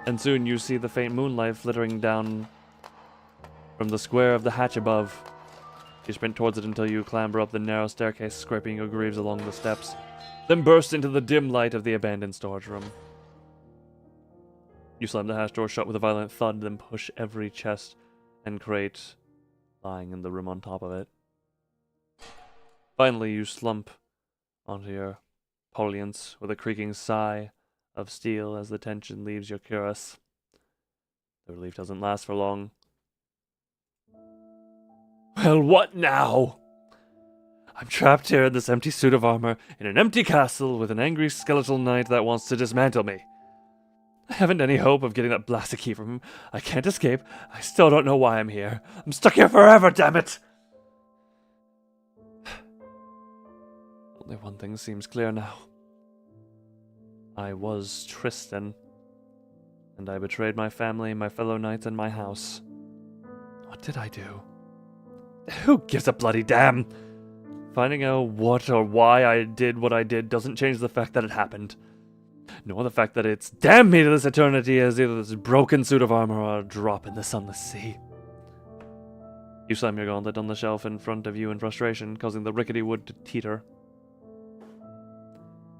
And soon you see the faint moonlight flittering down from the square of the hatch above. You sprint towards it until you clamber up the narrow staircase, scraping your greaves along the steps, then burst into the dim light of the abandoned storage room. You slam the hatch door shut with a violent thud, then push every chest and crate lying in the room on top of it. Finally, you slump onto your polience with a creaking sigh of steel as the tension leaves your cuirass. The relief doesn't last for long. Well, what now? I'm trapped here in this empty suit of armor, in an empty castle with an angry skeletal knight that wants to dismantle me. I haven't any hope of getting that blasted key from him. I can't escape. I still don't know why I'm here. I'm stuck here forever, damn it! Only one thing seems clear now. I was Tristan, and I betrayed my family, my fellow knights, and my house. What did I do? Who gives a bloody damn? Finding out what or why I did what I did doesn't change the fact that it happened. Nor the fact that it's damn me to this eternity as either this broken suit of armor or a drop in the sunless sea. You slam your gauntlet on the shelf in front of you in frustration, causing the rickety wood to teeter.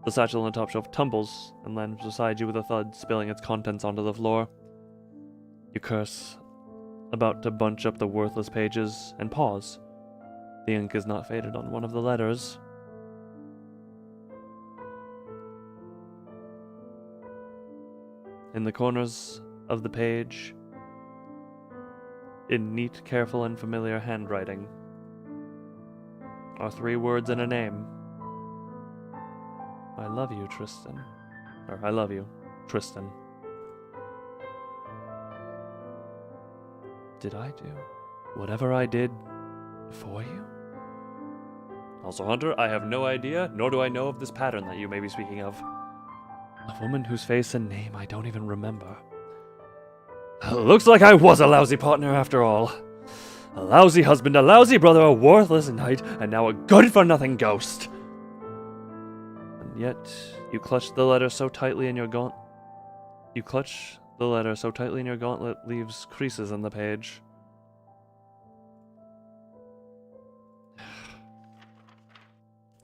The satchel on the top shelf tumbles and lands beside you with a thud, spilling its contents onto the floor. You curse, about to bunch up the worthless pages, and pause. The ink is not faded on one of the letters. In the corners of the page, in neat, careful, and familiar handwriting, are 3 words and a name. I love you, Tristan. Or, I love you, Tristan. Did I do whatever I did for you? Also, Hunter, I have no idea, nor do I know of this pattern that you may be speaking of. A woman whose face and name I don't even remember. Looks like I was a lousy partner after all. A lousy husband, a lousy brother, a worthless knight, and now a good-for-nothing ghost. And yet, you clutch the letter so tightly in your gauntlet. You clutch the letter so tightly in your gauntlet leaves creases in the page.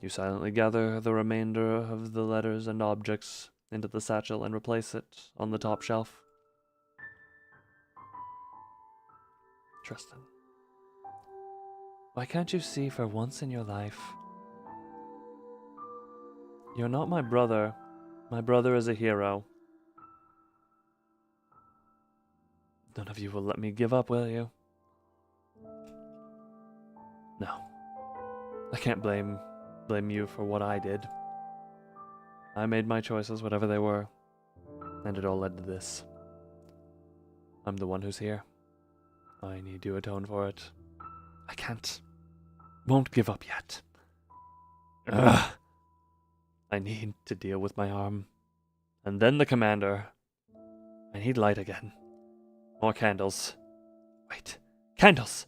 You silently gather the remainder of the letters and objects into the satchel and replace it on the top shelf. Tristan, why can't you see for once in your life? You're not my brother. My brother is a hero. None of you will let me give up, will you? No. I can't blame you for what I did. I made my choices, whatever they were, and it all led to this. I'm the one who's here. I need to atone for it. I can't. Won't give up yet. Ugh. I need to deal with my arm. And then the commander. I need light again. More candles. Wait. Candles!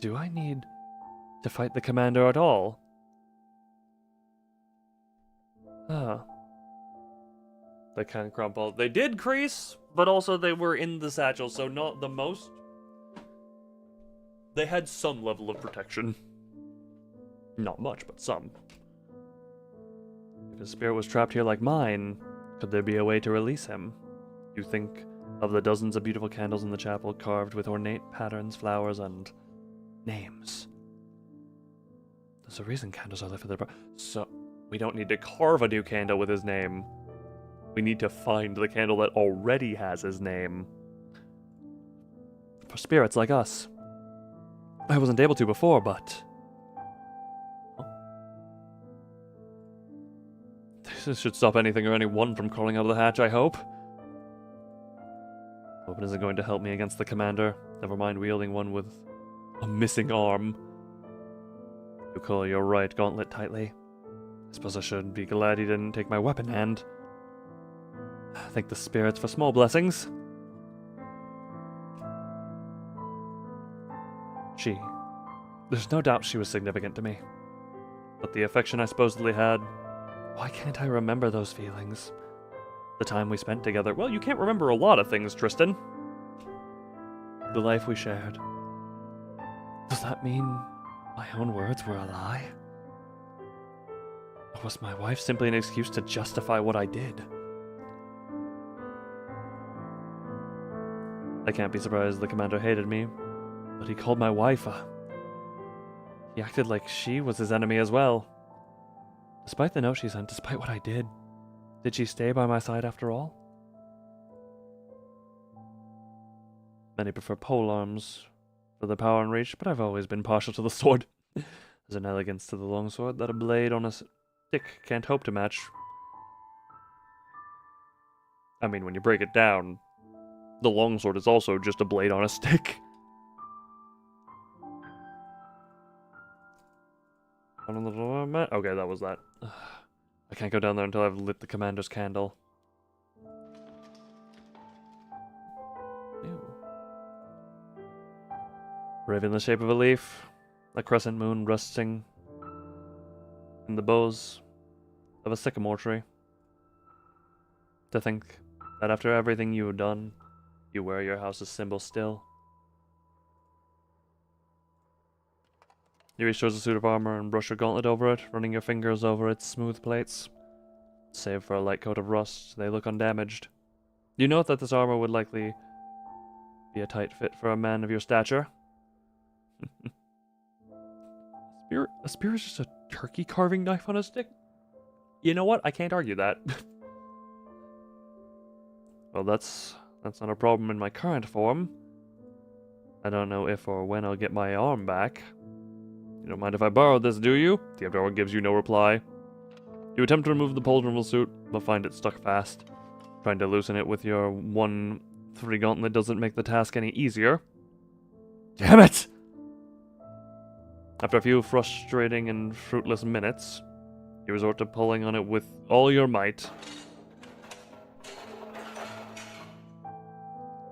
Do I need to fight the commander at all? They kind of crumpled. They did crease, but also they were in the satchel, so not the most. They had some level of protection. Not much, but some. If his spirit was trapped here like mine, could there be a way to release him? You think of the dozens of beautiful candles in the chapel carved with ornate patterns, flowers, and names. There's a reason candles are lit for their... So, we don't need to carve a new candle with his name. We need to find the candle that already has his name. For spirits like us. I wasn't able to before, but... Oh. This should stop anything or anyone from crawling out of the hatch, I hope. Hope it isn't going to help me against the commander. Never mind wielding one with a missing arm. Yukula, you're right, gauntlet tightly. I suppose I should be glad he didn't take my weapon hand. Thank the spirits for small blessings. There's no doubt she was significant to me. But the affection I supposedly had, why can't I remember those feelings? The time we spent together. Well, you can't remember a lot of things, Tristan. The life we shared. Does that mean my own words were a lie? Or was my wife simply an excuse to justify what I did? I can't be surprised the commander hated me, but he called my wife He acted like she was his enemy as well. Despite the note she sent, despite what I did she stay by my side after all? Many prefer polearms for the power and reach, but I've always been partial to the sword. There's an elegance to the longsword that a blade on a stick can't hope to match. I mean, when you break it down, the longsword is also just a blade on a stick. Okay, that was that. I can't go down there until I've lit the commander's candle. Ew. Brave in the shape of a leaf, a crescent moon resting in the boughs of a sycamore tree. To think that after everything you have done, you wear your house's symbol still. You reach towards a suit of armor and brush your gauntlet over it, running your fingers over its smooth plates. Save for a light coat of rust, they look undamaged. You note that this armor would likely be a tight fit for a man of your stature. A spear is just a turkey carving knife on a stick? You know what? I can't argue that. Well, that's not a problem in my current form. I don't know if or when I'll get my arm back. You don't mind if I borrow this, do you? The Abdor gives you no reply. You attempt to remove the pauldron suit, but find it stuck fast. Trying to loosen it with your one 3 gauntlet doesn't make the task any easier. Damn it! After a few frustrating and fruitless minutes, you resort to pulling on it with all your might.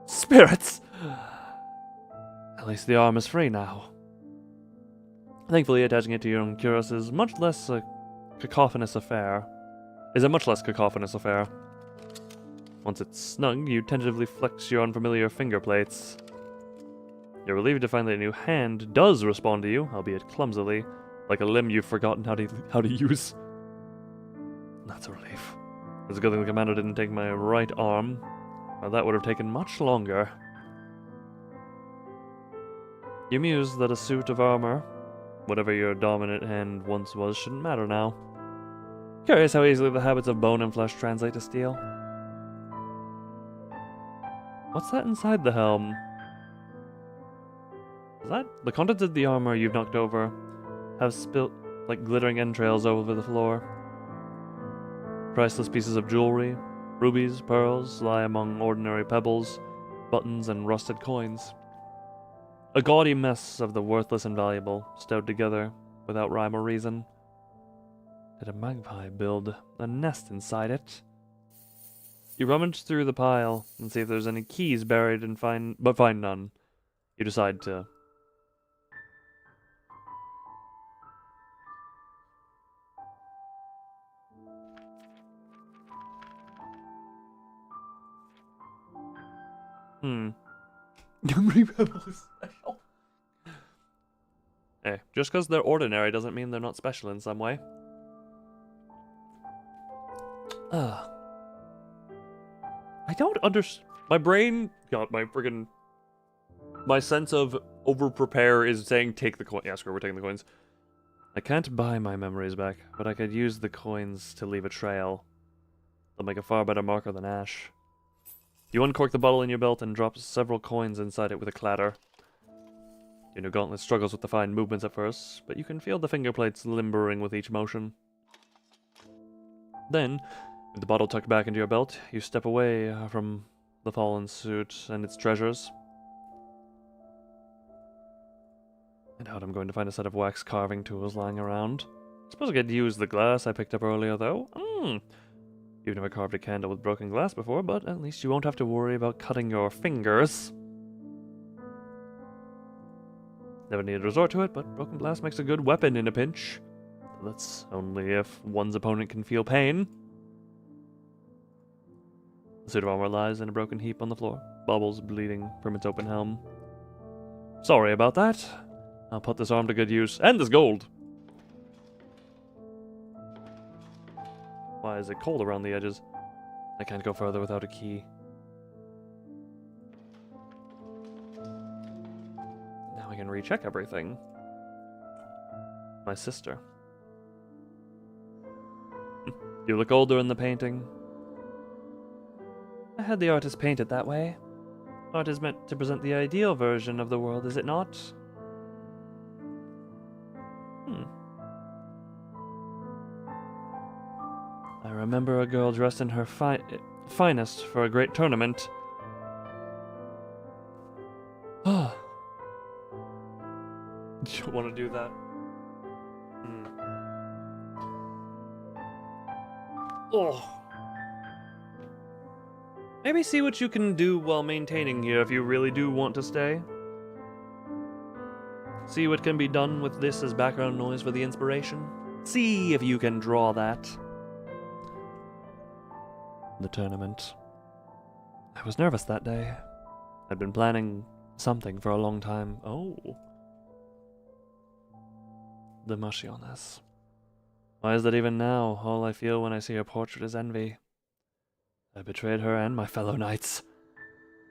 Spirits! At least the arm is free now. Thankfully, attaching it to your own cuirass is much less a cacophonous affair. Once it's snug, you tentatively flex your unfamiliar finger plates. You're relieved to find that a new hand does respond to you, albeit clumsily, like a limb you've forgotten how to use. That's a relief. It's a good thing the commander didn't take my right arm, or that would have taken much longer. You muse that a suit of armor, whatever your dominant hand once was, shouldn't matter now. Curious how easily the habits of bone and flesh translate to steel. What's that inside the helm? Is that the contents of the armor you've knocked over have spilt like glittering entrails over the floor? Priceless pieces of jewelry, rubies, pearls, lie among ordinary pebbles, buttons, and rusted coins. A gaudy mess of the worthless and valuable, stowed together without rhyme or reason. Did a magpie build a nest inside it? You rummage through the pile and see if there's any keys buried and find none. You decide to Memory Pebble is special. Hey, just because they're ordinary doesn't mean they're not special in some way. I don't understand. My brain got my sense of over-prepare is saying take the coin. Yeah, screw, we're taking the coins. I can't buy my memories back, but I could use the coins to leave a trail. They'll make a far better marker than ash. You uncork the bottle in your belt and drop several coins inside it with a clatter. Your new gauntlet struggles with the fine movements at first, but you can feel the finger plates limbering with each motion. Then, with the bottle tucked back into your belt, you step away from the fallen suit and its treasures. I doubt I'm going to find a set of wax carving tools lying around. I suppose I could use the glass I picked up earlier, though. You've never carved a candle with broken glass before, but at least you won't have to worry about cutting your fingers. Never need to resort to it, but broken glass makes a good weapon in a pinch. That's only if one's opponent can feel pain. The suit of armor lies in a broken heap on the floor, bubbles bleeding from its open helm. Sorry about that. I'll put this arm to good use, and this gold! Why is it cold around the edges? I can't go further without a key. Now I can recheck everything. My sister. You look older in the painting. I had the artist paint it that way. Art is meant to present the ideal version of the world, is it not? I remember a girl dressed in her finest for a great tournament. Ah. Do you want to do that? Oh. Maybe see what you can do while maintaining here if you really do want to stay. See what can be done with this as background noise for the inspiration. See if you can draw that. The tournament. I was nervous that day. I'd been planning something for a long time. Oh. The mushiness. Why is that even now? All I feel when I see her portrait is envy. I betrayed her and my fellow knights.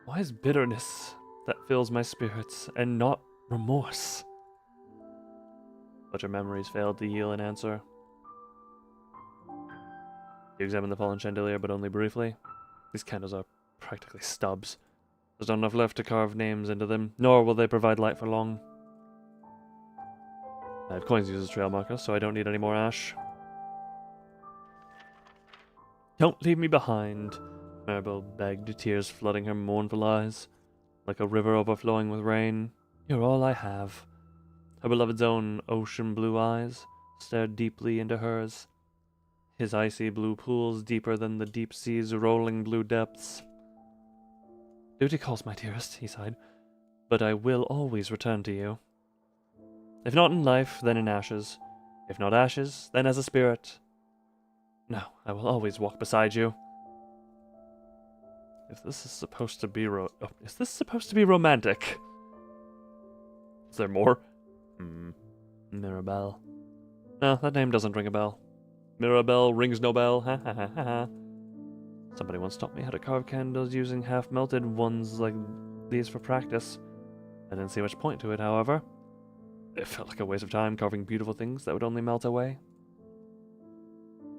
Why is bitterness that fills my spirits and not remorse? But her memories failed to yield an answer. You examine the fallen chandelier, but only briefly. These candles are practically stubs. There's not enough left to carve names into them, nor will they provide light for long. I have coins used as trail markers, so I don't need any more ash. Don't leave me behind Maribel begged, tears flooding her mournful eyes, like a river overflowing with rain. You're all I have. Her beloved's own ocean blue eyes stared deeply into hers, his icy blue pools deeper than the deep sea's rolling blue depths. Duty calls, my dearest, he sighed, but I will always return to you. If not in life, then in ashes. If not ashes, then as a spirit. No, I will always walk beside you. If this is supposed to be is this supposed to be romantic? Is there more? Mirabelle. No, that name doesn't ring a bell. Mirabelle rings no bell. Ha ha ha ha ha. Somebody once taught me how to carve candles using half-melted ones like these for practice. I didn't see much point to it, however. It felt like a waste of time carving beautiful things that would only melt away.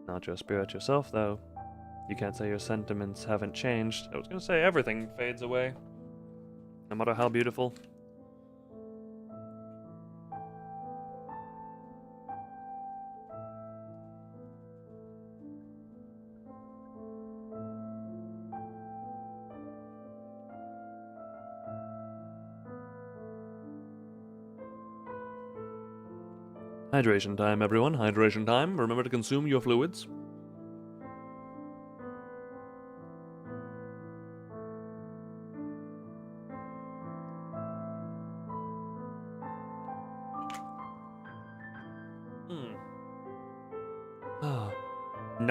Not your spirit yourself, though. You can't say your sentiments haven't changed. I was gonna say everything fades away, no matter how beautiful. Hydration time, everyone. Hydration time. Remember to consume your fluids.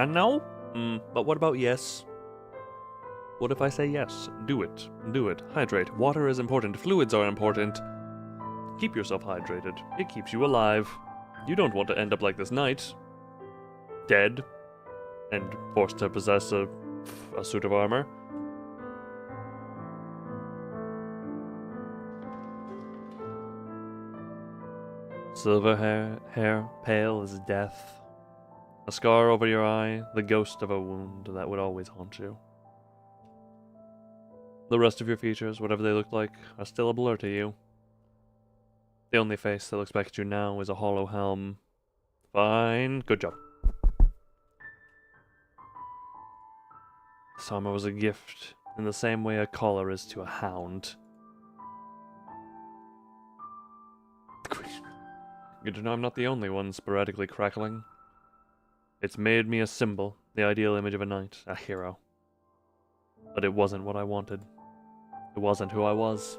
No? But what about yes? What if I say yes? Do it. Do it. Hydrate. Water is important. Fluids are important. Keep yourself hydrated. It keeps you alive. You don't want to end up like this knight. Dead. And forced to possess a suit of armor. Silver hair, pale as death. A scar over your eye, the ghost of a wound that would always haunt you. The rest of your features, whatever they look like, are still a blur to you. The only face that looks back at you now is a hollow helm. Fine, good job. This armor was a gift, in the same way a collar is to a hound. Good to know I'm not the only one sporadically crackling. It's made me a symbol, the ideal image of a knight, a hero. But it wasn't what I wanted. It wasn't who I was.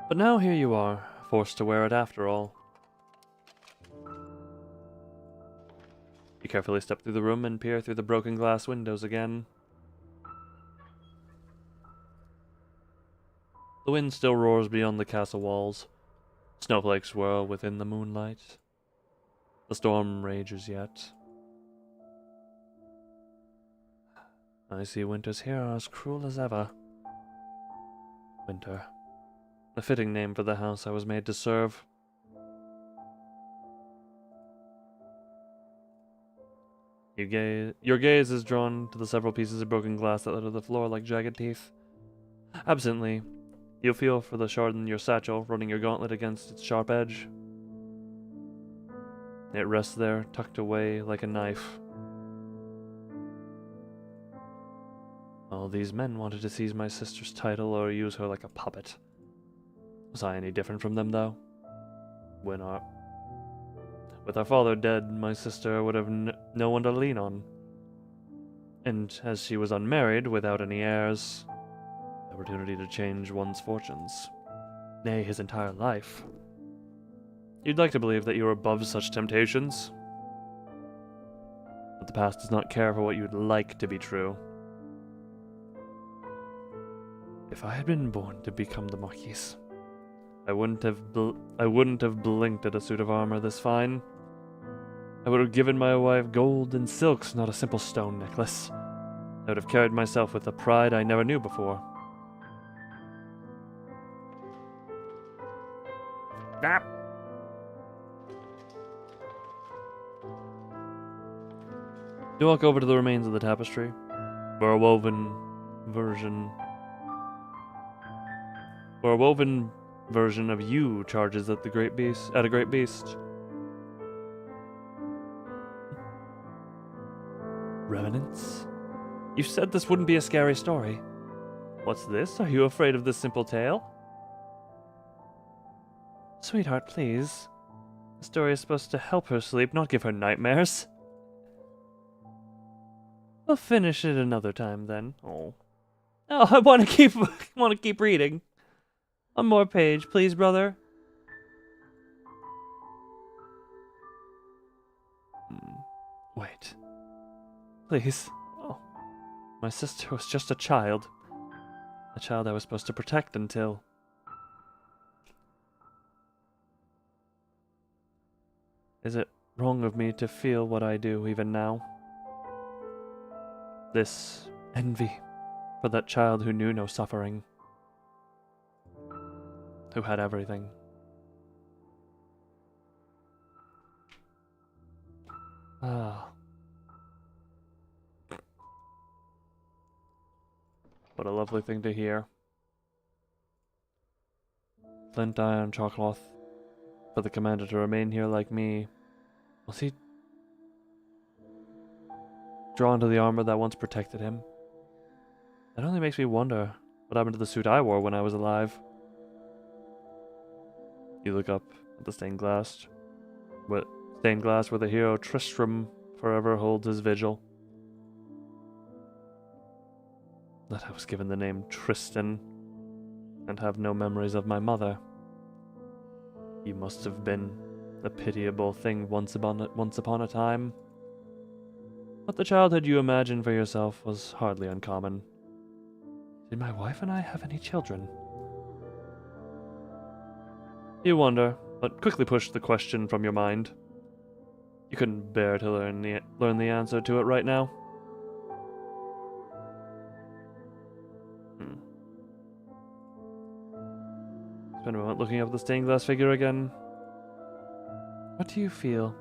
But now here you are, forced to wear it after all. You carefully step through the room and peer through the broken glass windows again. The wind still roars beyond the castle walls. Snowflakes swirl within the moonlight. The storm rages yet. I see winters here are as cruel as ever. Winter. A fitting name for the house I was made to serve. Your gaze is drawn to the several pieces of broken glass that litter the floor like jagged teeth. Absently, you feel for the shard in your satchel, running your gauntlet against its sharp edge. It rests there, tucked away like a knife. All these men wanted to seize my sister's title or use her like a puppet. Was I any different from them, though? With our father dead, my sister would have no one to lean on. And as she was unmarried, without any heirs, the opportunity to change one's fortunes. Nay, his entire life. You'd like to believe that you're above such temptations. But the past does not care for what you'd like to be true. If I had been born to become the Marquise, I wouldn't have blinked at a suit of armor this fine. I would have given my wife gold and silks, not a simple stone necklace. I would have carried myself with a pride I never knew before. Ah. You walk over to the remains of the tapestry, where a woven version of you charges at a great beast. Revenants? You said this wouldn't be a scary story. What's this? Are you afraid of this simple tale? Sweetheart, please. The story is supposed to help her sleep, not give her nightmares. We'll finish it another time then. Oh, I want to keep reading. One more page, please, brother. Wait. Please. Oh. My sister was just a child. A child I was supposed to protect until... Is it wrong of me to feel what I do even now? This envy for that child who knew no suffering. Who had everything. Ah. What a lovely thing to hear. Flint, iron, chalkcloth. For the commander to remain here like me. Was he drawn to the armor that once protected him? That only makes me wonder what happened to the suit I wore when I was alive. You look up at the stained glass where the hero Tristram forever holds his vigil. That I was given the name Tristan and have no memories of my mother. You must have been a pitiable thing once upon a time. But the childhood you imagined for yourself was hardly uncommon. Did my wife and I have any children? You wonder, but quickly push the question from your mind. You couldn't bear to learn the answer to it right now. Spend a moment looking up at the stained glass figure again. What do you feel?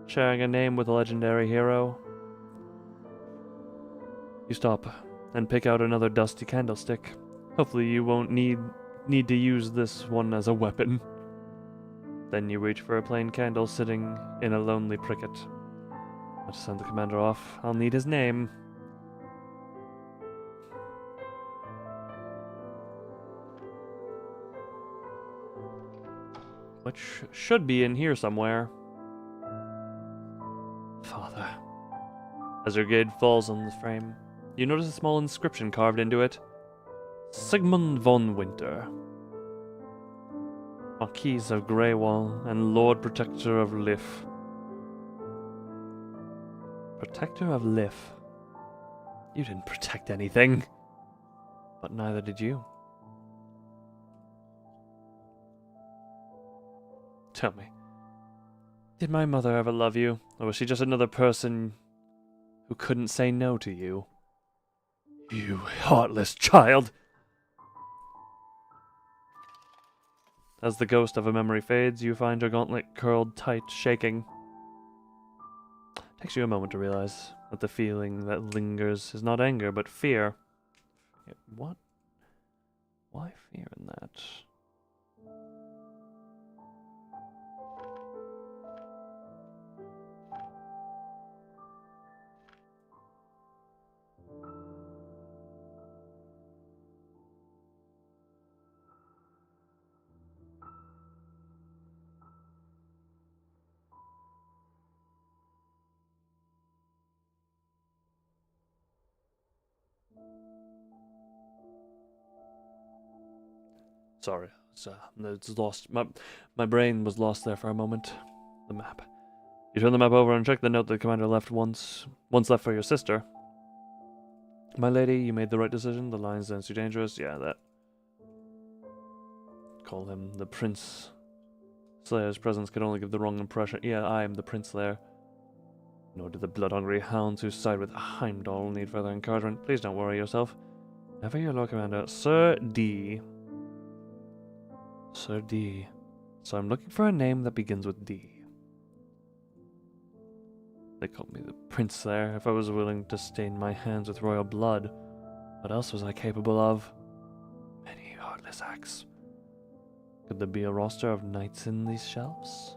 Sharing a name with a legendary hero? You stop and pick out another dusty candlestick. Hopefully you won't need to use this one as a weapon. Then you reach for a plain candle sitting in a lonely pricket. To send the commander off, I'll need his name. Which should be in here somewhere. Father. As your gaze falls on the frame, you notice a small inscription carved into it. Sigmund von Winter. Marquis of Greywall and Lord Protector of Lif. Protector of Lif? You didn't protect anything. But neither did you. Tell me, did my mother ever love you, or was she just another person who couldn't say no to you? You heartless child! As the ghost of a memory fades, you find your gauntlet curled tight, shaking. It takes you a moment to realize that the feeling that lingers is not anger, but fear. What? Why fear in that? Sorry, it's lost. My brain was lost there for a moment. The map. You turn the map over and check the note the commander left once left for your sister. My lady, you made the right decision. The line's then too dangerous. Yeah, that. Call him the Prince. Slayer's presence could only give the wrong impression. Yeah, I am the Prince Slayer. Nor do the blood-hungry hounds who side with Heimdall need further encouragement. Please don't worry yourself. Ever your Lord Commander, Sir D. Sir D. So I'm looking for a name that begins with D. They called me the Prince Slayer. If I was willing to stain my hands with royal blood, what else was I capable of? Many heartless acts. Could there be a roster of knights in these shelves?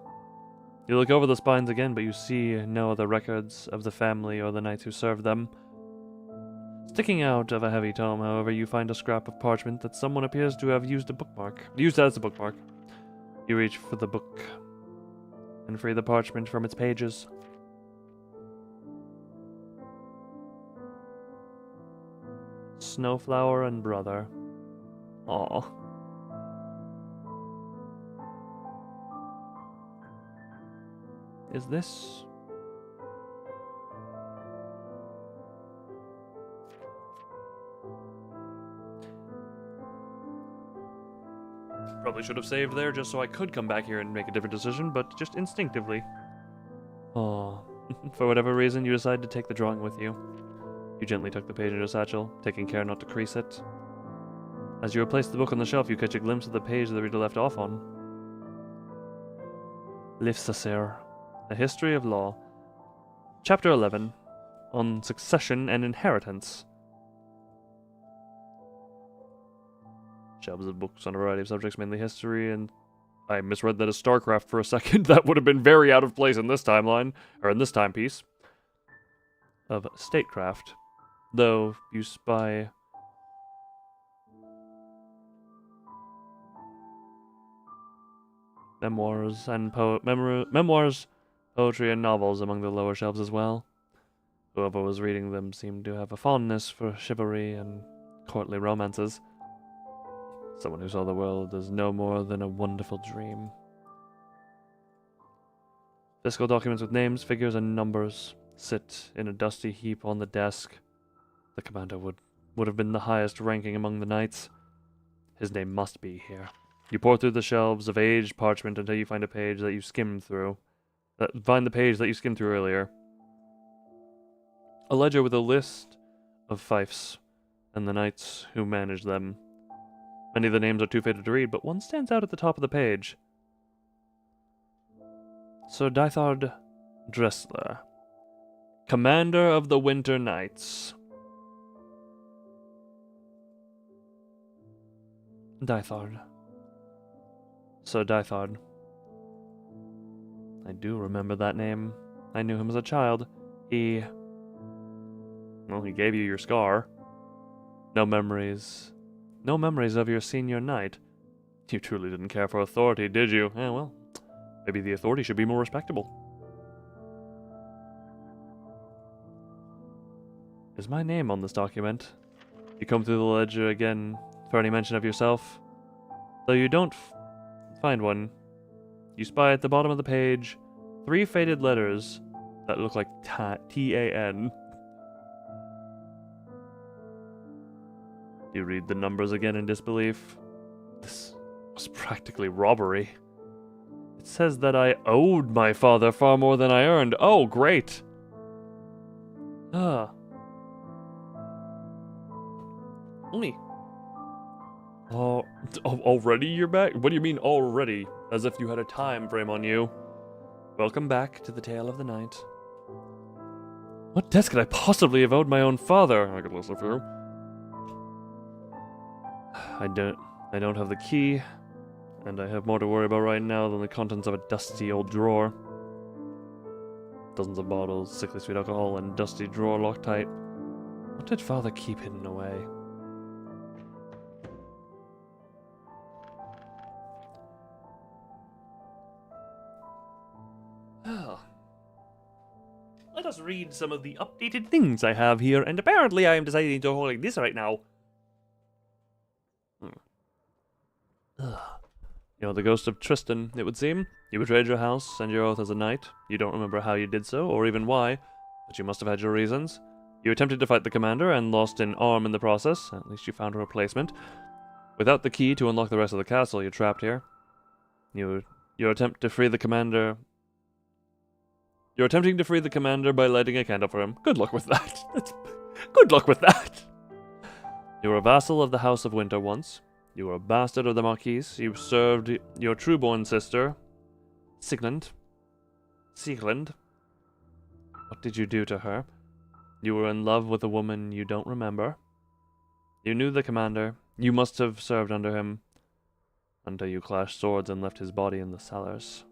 You look over the spines again, but you see no other records of the family or the knights who served them. Sticking out of a heavy tome, however, you find a scrap of parchment that someone appears to have used as a bookmark. You reach for the book and free the parchment from its pages. Snowflower and brother. Aw. Is this... Probably should have saved there just so I could come back here and make a different decision, but just instinctively. Oh. For whatever reason, you decide to take the drawing with you. You gently tuck the page in your satchel, taking care not to crease it. As you replace the book on the shelf, you catch a glimpse of the page the reader left off on. Livsasir, A History of Law. Chapter 11, on Succession and Inheritance. Shelves of books on a variety of subjects, mainly history, and I misread that as StarCraft for a second. That would have been very out of place in this timeline, or in this timepiece. Of statecraft. Though, you spy... memoirs, poetry, and novels among the lower shelves as well. Whoever was reading them seemed to have a fondness for chivalry and courtly romances. Someone who saw the world as no more than a wonderful dream. Fiscal documents with names, figures, and numbers sit in a dusty heap on the desk. The commander would have been the highest ranking among the knights. His name must be here. You pour through the shelves of aged parchment until you find a page that you skimmed through. Find the page that you skimmed through earlier. A ledger with a list of fiefs and the knights who manage them. Many of the names are too faded to read, but one stands out at the top of the page. Sir Dithard Dressler, Commander of the Winter Knights. Dithard. Sir Dithard. I do remember that name. I knew him as a child. He gave you your scar. No memories of your senior knight. You truly didn't care for authority, did you? Eh, well, maybe the authority should be more respectable. Is my name on this document? You comb through the ledger again for any mention of yourself. Though you don't find one, you spy at the bottom of the page 3 faded letters that look like T-A-N. You read the numbers again in disbelief. This was practically robbery. It says that I owed my father far more than I earned. Oh, great! Only. Oh, already you're back? What do you mean already? As if you had a time frame on you. Welcome back to the tale of the night. What debts could I possibly have owed my own father? I could listen through. I don't have the key, and I have more to worry about right now than the contents of a dusty old drawer. Dozens of bottles, sickly sweet alcohol, and dusty drawer locked tight. What did father keep hidden away? Let us read some of the updated things I have here, and apparently I am deciding to hold like this right now. You know, the ghost of Tristan, it would seem. You betrayed your house and your oath as a knight. You don't remember how you did so, or even why, but you must have had your reasons. You attempted to fight the commander and lost an arm in the process. At least you found a replacement. Without the key to unlock the rest of the castle, you're trapped here. Your attempt to free the commander... You're attempting to free the commander by lighting a candle for him. Good luck with that. Good luck with that. You were a vassal of the House of Winter once. You were a bastard of the Marquise. You served your true-born sister, Sieglind. What did you do to her? You were in love with a woman you don't remember. You knew the commander. You must have served under him until you clashed swords and left his body in the cellars.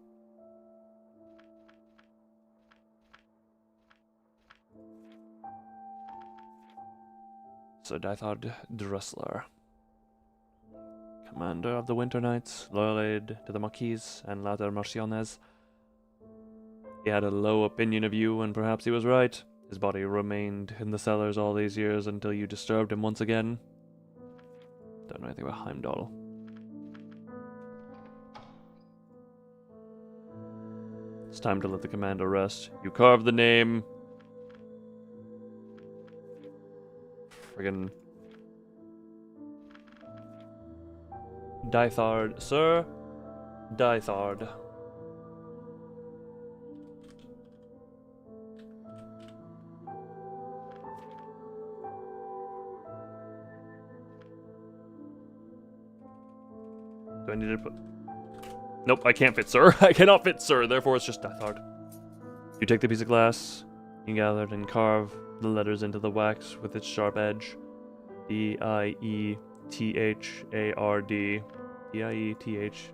Sir Dythard Dressler, commander of the Winter Knights, loyal aide to the Marquis and later Marciones. He had a low opinion of you, and perhaps he was right. His body remained in the cellars all these years until you disturbed him once again. Don't know anything about Heimdall. It's time to let the commander rest. You carved the name. Friggin' Dythard. Sir Dythard. Do I need to put... Nope, I can't fit sir. I cannot fit sir, therefore it's just Dythard. You take the piece of glass, you gather it and carve the letters into the wax with its sharp edge. D-I-E-T-H-A-R-D. D-I-E-T-H.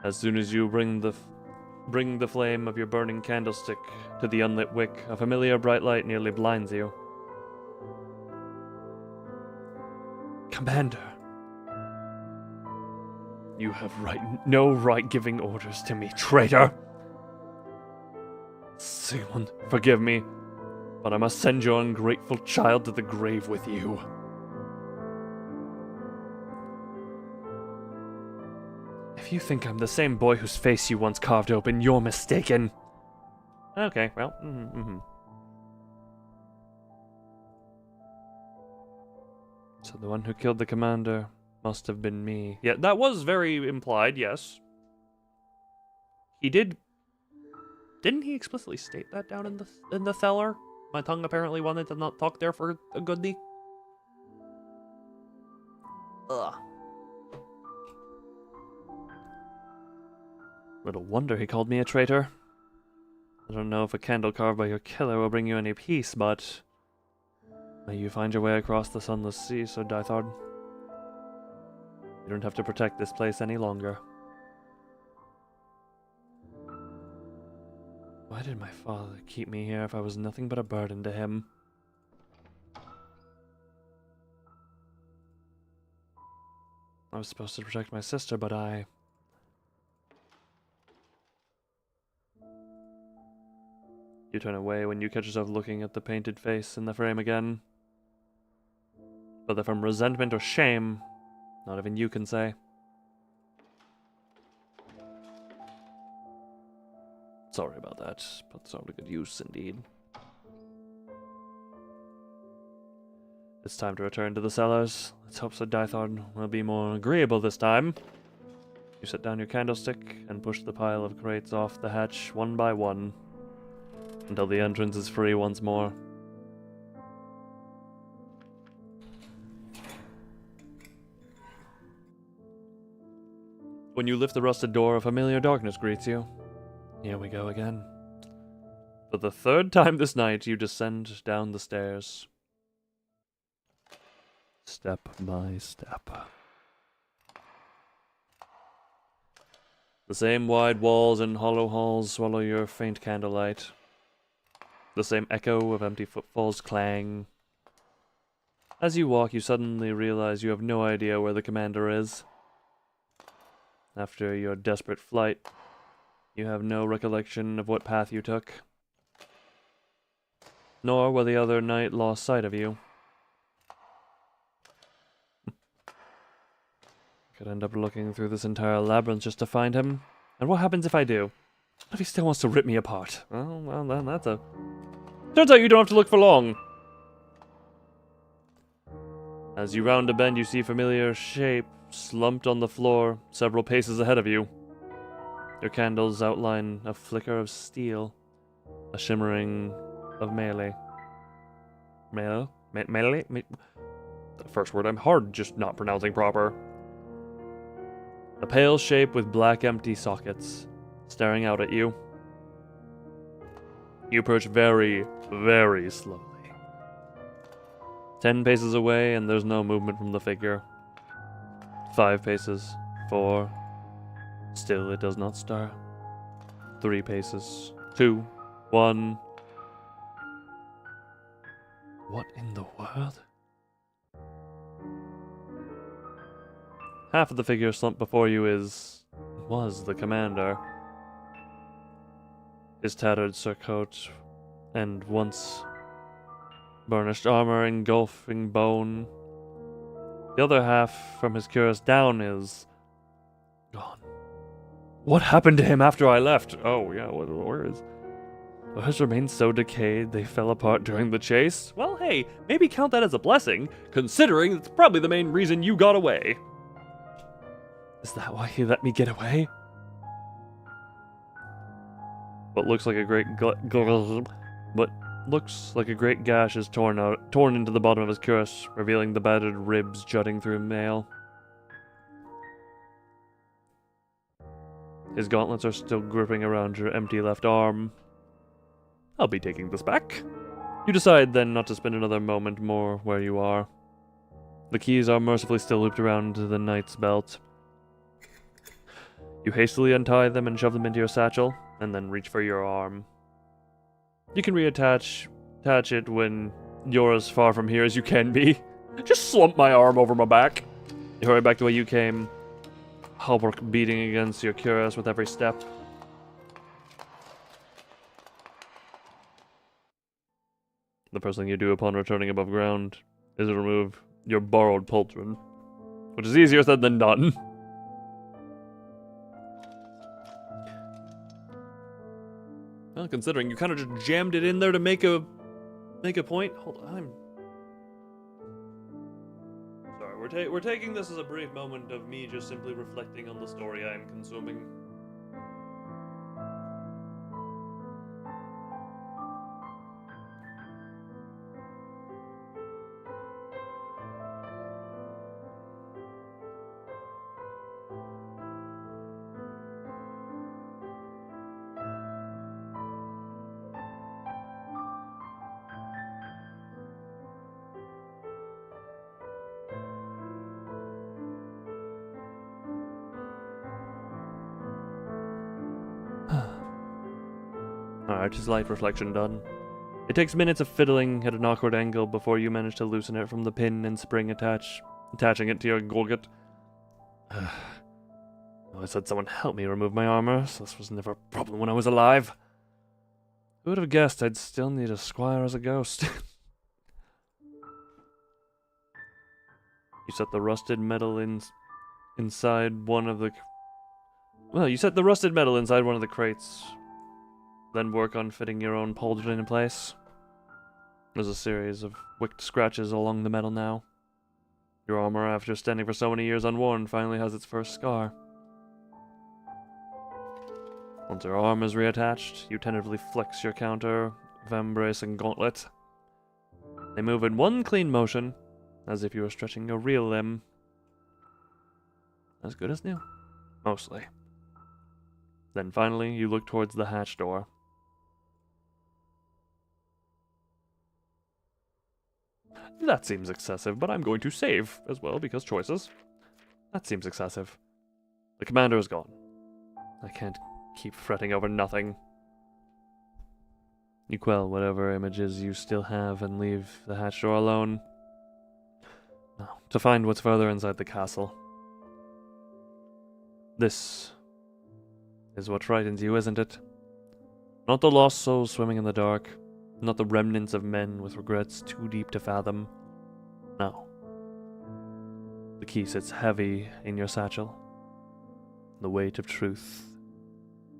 As soon as you bring the flame of your burning candlestick to the unlit wick, a familiar bright light nearly blinds you. Commander, you have no right giving orders to me, traitor! Sigmund, forgive me, but I must send your ungrateful child to the grave with you. If you think I'm the same boy whose face you once carved open, you're mistaken. Okay, well, So the one who killed the commander must have been me. Yeah, that was very implied, yes. He did... Didn't he explicitly state that down in the cellar? My tongue apparently wanted to not talk there for a goodie. Ugh. Little wonder he called me a traitor. I don't know if a candle carved by your killer will bring you any peace, but... May you find your way across the sunless sea, Sir Dythard. You don't have to protect this place any longer. Why did my father keep me here if I was nothing but a burden to him? I was supposed to protect my sister, but I... You turn away when you catch yourself looking at the painted face in the frame again. Whether from resentment or shame, not even you can say. Sorry about that. Put this to good use, indeed. It's time to return to the cellars. Let's hope Sir Dythard will be more agreeable this time. You set down your candlestick and push the pile of crates off the hatch one by one, until the entrance is free once more. When you lift the rusted door, a familiar darkness greets you. Here we go again. For the third time this night, you descend down the stairs. Step by step. The same wide walls and hollow halls swallow your faint candlelight. The same echo of empty footfalls clang. As you walk, you suddenly realize you have no idea where the commander is. After your desperate flight, you have no recollection of what path you took, nor will the other knight lost sight of you. Could end up looking through this entire labyrinth just to find him. And what happens if I do? What if he still wants to rip me apart? Well, then that's a... Turns out you don't have to look for long. As you round a bend, you see a familiar shape slumped on the floor several paces ahead of you. Your candles outline a flicker of steel, a shimmering of melee. Melee? The first word I'm hard just not pronouncing proper. A pale shape with black empty sockets, staring out at you. You approach very, very slowly. 10 paces away and there's no movement from the figure. 5 paces. 4. Still it does not stir. 3 paces. 2, 1. What in the world? Half of the figure slumped before you was the commander. His tattered surcoat and once burnished armor engulfing bone. The other half from his cuirass down is gone. What happened to him after I left? Oh yeah, where is? His remains so decayed they fell apart during the chase? Well, hey, maybe count that as a blessing, considering it's probably the main reason you got away. Is that why he let me get away? What looks like a great gash is torn into the bottom of his cuirass, revealing the battered ribs jutting through mail. His gauntlets are still gripping around your empty left arm. I'll be taking this back. You decide then not to spend another moment more where you are. The keys are mercifully still looped around the knight's belt. You hastily untie them and shove them into your satchel, and then reach for your arm. You can attach it when you're as far from here as you can be. Just slump my arm over my back. You hurry back the way you came, hauberk beating against your cuirass with every step. The first thing you do upon returning above ground is to remove your borrowed pauldron, which is easier said than done. Well, considering you kind of just jammed it in there to make a point. Hold on, sorry. We're taking this as a brief moment of me just simply reflecting on the story I am consuming. Alright, just light reflection done. It takes minutes of fiddling at an awkward angle before you manage to loosen it from the pin and spring attaching it to your gorget. I said someone help me remove my armor, so this was never a problem when I was alive. Who would have guessed I'd still need a squire as a ghost? You set the rusted metal inside one of the... Well, you set the rusted metal inside one of the crates. Then work on fitting your own pauldron in place. There's a series of wicked scratches along the metal now. Your armor, after standing for so many years unworn, finally has its first scar. Once your arm is reattached, you tentatively flex your counter, vambrace, and gauntlet. They move in one clean motion, as if you were stretching a real limb. As good as new. Mostly. Then finally, you look towards the hatch door. That seems excessive, but I'm going to save as well, because choices. That seems excessive. The commander is gone. I can't keep fretting over nothing. You quell whatever images you still have and leave the hatch door alone. Now, to find what's further inside the castle. This is what frightens you, isn't it? Not the lost souls swimming in the dark. Not the remnants of men with regrets too deep to fathom. No. The key sits heavy in your satchel. The weight of truth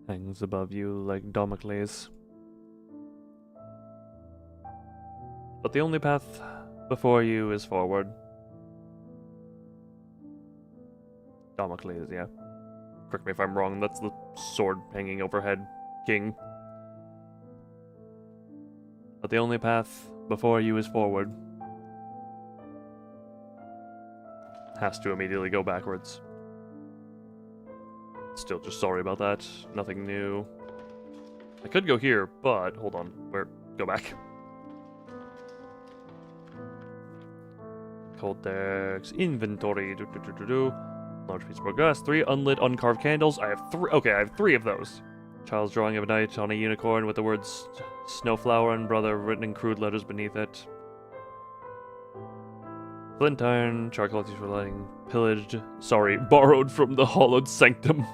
hangs above you like Damocles. But the only path before you is forward. Damocles, yeah. Correct me if I'm wrong, that's the sword hanging overhead, king. But the only path before you is forward. Has to immediately go backwards. Still just sorry about that. Nothing new. I could go here, but hold on. Go back. Cold decks. Inventory. Large piece of progress. 3 unlit, uncarved candles. I have 3. Okay, I have 3 of those. Child's drawing of a knight on a unicorn with the words Snowflower and Brother written in crude letters beneath it. Flint iron, charcoal for lighting, borrowed from the hollowed sanctum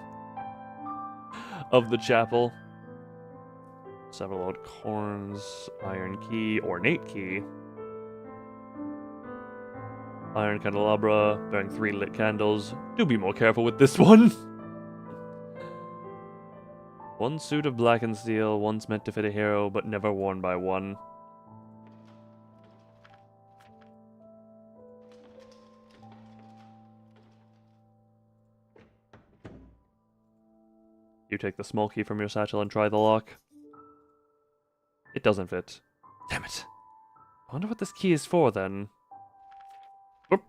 of the chapel. Several old corns, iron key, ornate key. Iron candelabra, bearing 3 lit candles. Do be more careful with this one! One suit of blackened steel, once meant to fit a hero, but never worn by one. You take the small key from your satchel and try the lock. It doesn't fit. Damn it. I wonder what this key is for, then. Oop.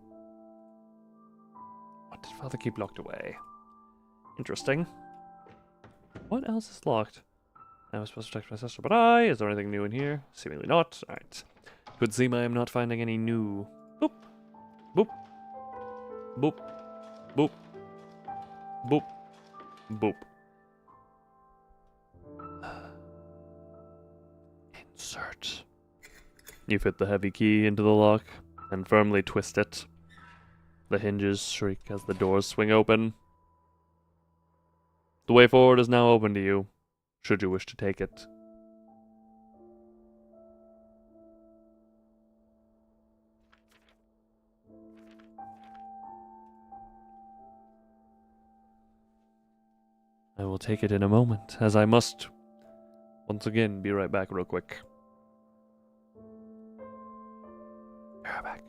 What did Father keep locked away? Interesting. What else is locked? I was supposed to protect my sister, but is there anything new in here? Seemingly not. Alright. Could seem I am not finding any new. Boop. Boop. Boop. Boop. Boop. Boop. Insert. You fit the heavy key into the lock and firmly twist it. The hinges shriek as the doors swing open. The way forward is now open to you, should you wish to take it. I will take it in a moment, as I must, once again, be right back real quick. Be right back.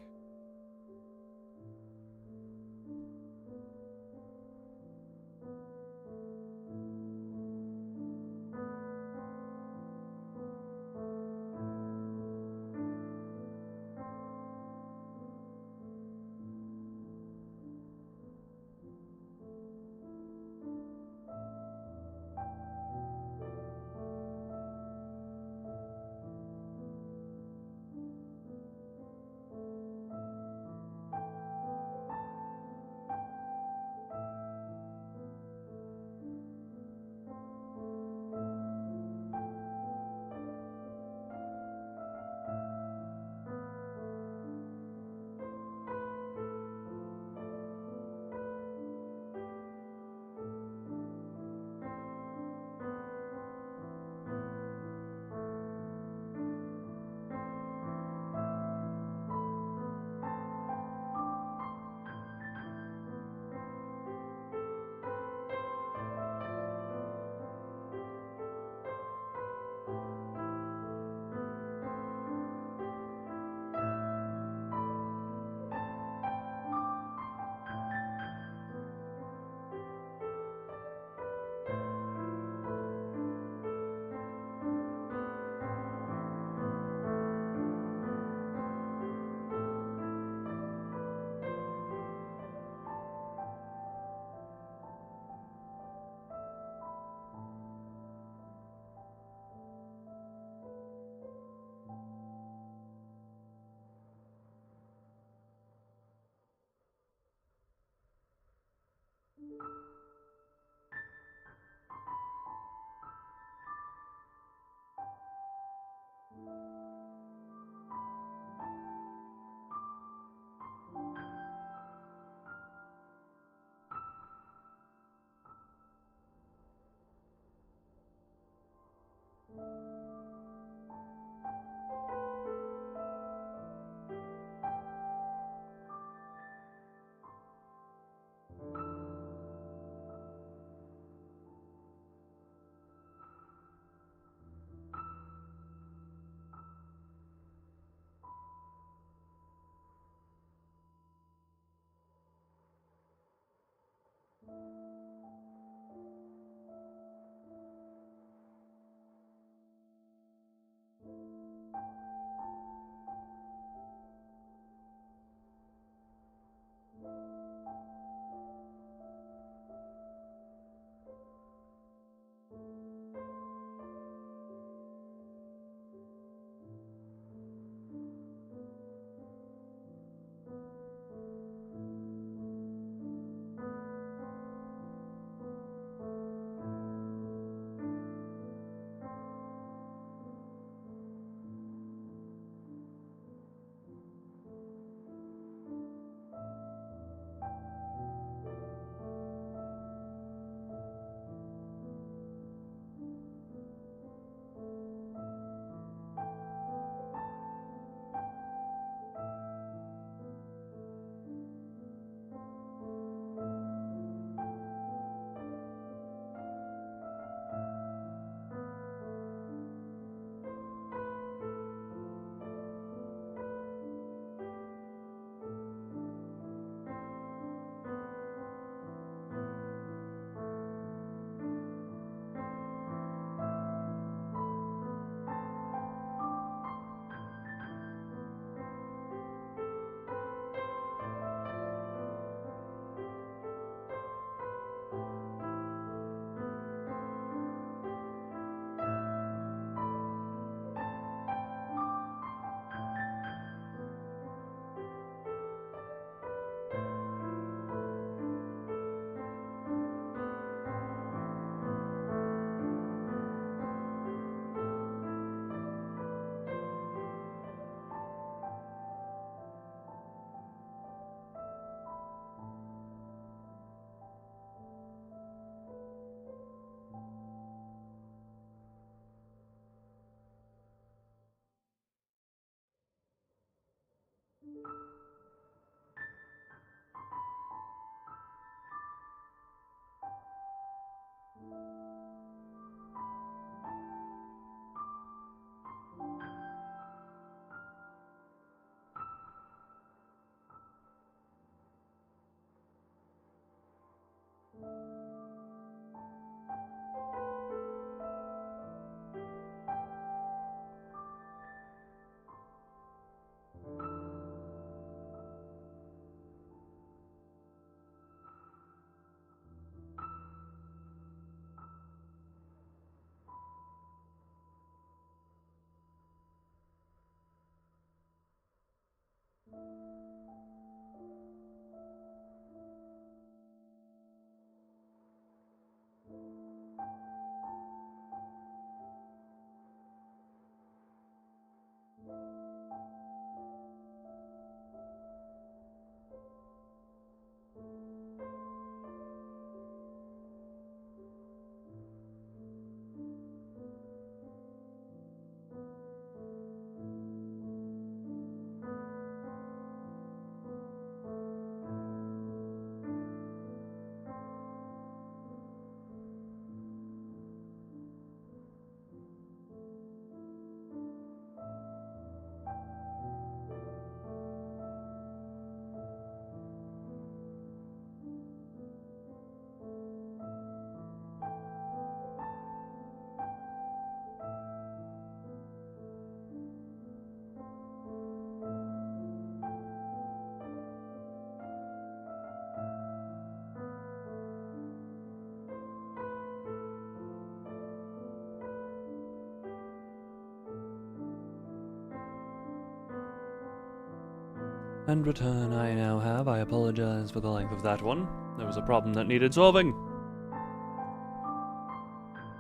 And return I now have. I apologize for the length of that one. There was a problem that needed solving.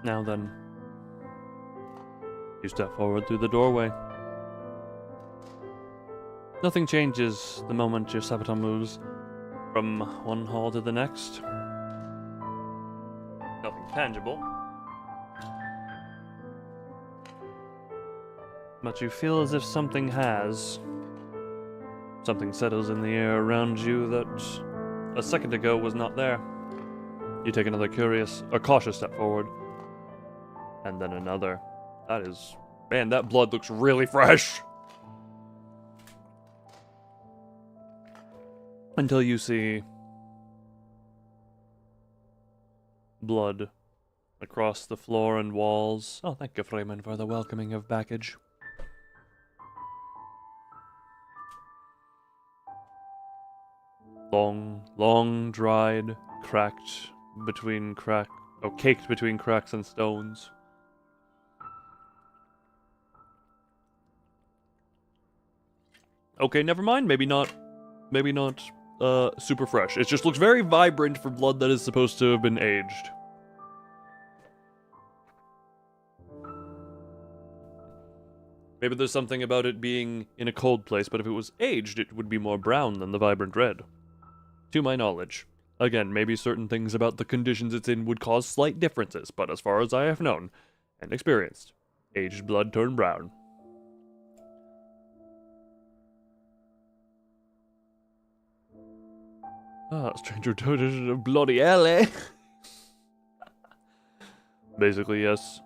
Now then, you step forward through the doorway. Nothing changes the moment your saboteur moves from one hall to the next. Nothing tangible. But you feel as if something has. Something settles in the air around you that a second ago was not there. You take another cautious step forward. And then another. That is... Man, that blood looks really fresh! Until you see... blood across the floor and walls. Oh, thank you, Freeman, for the welcoming of baggage. Long, dried, caked between cracks and stones. Okay, never mind. Maybe not super fresh. It just looks very vibrant for blood that is supposed to have been aged. Maybe there's something about it being in a cold place, but if it was aged, it would be more brown than the vibrant red. To my knowledge. Again, maybe certain things about the conditions it's in would cause slight differences, but as far as I have known and experienced, aged blood turned brown. Ah, stranger tradition of bloody hell, eh? Basically, yes.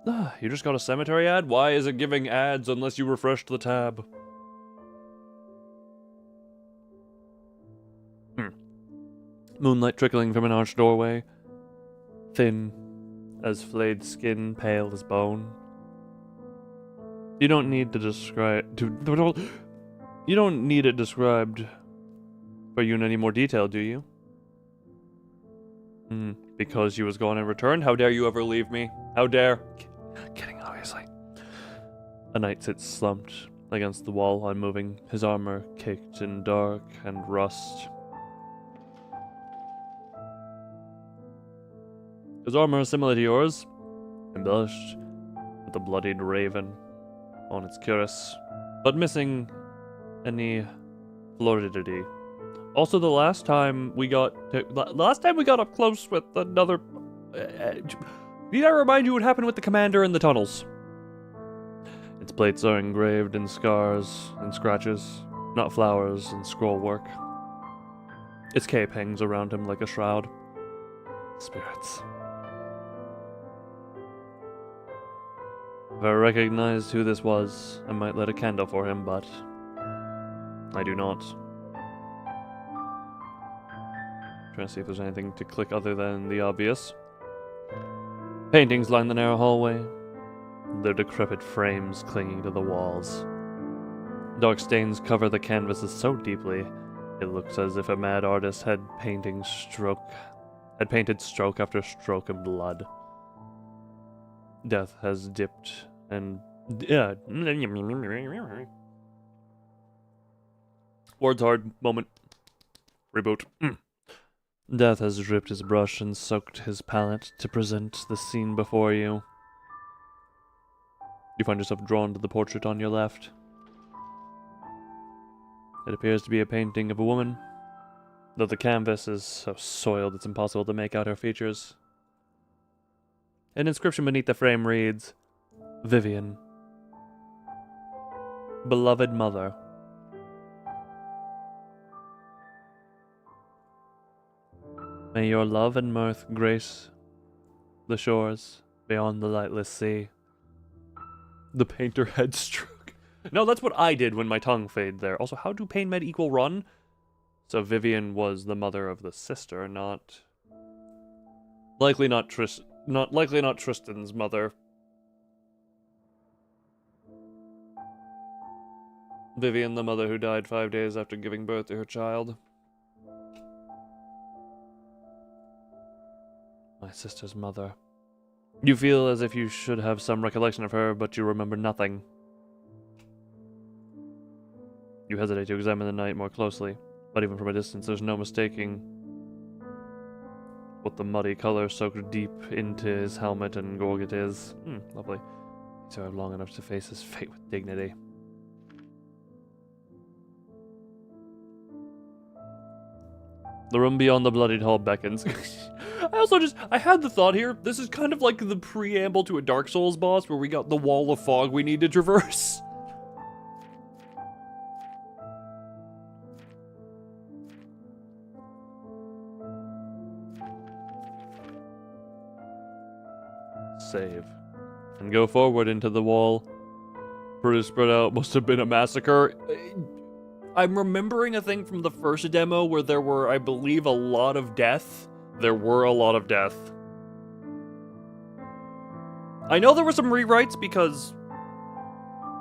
Ah, you just got a cemetery ad? Why is it giving ads unless you refreshed the tab? Moonlight trickling from an arched doorway. Thin as flayed skin, pale as bone. You don't need to describe... You don't need it described for you in any more detail, do you? Because you was gone and returned? How dare you ever leave me? How dare? Kidding, obviously. A knight sits slumped against the wall, unmoving, his armor caked in dark and rust. His armor is similar to yours, embellished with a bloodied raven on its cuirass, but missing any fluidity. Also, the last time we got up close with another... Need I remind you what happened with the commander in the tunnels? Its plates are engraved in scars and scratches, not flowers and scroll work. Its cape hangs around him like a shroud. Spirits. If I recognized who this was, I might light a candle for him, but I do not. Trying to see if there's anything to click other than the obvious. Paintings line the narrow hallway, their decrepit frames clinging to the walls. Dark stains cover the canvases so deeply, it looks as if a mad artist had painted stroke after stroke of blood. Death has dipped and... Words hard. Moment. Reboot. Death has dripped his brush and soaked his palette to present the scene before you. You find yourself drawn to the portrait on your left. It appears to be a painting of a woman, though the canvas is so soiled it's impossible to make out her features. An inscription beneath the frame reads, Vivian. Beloved Mother. May your love and mirth grace the shores beyond the lightless sea. The painter head stroke. No, that's what I did when my tongue faded there. Also, how do pain med equal run? So Vivian was the mother of the sister, not... Likely not Tristan's mother. Vivian, the mother who died 5 days after giving birth to her child. My sister's mother. You feel as if you should have some recollection of her, but you remember nothing. You hesitate to examine the knight more closely, but even from a distance, there's no mistaking what the muddy color soaked deep into his helmet and gorget is. Lovely. He survived long enough to face his fate with dignity. The room beyond the bloodied hall beckons. I had the thought here, this is kind of like the preamble to a Dark Souls boss where we got the wall of fog we need to traverse. Save. And go forward into the wall. Pretty spread out, must have been a massacre. I'm remembering a thing from the first demo where there were, I believe, a lot of death. There were a lot of death. I know there were some rewrites because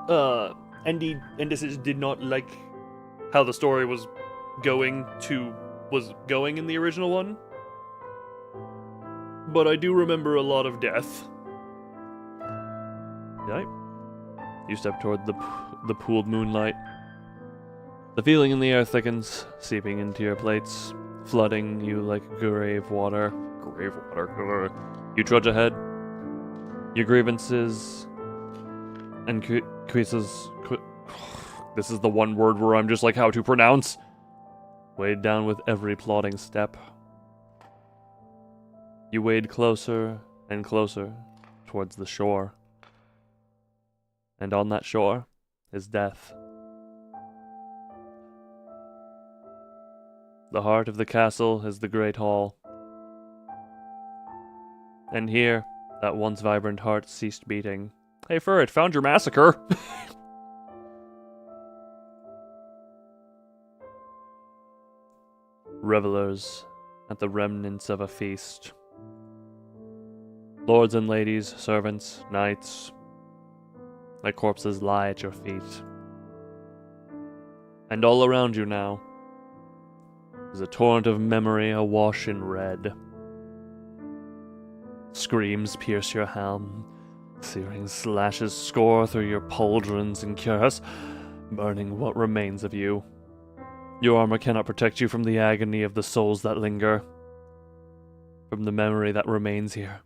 Endis did not like how the story was going in the original one. But I do remember a lot of death. Right? You step toward the pooled moonlight. The feeling in the air thickens, seeping into your plates, flooding you like grave water. Grave water. You trudge ahead. Your grievances and creases. This is the one word where I'm just like, how to pronounce? Weighed down with every plodding step. You wade closer and closer towards the shore. And on that shore is death. The heart of the castle is the great hall. And here, that once vibrant heart ceased beating. Hey Furret, found your massacre! Revelers at the remnants of a feast. Lords and ladies, servants, knights, their corpses lie at your feet. And all around you now is a torrent of memory awash in red. Screams pierce your helm, searing slashes score through your pauldrons and cuirass, burning what remains of you. Your armor cannot protect you from the agony of the souls that linger, from the memory that remains here,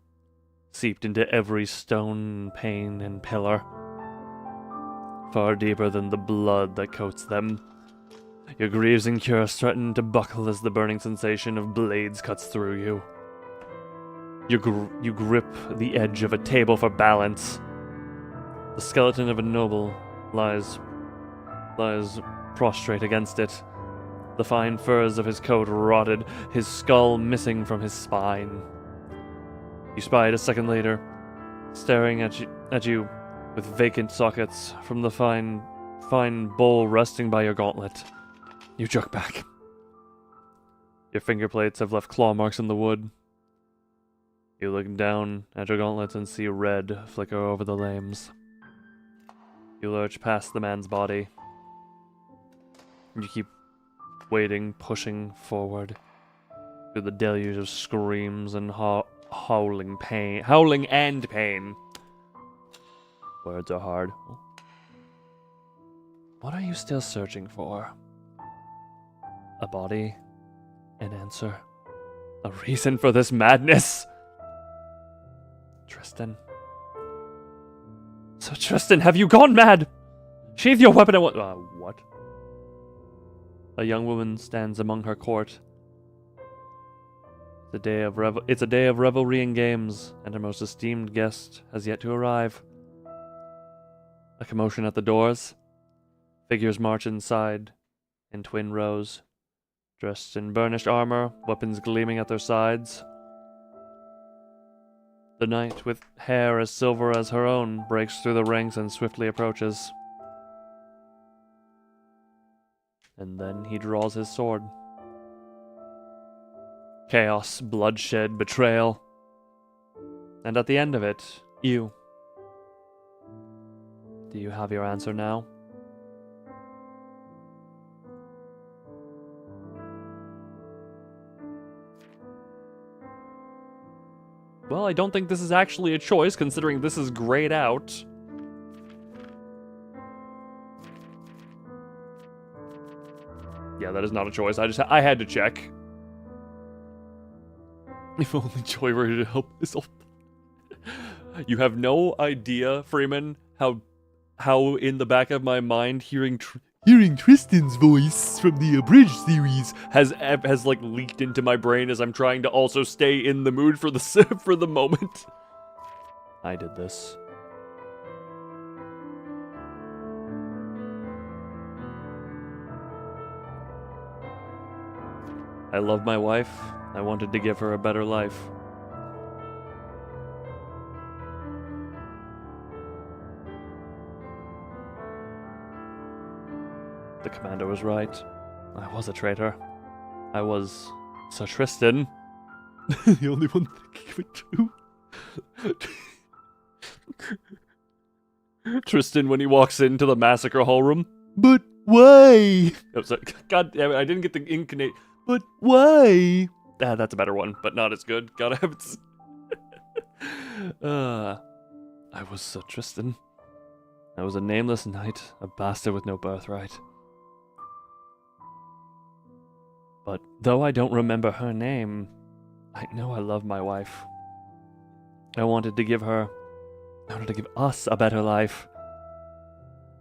seeped into every stone, pane, and pillar, far deeper than the blood that coats them. Your greaves and cuirass threaten to buckle as the burning sensation of blades cuts through you. You grip the edge of a table for balance. The skeleton of a noble lies prostrate against it. The fine furs of his coat rotted, his skull missing from his spine. You spy it a second later, staring at you with vacant sockets from the fine bowl resting by your gauntlet. You jerk back. Your finger plates have left claw marks in the wood. You look down at your gauntlets and see red flicker over the lames. You lurch past the man's body. You keep waiting, pushing forward through the deluge of screams and howling and pain. Words are hard. What are you still searching for? A body? An answer? A reason for this madness? Tristan. So Tristan, have you gone mad? Sheathe your weapon and what? A young woman stands among her court. It's a day of revelry and games, and her most esteemed guest has yet to arrive. A commotion at the doors. Figures march inside, in twin rows, dressed in burnished armor, weapons gleaming at their sides. The knight, with hair as silver as her own, breaks through the ranks and swiftly approaches. And then he draws his sword. Chaos, bloodshed, betrayal. And at the end of it, you. Do you have your answer now? Well, I don't think this is actually a choice, considering this is grayed out. Yeah, that is not a choice. I had to check. If only Joy were to help this old... You have no idea, Freeman, how in the back of my mind hearing Tristan's voice from the Abridged series has like leaked into my brain as I'm trying to also stay in the mood for the moment. I did this. I love my wife. I wanted to give her a better life. The commander was right. I was a traitor. I was Sir Tristan. The only one thinking of it too. Tristan when he walks into the massacre hallroom. But why? Oh, sorry. God damn it, I didn't get the incarnate. But why? Ah, that's a better one, but not as good. Gotta have it. I was Sir Tristan. I was a nameless knight, a bastard with no birthright. But though I don't remember her name, I know I love my wife. I wanted to give us a better life.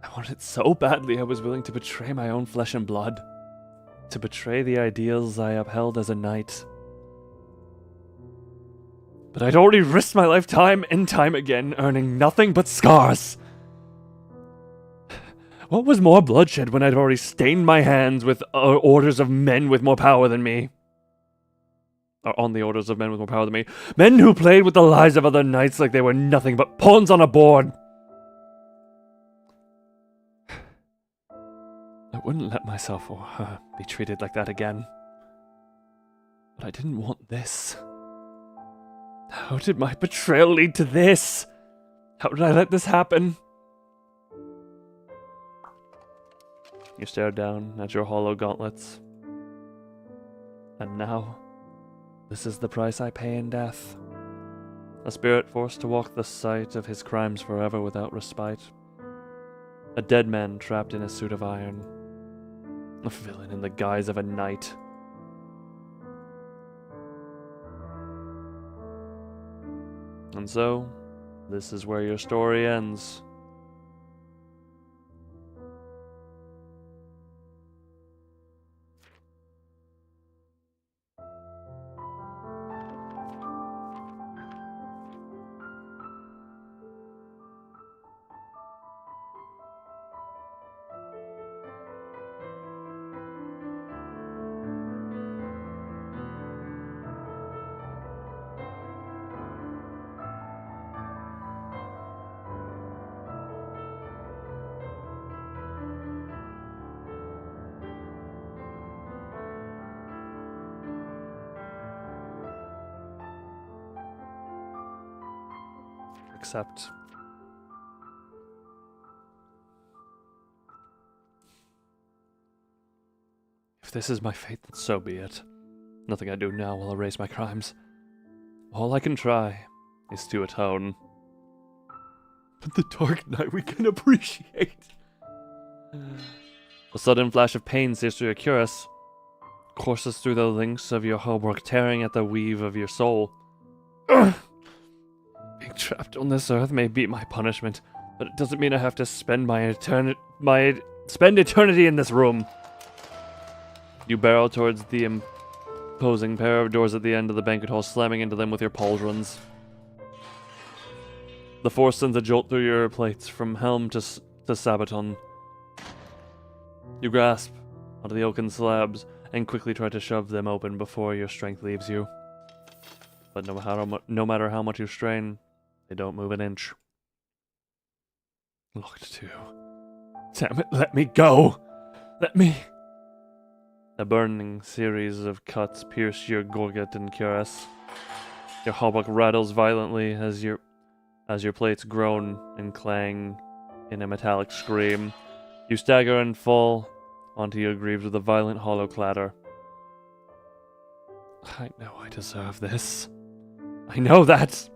I wanted it so badly I was willing to betray my own flesh and blood. To betray the ideals I upheld as a knight. But I'd already risked my life time and time again, earning nothing but scars. What was more bloodshed when I'd already stained my hands with orders of men with more power than me? Or on the orders of men with more power than me. Men who played with the lives of other knights like they were nothing but pawns on a board. I wouldn't let myself or her be treated like that again. But I didn't want this. How did my betrayal lead to this? How did I let this happen? You stare down at your hollow gauntlets. And now, this is the price I pay in death. A spirit forced to walk the site of his crimes forever without respite. A dead man trapped in a suit of iron. A villain in the guise of a knight. And so, this is where your story ends. Except if this is my fate, then so be it. Nothing I do now will erase my crimes. All I can try is to atone. But the dark night we can appreciate. A sudden flash of pain sears through your cuirass, courses through the links of your hauberk, tearing at the weave of your soul. Being trapped on this earth may be my punishment, but it doesn't mean I have to spend spend eternity in this room. You barrel towards the imposing pair of doors at the end of the banquet hall, slamming into them with your pauldrons. The force sends a jolt through your plates from helm to sabaton. You grasp onto the oaken slabs and quickly try to shove them open before your strength leaves you. But no matter how much you strain, they don't move an inch. Locked too. Damn it, let me go! Let me... A burning series of cuts pierce your gorget and cuirass. Your hauberk rattles violently as your plates groan and clang in a metallic scream. You stagger and fall onto your greaves with a violent hollow clatter. I know I deserve this. I know that.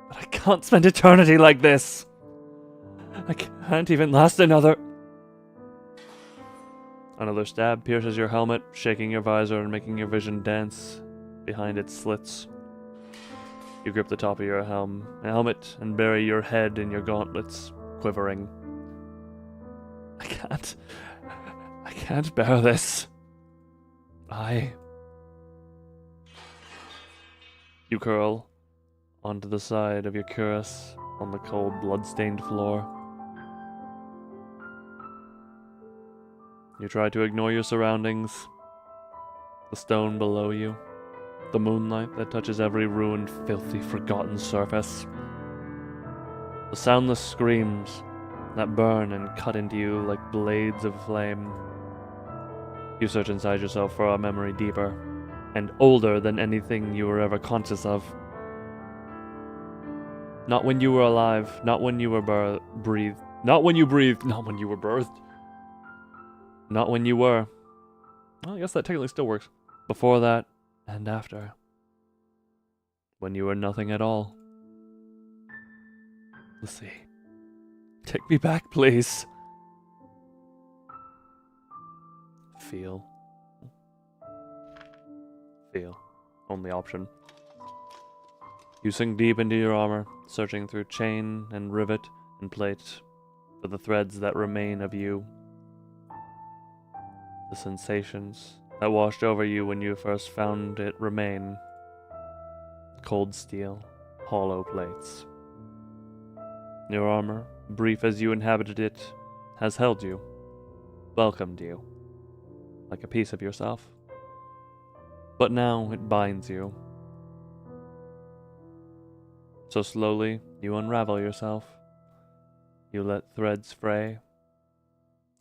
But I can't spend eternity like this. I can't even last another... Another stab pierces your helmet, shaking your visor and making your vision dance behind its slits. You grip the top of your helmet and bury your head in your gauntlets, quivering. I can't bear this. You curl onto the side of your cuirass on the cold, blood-stained floor. You try to ignore your surroundings, the stone below you, the moonlight that touches every ruined, filthy, forgotten surface. The soundless screams that burn and cut into you like blades of flame. You search inside yourself for a memory deeper and older than anything you were ever conscious of. Not when you were alive, not when you were breathed, not when you breathed, not when you were birthed. Not when you were. Well, I guess that technically still works. Before that, and after. When you were nothing at all. Let's see. Take me back, please. Feel. Only option. You sink deep into your armor, searching through chain and rivet and plate for the threads that remain of you. The sensations that washed over you when you first found it remain. Cold steel, hollow plates. Your armor, brief as you inhabited it, has held you, welcomed you, like a piece of yourself. But now it binds you. So slowly you unravel yourself. You let threads fray.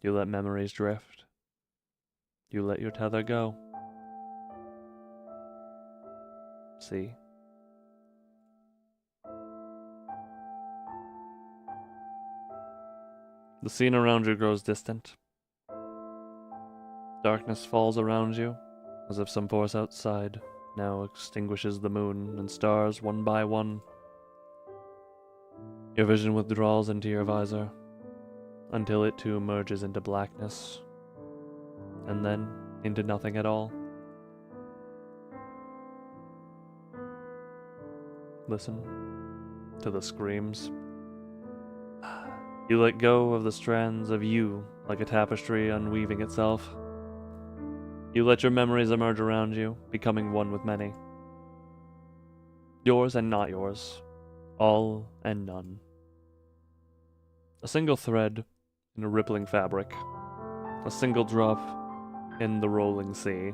You let memories drift. You let your tether go. See? The scene around you grows distant. Darkness falls around you, as if some force outside now extinguishes the moon and stars one by one. Your vision withdraws into your visor, until it too merges into blackness, and then into nothing at all. Listen to the screams. You let go of the strands of you like a tapestry unweaving itself. You let your memories emerge around you, becoming one with many. Yours and not yours. All and none. A single thread in a rippling fabric. A single drop in the rolling sea.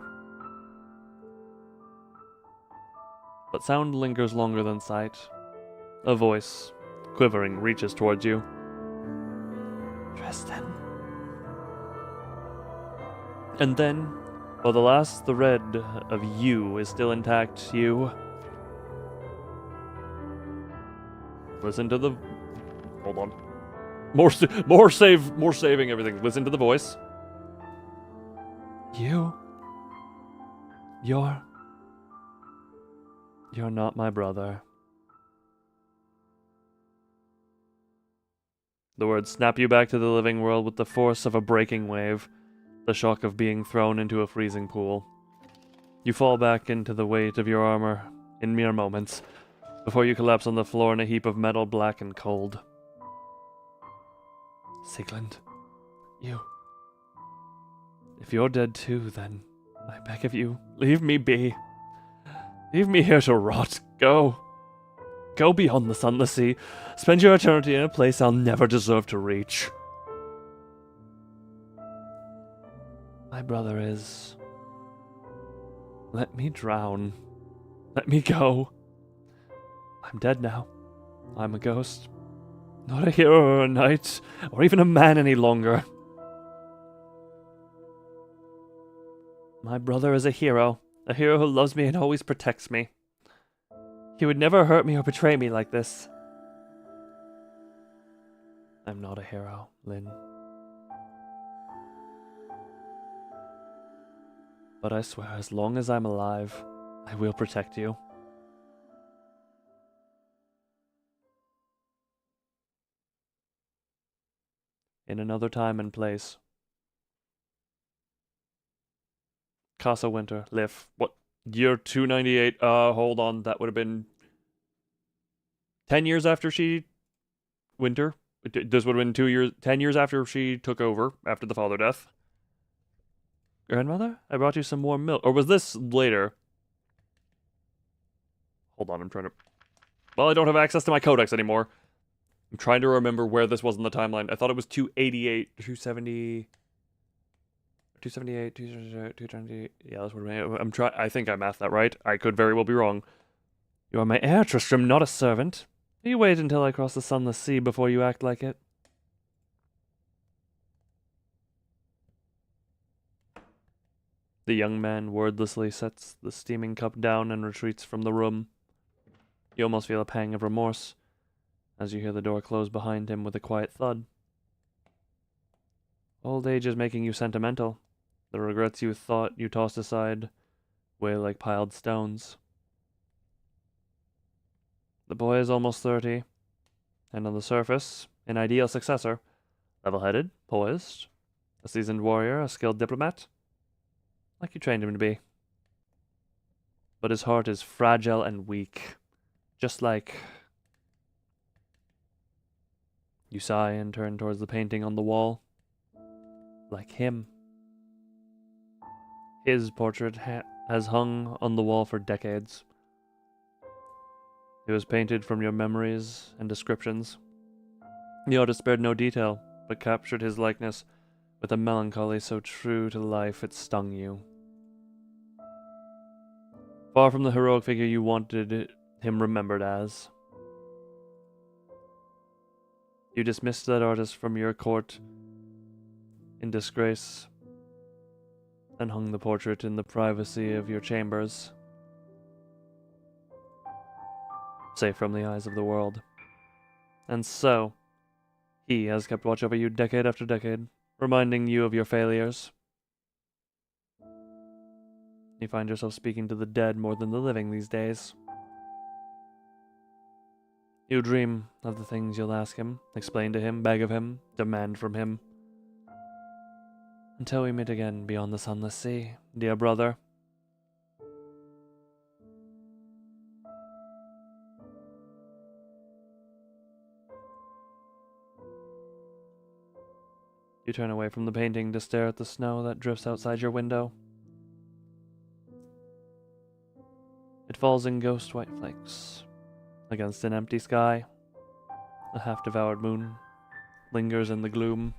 But sound lingers longer than sight. A voice, quivering, reaches towards you. Tristan. And then, while the last thread of you is still intact, you listen to the. Hold on. More saving everything. Listen to the voice. You're not my brother. The words snap you back to the living world with the force of a breaking wave, the shock of being thrown into a freezing pool. You fall back into the weight of your armor in mere moments, before you collapse on the floor in a heap of metal black and cold. Sigland, if you're dead too, then I beg of you, leave me be. Leave me here to rot. Go. Go beyond the sunless sea. Spend your eternity in a place I'll never deserve to reach. My brother is. Let me drown. Let me go. I'm dead now. I'm a ghost. Not a hero or a knight, or even a man any longer. My brother is a hero who loves me and always protects me. He would never hurt me or betray me like this. I'm not a hero, Lynn. But I swear, as long as I'm alive, I will protect you. In another time and place. Casa Winter. Live. What? Year 298. Hold on. That would have been 10 years after she... Winter? This would have been 2 years... 10 years after she took over, after the father death. Grandmother? I brought you some more milk. Or was this later? Hold on, I'm trying to... Well, I don't have access to my codex anymore. I'm trying to remember where this was in the timeline. I thought it was 288, 270... 278, 278, yeah, that's what I'm trying. I think I mathed that right. I could very well be wrong. You are my heir, Tristram, not a servant. You wait until I cross the sunless sea before you act like it. The young man wordlessly sets the steaming cup down and retreats from the room. You almost feel a pang of remorse as you hear the door close behind him with a quiet thud. Old age is making you sentimental. The regrets you thought you tossed aside weigh like piled stones. The boy is almost 30, and on the surface, an ideal successor. Level-headed, poised, a seasoned warrior, a skilled diplomat, like you trained him to be. But his heart is fragile and weak, just like... You sigh and turn towards the painting on the wall. Like him. His portrait has hung on the wall for decades. It was painted from your memories and descriptions. The artist spared no detail, but captured his likeness with a melancholy so true to life it stung you. Far from the heroic figure you wanted him remembered as. You dismissed that artist from your court in disgrace, and hung the portrait in the privacy of your chambers, safe from the eyes of the world. And so, he has kept watch over you decade after decade, reminding you of your failures. You find yourself speaking to the dead more than the living these days. You dream of the things you'll ask him, explain to him, beg of him, demand from him. Until we meet again beyond the sunless sea, dear brother. You turn away from the painting to stare at the snow that drifts outside your window. It falls in ghost white flakes against an empty sky. A half-devoured moon lingers in the gloom.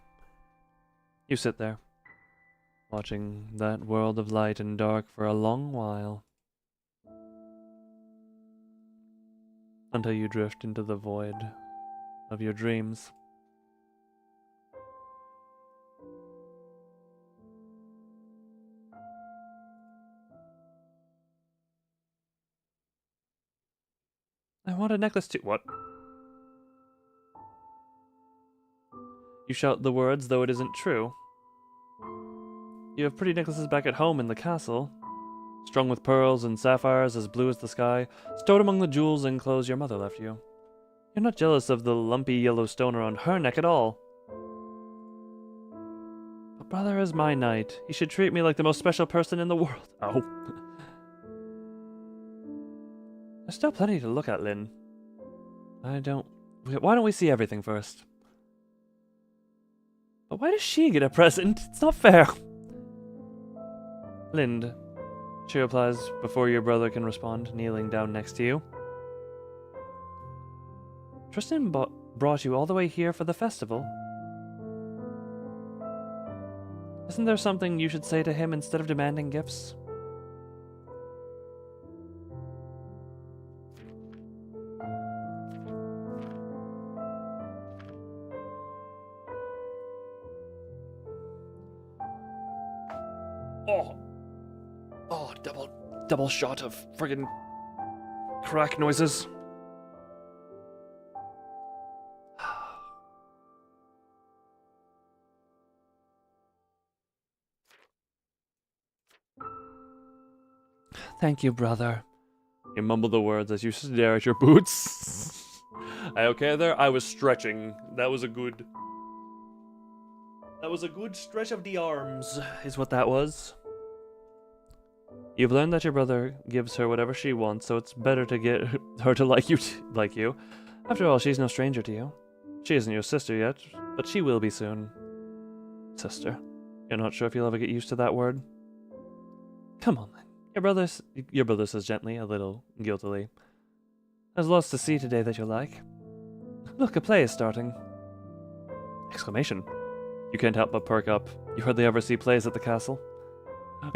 You sit there, watching that world of light and dark for a long while, until you drift into the void of your dreams. I want a necklace too. What? You shout the words, though it isn't true. You have pretty necklaces back at home in the castle, strung with pearls and sapphires as blue as the sky, stowed among the jewels and clothes your mother left you. You're not jealous of the lumpy yellow stone around her neck at all. But brother is my knight. He should treat me like the most special person in the world. Oh. There's still plenty to look at, Lynn. Why don't we see everything first? But why does she get a present? It's not fair. Lind, she replies before your brother can respond, kneeling down next to you. Tristan brought you all the way here for the festival. Isn't there something you should say to him instead of demanding gifts? Double shot of friggin' crack noises. Thank you, brother. You mumble the words as you stare at your boots. I okay there? I was stretching. That was a good stretch of the arms, is what that was. You've learned that your brother gives her whatever she wants, so it's better to get her to like you. After all, she's no stranger to you. She isn't your sister yet, but she will be soon. Sister. You're not sure if you'll ever get used to that word? Come on, then. Your brother says gently, a little guiltily. There's lots to see today that you'll like. Look, a play is starting. Exclamation. You can't help but perk up. You hardly ever see plays at the castle.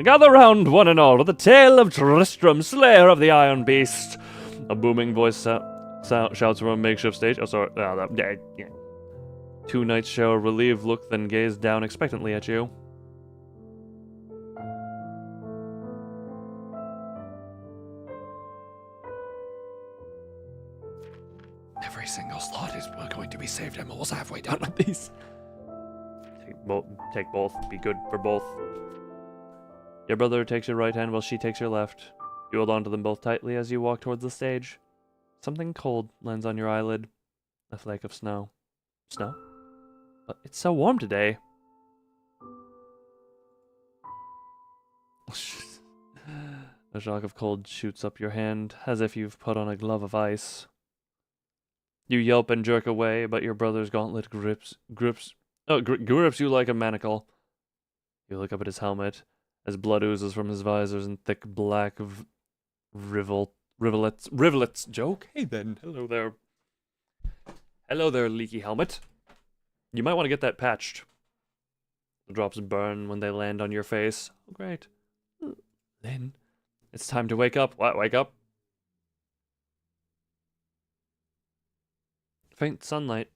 Gather round, one and all, to the tale of Tristram, Slayer of the Iron Beast. A booming voice shouts from a makeshift stage. Oh, sorry. Yeah. Two knights show a relieved look, then gaze down expectantly at you. Every single slot is going to be saved. I'm almost halfway done with these. Take both. Be good for both. Your brother takes your right hand while she takes your left. You hold on to them both tightly as you walk towards the stage. Something cold lands on your eyelid. A flake of snow. Snow? But it's so warm today. A shock of cold shoots up your hand, as if you've put on a glove of ice. You yelp and jerk away, but your brother's gauntlet grips you like a manacle. You look up at his helmet, as blood oozes from his visors in thick black rivulets. Joke? Hey then, hello there. Hello there, leaky helmet. You might want to get that patched. The drops burn when they land on your face. Oh, great. Lynn, it's time to wake up. What, wake up? Faint sunlight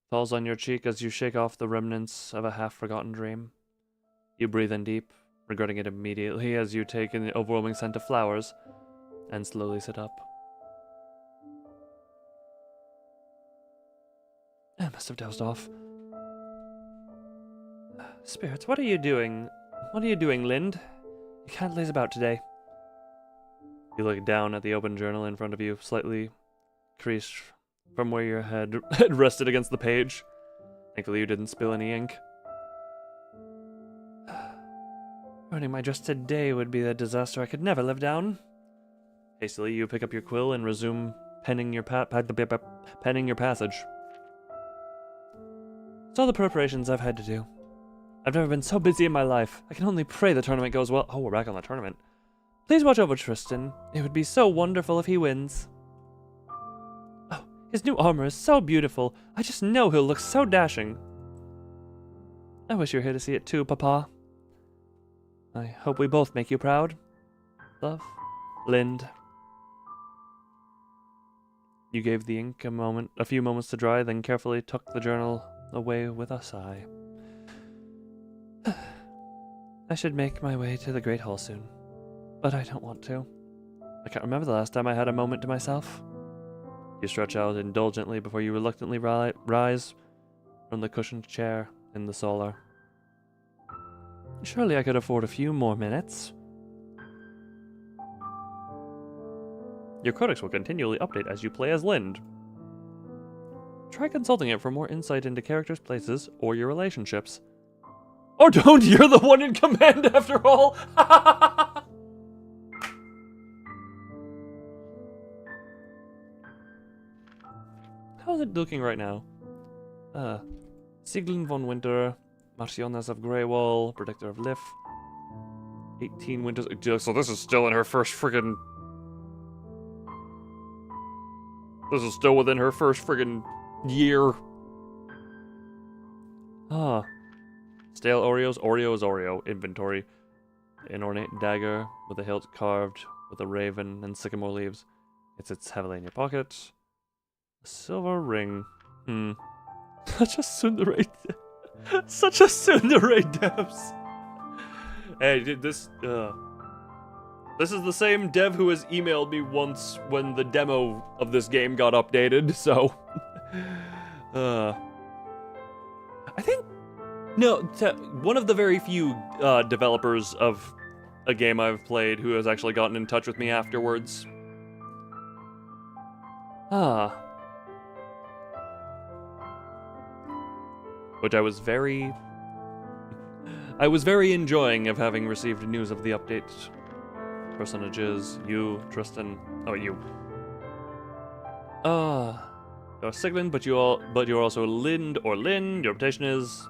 falls on your cheek as you shake off the remnants of a half-forgotten dream. You breathe in deep, regretting it immediately as you take in the overwhelming scent of flowers, and slowly sit up. I must have dozed off. Spirits, what are you doing? What are you doing, Lind? You can't laze about today. You look down at the open journal in front of you, slightly creased from where your head rested against the page. Thankfully you didn't spill any ink. Ruining my dress today would be a disaster I could never live down. Hastily you pick up your quill and resume penning your passage. It's all the preparations I've had to do. I've never been so busy in my life. I can only pray the tournament goes well. Oh, we're back on the tournament. Please watch over Tristan. It would be so wonderful if he wins. Oh, his new armor is so beautiful. I just know he'll look so dashing. I wish you were here to see it too, Papa. I hope we both make you proud. Love, Lind. You gave the ink a few moments to dry, then carefully tucked the journal away with a sigh. I should make my way to the Great Hall soon, but I don't want to. I can't remember the last time I had a moment to myself. You stretch out indulgently before you reluctantly rise from the cushioned chair in the solar. Surely I could afford a few more minutes. Your codex will continually update as you play as Lind. Try consulting it for more insight into characters, places, or your relationships. Or don't, you're the one in command after all! How's it looking right now? Sieglin von Winter, Marciones of Greywall, Protector of Lif, 18 Winters... So this is still in her first friggin'... This is still within her first friggin' year. Stale Oreos, Oreo, inventory. An ornate dagger with a hilt carved with a raven and sycamore leaves. It sits heavily in your pocket. A silver ring. Such a tsundere. Such a tsundere, devs. Hey, dude, this is the same dev who has emailed me once when the demo of this game got updated, so... I think... No, one of the very few developers of a game I've played who has actually gotten in touch with me afterwards. Which I was very enjoying of having received news of the update personages. You, Tristan. Oh, you. You're Sigmund, but you're also Lind or Lynn. Your reputation is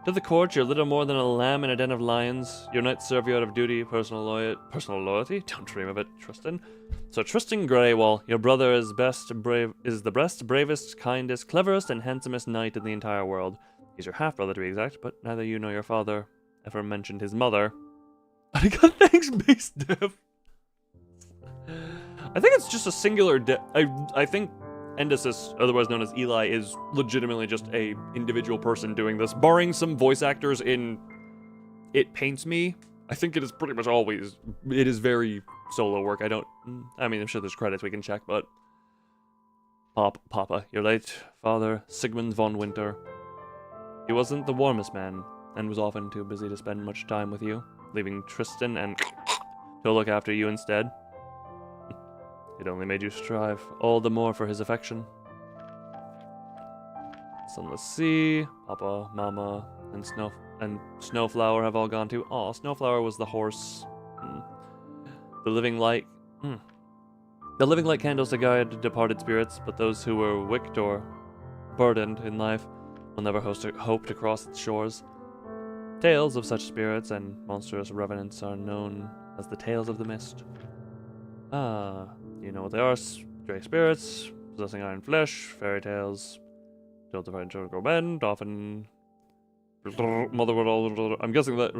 to the court. You're little more than a lamb in a den of lions. Your knights serve you out of duty, personal loyalty. Don't dream of it, Tristan. So Tristan Greywall, your brother is the best, bravest, kindest, cleverest, and handsomest knight in the entire world. He's your half-brother to be exact, but neither you nor your father ever mentioned his mother. I got thanks, base dev. I think it's just a singular I think Endesis, otherwise known as Eli, is legitimately just a individual person doing this. Barring some voice actors in It Paints Me, I think it is pretty much always, it is very solo work. I mean, I'm sure there's credits we can check, but Papa, your late father, Sigmund von Winter. He wasn't the warmest man, and was often too busy to spend much time with you, leaving Tristan and to look after you instead. It only made you strive all the more for his affection. Sunless Sea, Papa, Mama, and Snowflower have all gone too. Aw, Snowflower was the horse. The living light candles to guide departed spirits, but those who were wicked or burdened in life will never hope to cross its shores. Tales of such spirits and monstrous revenants are known as the Tales of the Mist. You know what they are: stray spirits, possessing iron flesh, fairy tales, told to find children bend, often mother would all. I'm guessing that.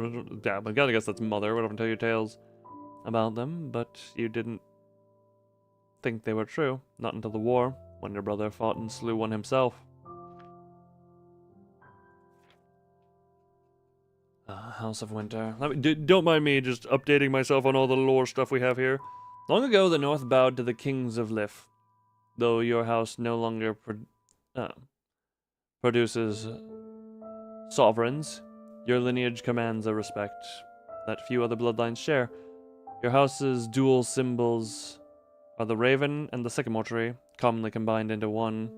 Yeah, I'm gonna guess that's mother would often tell you tales about them, but you didn't think they were true. Not until the war, when your brother fought and slew one himself. House of Winter. Don't mind me just updating myself on all the lore stuff we have here. Long ago, the North bowed to the kings of Lif. Though your house no longer produces sovereigns, your lineage commands a respect that few other bloodlines share. Your house's dual symbols are the raven and the sycamore tree, commonly combined into one.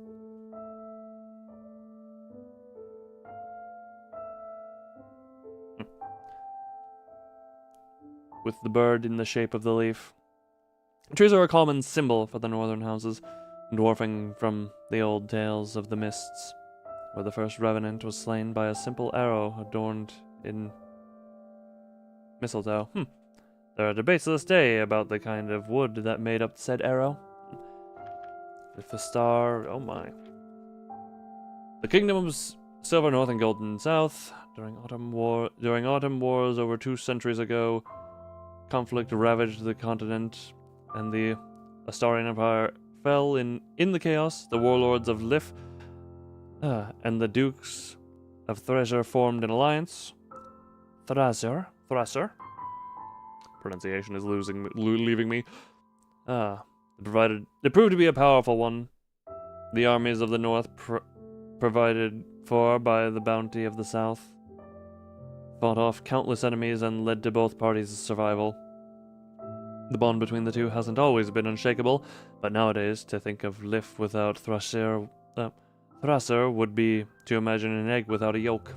With the bird in the shape of the leaf. Trees are a common symbol for the northern houses, dwarfing from the old tales of the mists, where the first revenant was slain by a simple arrow adorned in mistletoe. There are debates to this day about the kind of wood that made up said arrow. With the star, oh my. The kingdoms Silver North and Golden South, during autumn wars over 2 centuries ago, conflict ravaged the continent, and the Astarian Empire fell in the chaos. The warlords of Lif and the Dukes of Thraser formed an alliance. Thraser. Pronunciation is leaving me. It proved to be a powerful one. The armies of the North, provided for by the bounty of the South, fought off countless enemies and led to both parties' survival. The bond between the two hasn't always been unshakable, but nowadays, to think of Lif without Thraser would be to imagine an egg without a yolk.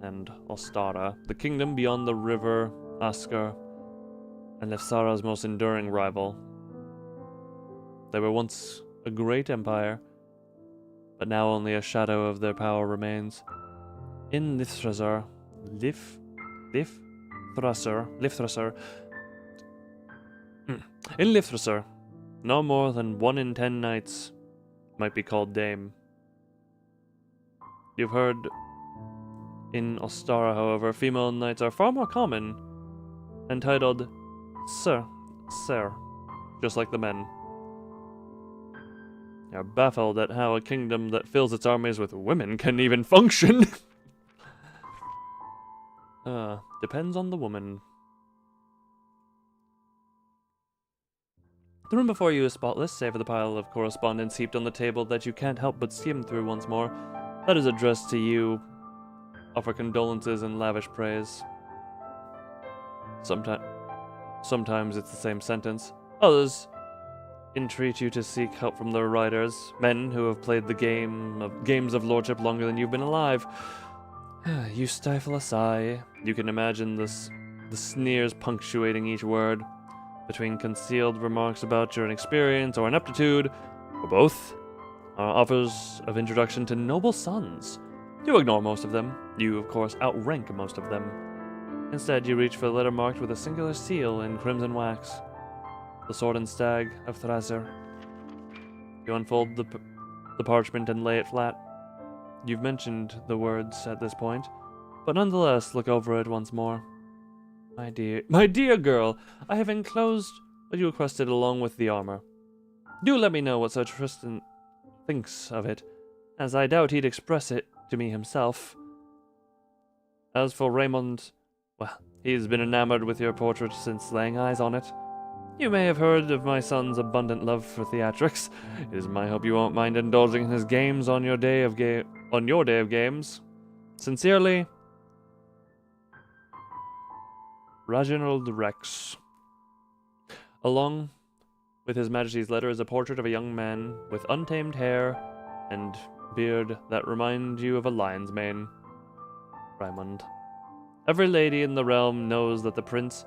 And Ostara, the kingdom beyond the river Askar, and Lefsara's most enduring rival. They were once a great empire, but now only a shadow of their power remains. In Lifthraser, no more than 1 in 10 knights might be called dame. You've heard in Ostara, however, female knights are far more common, entitled Sir, just like the men. You're baffled at how a kingdom that fills its armies with women can even function. Depends on the woman. The room before you is spotless, save for the pile of correspondence heaped on the table that you can't help but skim through once more. That is addressed to you. Offer condolences and lavish praise. Sometimes it's the same sentence. Others entreat you to seek help from their writers, men who have played the games of lordship longer than you've been alive. You stifle a sigh. You can imagine the the sneers punctuating each word. Between concealed remarks about your inexperience or ineptitude, or both, are offers of introduction to noble sons. You ignore most of them. You, of course, outrank most of them. Instead, you reach for the letter marked with a singular seal in crimson wax. The Sword and Stag of Thraser. You unfold the parchment and lay it flat. You've mentioned the words at this point, but nonetheless look over it once more. My dear girl, I have enclosed what you requested along with the armor. Do let me know what Sir Tristan thinks of it, as I doubt he'd express it to me himself. As for Raymond, well, he's been enamored with your portrait since laying eyes on it. You may have heard of my son's abundant love for theatrics. It is my hope you won't mind indulging in his games on your day of games. Sincerely, Reginald Rex. Along with His Majesty's letter is a portrait of a young man with untamed hair and beard that remind you of a lion's mane. Raymond. Every lady in the realm knows that the prince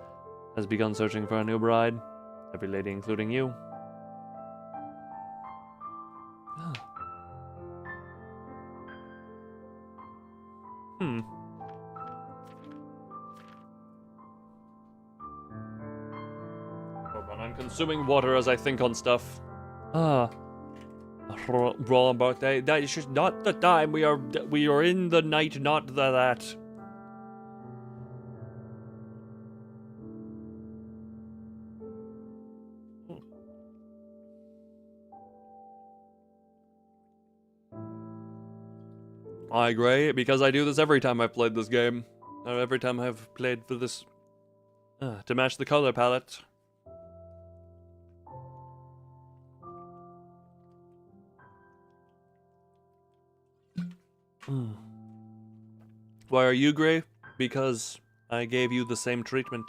has begun searching for a new bride. Every lady, including you. I'm consuming water as I think on stuff. Wrong birthday. That is just not the time. We are in the night, not that. I agree, because I do this every time I've played this game. Or every time I've played for this... to match the color palette. Why are you gray? Because I gave you the same treatment.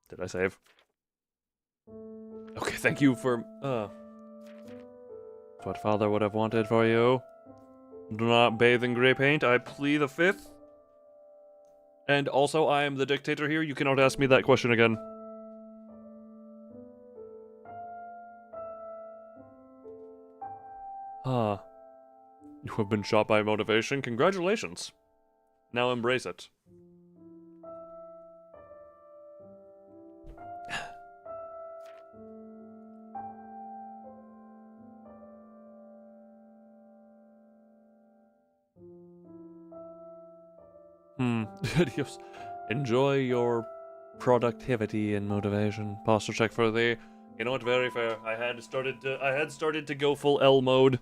Did I save? Okay, thank you for... what father would have wanted for you. Do not bathe in grey paint, I plead the fifth. And also, I am the dictator here, you cannot ask me that question again. You have been shot by motivation, congratulations. Now embrace it. Adios. Enjoy your productivity and motivation. Posture check for the... You know what, very fair. I had started to go full L mode.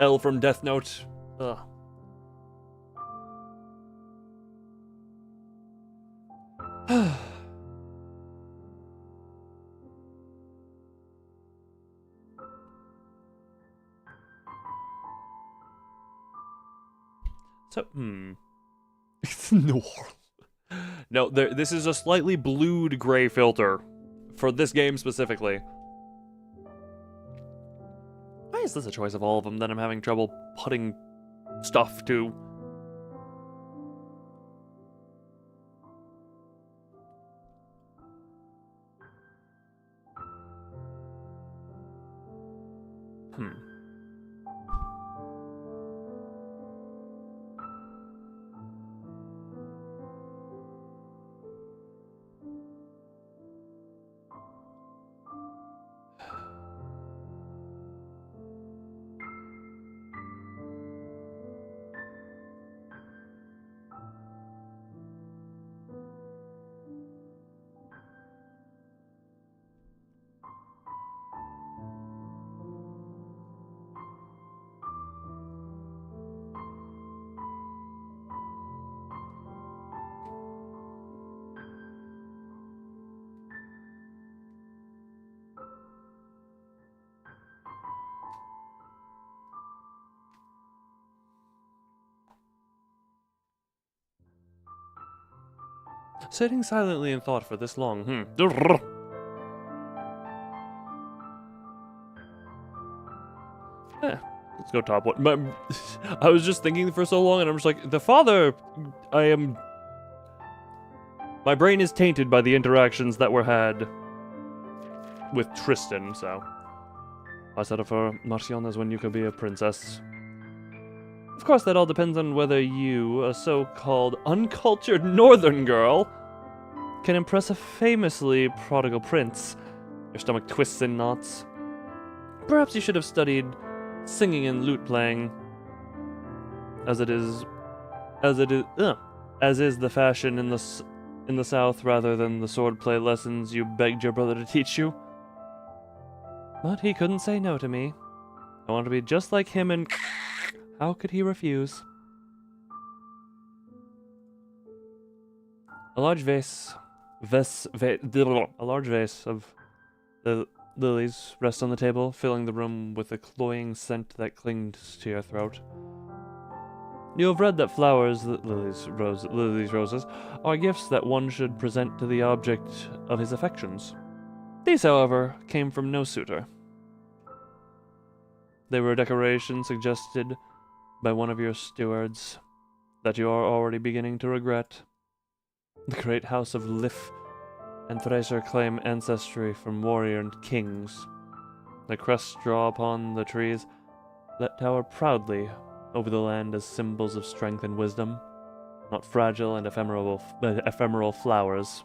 L from Death Note. Ugh. So, No, this is a slightly blued gray filter. For this game specifically. Why is this a choice of all of them that I'm having trouble putting stuff to? Sitting silently in thought for this long, Let's go top one. I was just thinking for so long, and I'm just like, the father, my brain is tainted by the interactions that were had with Tristan, so. I set up for Marciones when you could be a princess. Of course, that all depends on whether you, a so-called uncultured northern girl, can impress a famously prodigal prince. Your stomach twists in knots. Perhaps you should have studied singing and lute playing, as is the fashion in the South, rather than the swordplay lessons you begged your brother to teach you. But he couldn't say no to me. I want to be just like him, and how could he refuse? A large vase of the lilies rests on the table, filling the room with a cloying scent that clings to your throat. You have read that flowers, lilies, roses, are gifts that one should present to the object of his affections. These, however, came from no suitor. They were a decoration suggested by one of your stewards that you are already beginning to regret. The great house of Lif and Thracer claim ancestry from warrior and kings. The crests draw upon the trees that tower proudly over the land as symbols of strength and wisdom, not fragile and ephemeral flowers.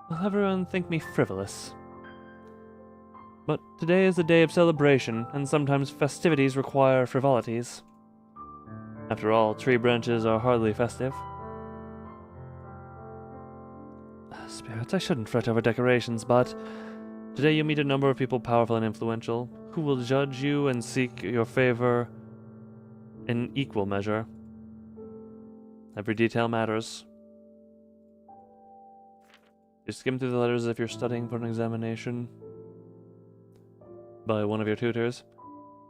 Will everyone think me frivolous? But today is a day of celebration, and sometimes festivities require frivolities. After all, tree branches are hardly festive. Spirits, I shouldn't fret over decorations, but today you meet a number of people powerful and influential, who will judge you and seek your favor in equal measure. Every detail matters. You skim through the letters as if you're studying for an examination by one of your tutors.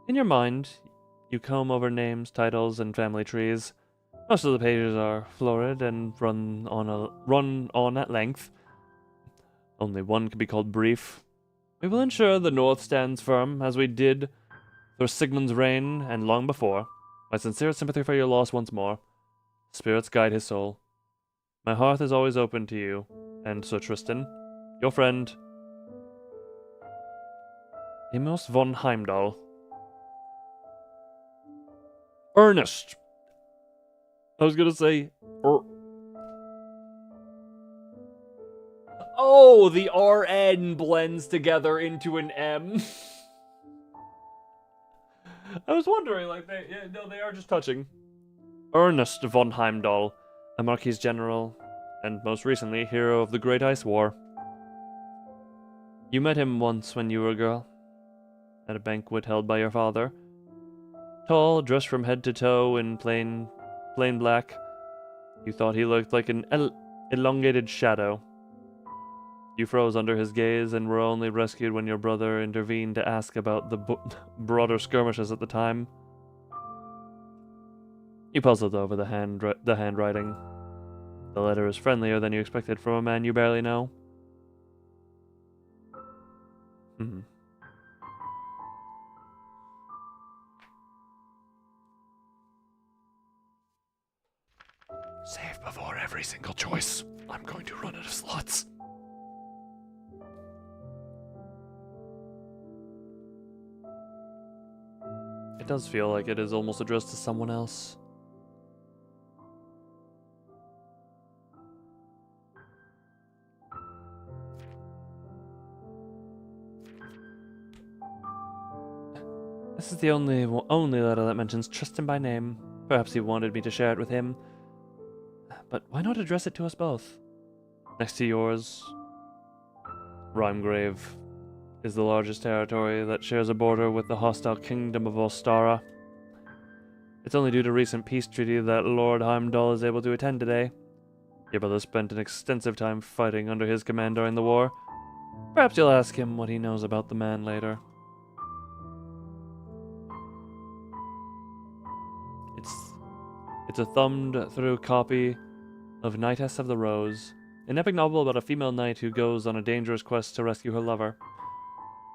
In your mind, you comb over names, titles, and family trees. Most of the pages are florid and run on at length. Only one can be called brief. We will ensure the North stands firm, as we did through Sigmund's reign and long before. My sincere sympathy for your loss once more. Spirits guide his soul. My hearth is always open to you, and Sir Tristan, your friend, Amos von Heimdall. Ernest! I was gonna say... Oh, the RN blends together into an M. I was wondering, like, they are just touching. Ernest von Heimdall, a Marquis General, and most recently, hero of the Great Ice War. You met him once when you were a girl, at a banquet held by your father. Tall, dressed from head to toe in plain black, you thought he looked like an elongated shadow. You froze under his gaze and were only rescued when your brother intervened to ask about the broader skirmishes at the time. You puzzled over the handwriting. The letter is friendlier than you expected from a man you barely know. Save before every single choice. I'm going to run out of slots. It does feel like it is almost addressed to someone else. This is the only letter that mentions Tristan by name. Perhaps he wanted me to share it with him. But why not address it to us both? Next to yours, Rhymegrave is the largest territory that shares a border with the hostile kingdom of Ostara. It's only due to recent peace treaty that Lord Heimdall is able to attend today. Your brother spent an extensive time fighting under his command during the war. Perhaps you'll ask him what he knows about the man later. It's a thumbed-through copy of Knightess of the Rose, an epic novel about a female knight who goes on a dangerous quest to rescue her lover.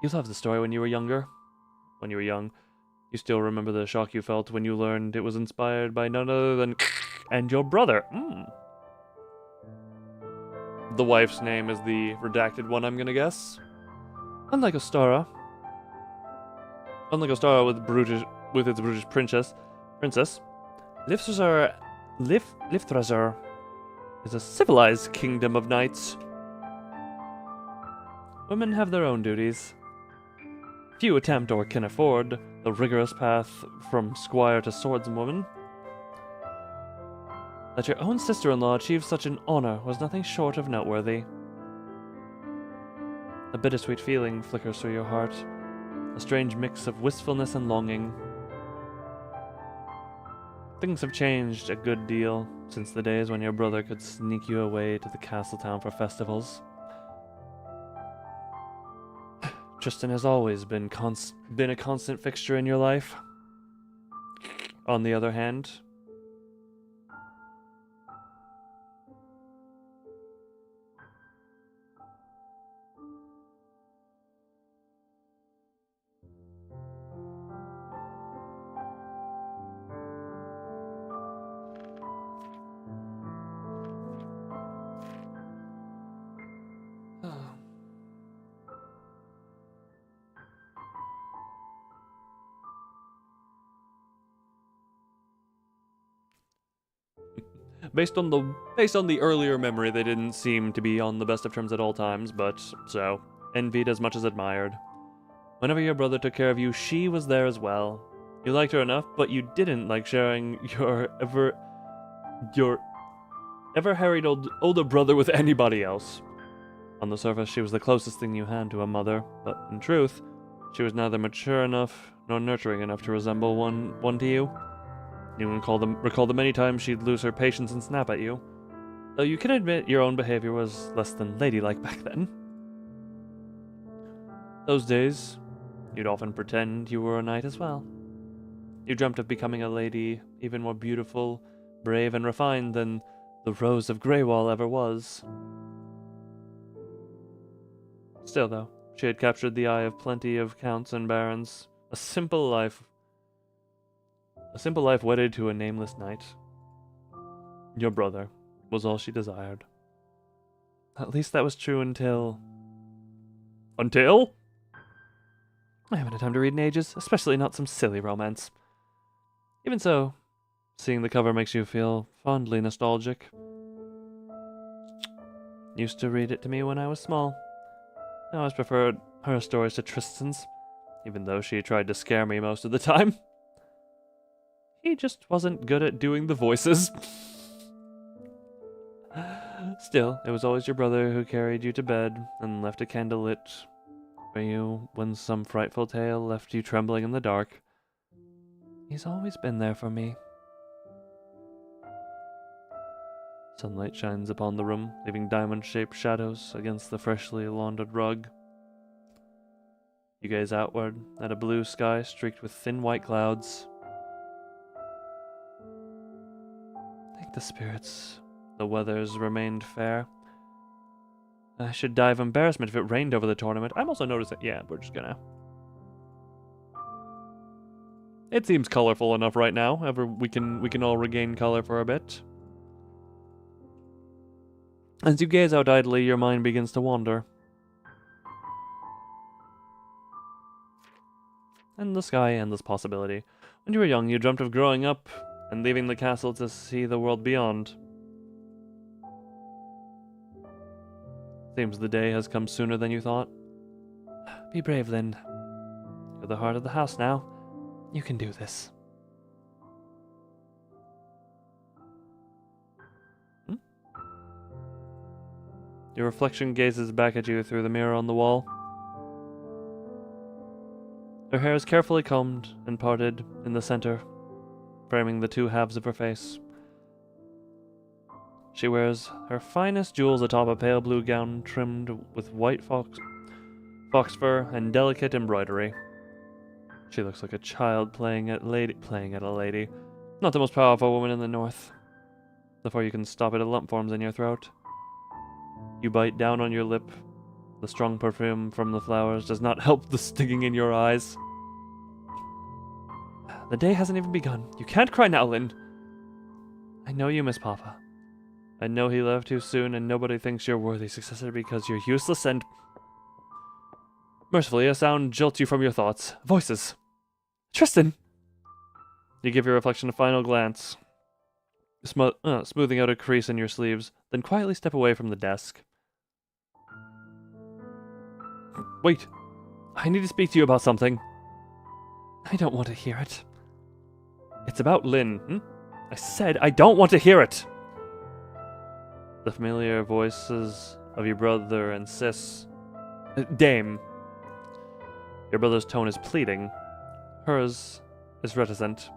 You loved the story when you were young. You still remember the shock you felt when you learned it was inspired by none other than and your brother. The wife's name is the redacted one, I'm gonna guess. Unlike Ostara with its brutish princess, Lifthrazar is a civilized kingdom of knights. Women have their own duties. Few attempt or can afford the rigorous path from squire to swordswoman. That your own sister-in-law achieved such an honor was nothing short of noteworthy. A bittersweet feeling flickers through your heart, a strange mix of wistfulness and longing. Things have changed a good deal since the days when your brother could sneak you away to the castle town for festivals. Tristan has always been a constant fixture in your life. On the other hand, based on the earlier memory, they didn't seem to be on the best of terms at all times, but so, envied as much as admired. Whenever your brother took care of you, she was there as well. You liked her enough, but you didn't like sharing your ever-harried older brother with anybody else. On the surface, she was the closest thing you had to a mother, but in truth, she was neither mature enough nor nurturing enough to resemble one to you. You can recall the many times she'd lose her patience and snap at you, though you can admit your own behavior was less than ladylike back then. Those days, you'd often pretend you were a knight as well. You dreamt of becoming a lady even more beautiful, brave, and refined than the Rose of Greywall ever was. Still, though, she had captured the eye of plenty of counts and barons. A simple life wedded to a nameless knight. Your brother was all she desired. At least that was true until... Until? I haven't had time to read in ages, especially not some silly romance. Even so, seeing the cover makes you feel fondly nostalgic. Used to read it to me when I was small. I always preferred her stories to Tristan's, even though she tried to scare me most of the time. He just wasn't good at doing the voices. Still, it was always your brother who carried you to bed and left a candle lit for you when some frightful tale left you trembling in the dark. He's always been there for me. Sunlight shines upon the room, leaving diamond-shaped shadows against the freshly laundered rug. You gaze outward at a blue sky streaked with thin white clouds. Thank the spirits, the weather's remained fair. I should die of embarrassment if it rained over the tournament. I'm also noticing... Yeah, we're just gonna... It seems colorful enough right now. We can all regain color for a bit. As you gaze out idly, your mind begins to wander. Endless sky, endless possibility. When you were young, you dreamt of growing up and leaving the castle to see the world beyond. Seems the day has come sooner than you thought. Be brave, Lynn. You're the heart of the house now. You can do this. Your reflection gazes back at you through the mirror on the wall. Her hair is carefully combed and parted in the center, framing the two halves of her face. She wears her finest jewels atop a pale blue gown trimmed with white fox fur and delicate embroidery. She looks like a child playing at a lady. Not the most powerful woman in the north. Before you can stop it, a lump forms in your throat. You bite down on your lip. The strong perfume from the flowers does not help the stinging in your eyes. The day hasn't even begun. You can't cry now, Lynn. I know you miss Papa. I know he left too soon, and nobody thinks you're worthy successor because you're useless and... Mercifully, a sound jolts you from your thoughts. Voices. Tristan! You give your reflection a final glance, smoothing out a crease in your sleeves, then quietly step away from the desk. Wait. I need to speak to you about something. I don't want to hear it. It's about Lynn. I said I don't want to hear it! The familiar voices of your brother and sis... Dame. Your brother's tone is pleading. Hers is reticent.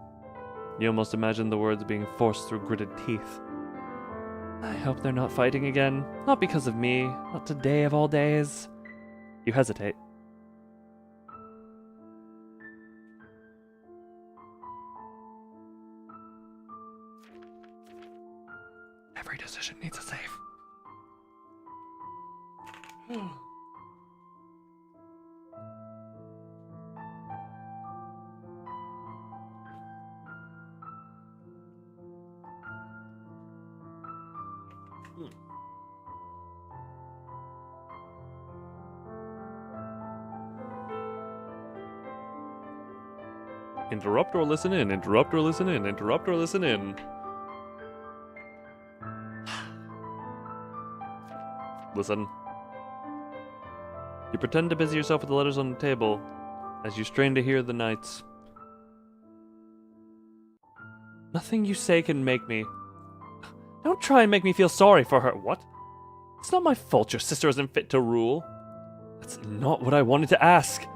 You almost imagine the words being forced through gritted teeth. I hope they're not fighting again. Not because of me. Not today of all days. You hesitate. Every decision needs a save. Interrupt or listen in, interrupt or listen in, interrupt or listen in. Listen. You pretend to busy yourself with the letters on the table as you strain to hear the nights. Nothing you say can make me... Don't try and make me feel sorry for her. What? It's not my fault your sister isn't fit to rule. That's not what I wanted to ask.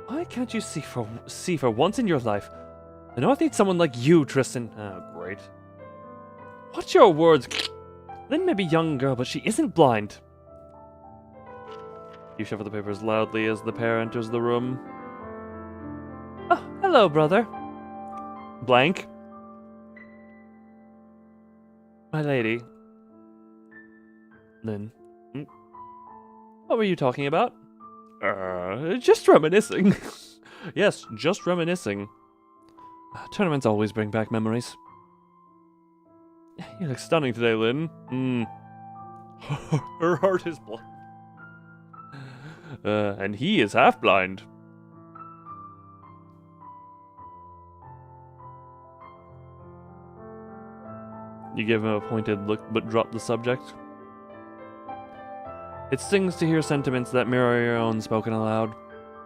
Why can't you see for once in your life? The North needs someone like you, Tristan. Oh, great. Watch your words. Lynn may be a young girl, but she isn't blind. You shuffle the papers loudly as the pair enters the room. Oh, hello, brother. Blank. My lady. Lynn. What were you talking about? Just reminiscing. Yes, just reminiscing. Tournaments always bring back memories. You look stunning today, Lynn. Her heart is blind. And he is half blind. You give him a pointed look, but drop the subject. It stings to hear sentiments that mirror your own spoken aloud,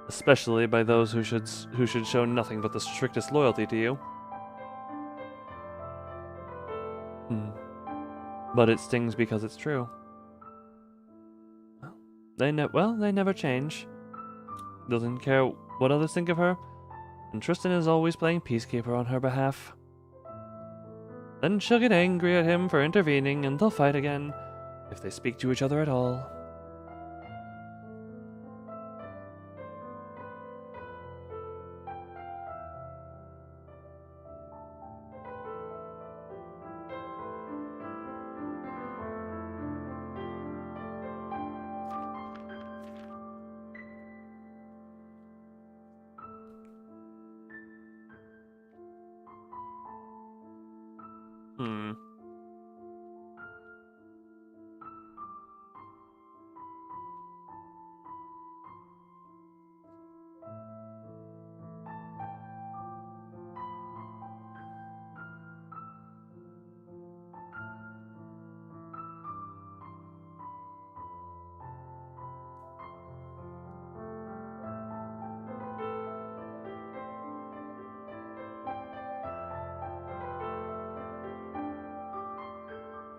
especially by those who should show nothing but the strictest loyalty to you. But it stings because it's true. They never change. Doesn't care what others think of her, and Tristan is always playing peacekeeper on her behalf. Then she'll get angry at him for intervening, and they'll fight again, if they speak to each other at all.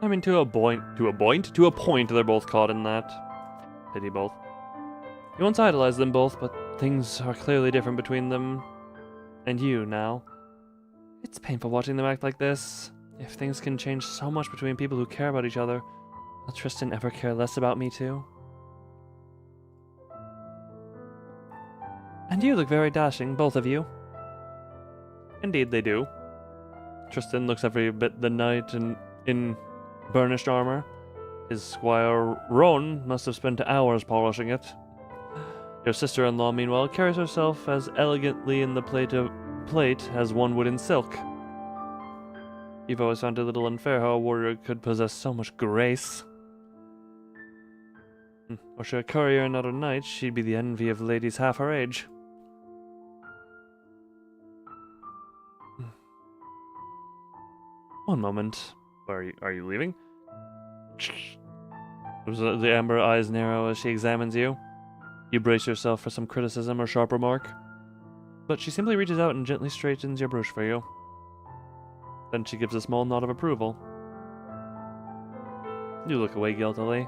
I mean, to a point, they're both caught in that. Pity both. You once idolized them both, but things are clearly different between them and you now. It's painful watching them act like this. If things can change so much between people who care about each other, will Tristan ever care less about me too? And you look very dashing, both of you. Indeed they do. Tristan looks every bit the knight in burnished armor. His squire Roan must have spent hours polishing it. Your sister-in-law, meanwhile, carries herself as elegantly in the plate as one would in silk. You've always found it a little unfair how a warrior could possess so much grace. Or should a courier and not a knight, she'd be the envy of ladies half her age. One moment. Are you leaving? The amber eyes narrow as she examines you. You brace yourself for some criticism or sharp remark. But she simply reaches out and gently straightens your brooch for you. Then she gives a small nod of approval. You look away guiltily.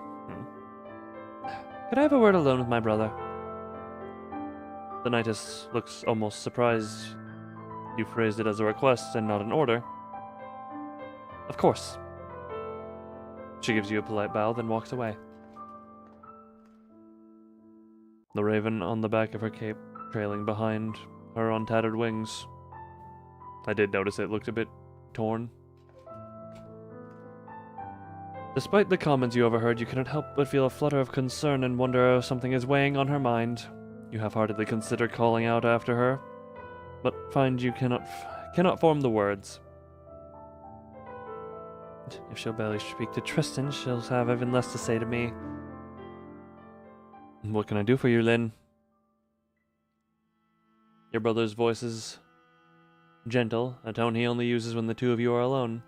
Could I have a word alone with my brother? The knightess looks almost surprised. You phrased it as a request and not an order. Of course. She gives you a polite bow, then walks away. The raven on the back of her cape trailing behind her on tattered wings. I did notice it looked a bit torn. Despite the comments you overheard, you cannot help but feel a flutter of concern and wonder if something is weighing on her mind. You half-heartedly consider calling out after her, but find you cannot form the words. If she'll barely speak to Tristan, she'll have even less to say to me. What can I do for you, Lynn? Your brother's voice is gentle, a tone he only uses when the two of you are alone.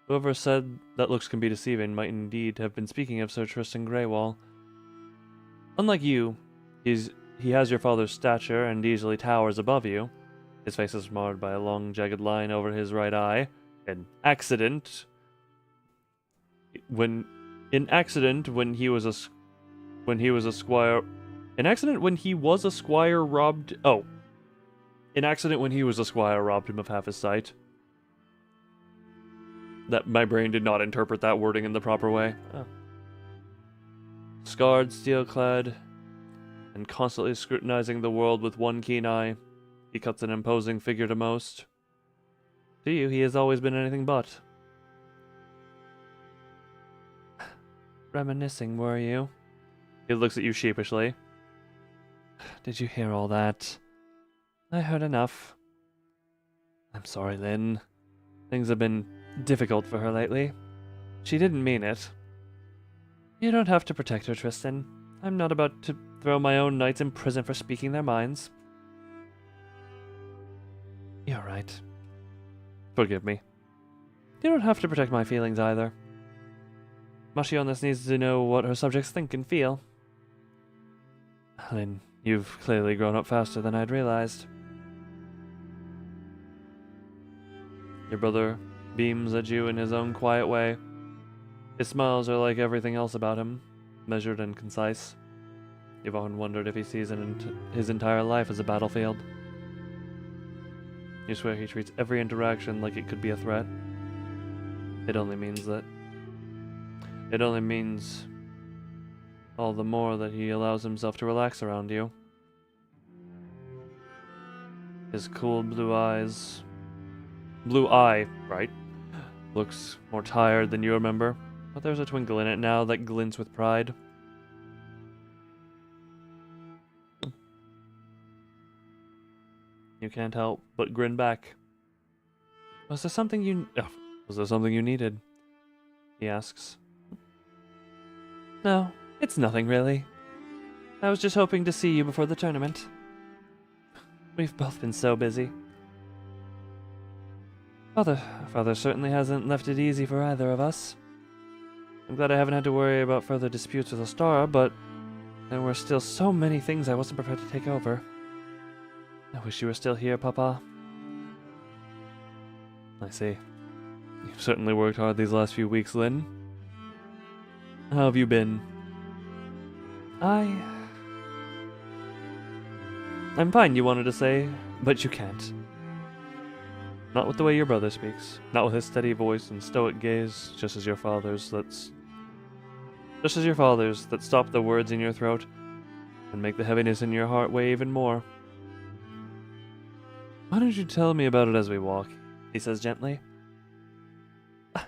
Whoever said that looks can be deceiving might indeed have been speaking of Sir Tristan Greywall. Unlike you, he has your father's stature and easily towers above you. His face is marred by a long, jagged line over his right eye. When he was a squire robbed him of half his sight. That my brain did not interpret that wording in the proper way. Oh. Scarred, steel-clad, and constantly scrutinizing the world with one keen eye, he cuts an imposing figure to most. To you, he has always been anything but. Reminiscing, were you? He looks at you sheepishly. Did you hear all that? I heard enough. I'm sorry, Lynn. Things have been difficult for her lately. She didn't mean it. You don't have to protect her, Tristan. I'm not about to throw my own knights in prison for speaking their minds. You're right. Forgive me. You don't have to protect my feelings either. Mashionis needs to know what her subjects think and feel. Lynn, you've clearly grown up faster than I'd realized. Your brother beams at you in his own quiet way. His smiles are like everything else about him, measured and concise. You've often wondered if he sees his entire life as a battlefield. You swear he treats every interaction like it could be a threat. It only means all the more that he allows himself to relax around you. His cool blue eye, right? Looks more tired than you remember, but there's a twinkle in it now that glints with pride. You can't help but grin back. Was there something you needed? He asks. No, it's nothing really. I was just hoping to see you before the tournament. We've both been so busy. Father certainly hasn't left it easy for either of us. I'm glad I haven't had to worry about further disputes with Astara, but there were still so many things I wasn't prepared to take over. I wish you were still here, Papa. I see. You've certainly worked hard these last few weeks, Lynn. How have you been? I'm fine, you wanted to say, but you can't. Not with the way your brother speaks. Not with his steady voice and stoic gaze, just as your father's that stop the words in your throat and make the heaviness in your heart weigh even more. Why don't you tell me about it as we walk? He says gently.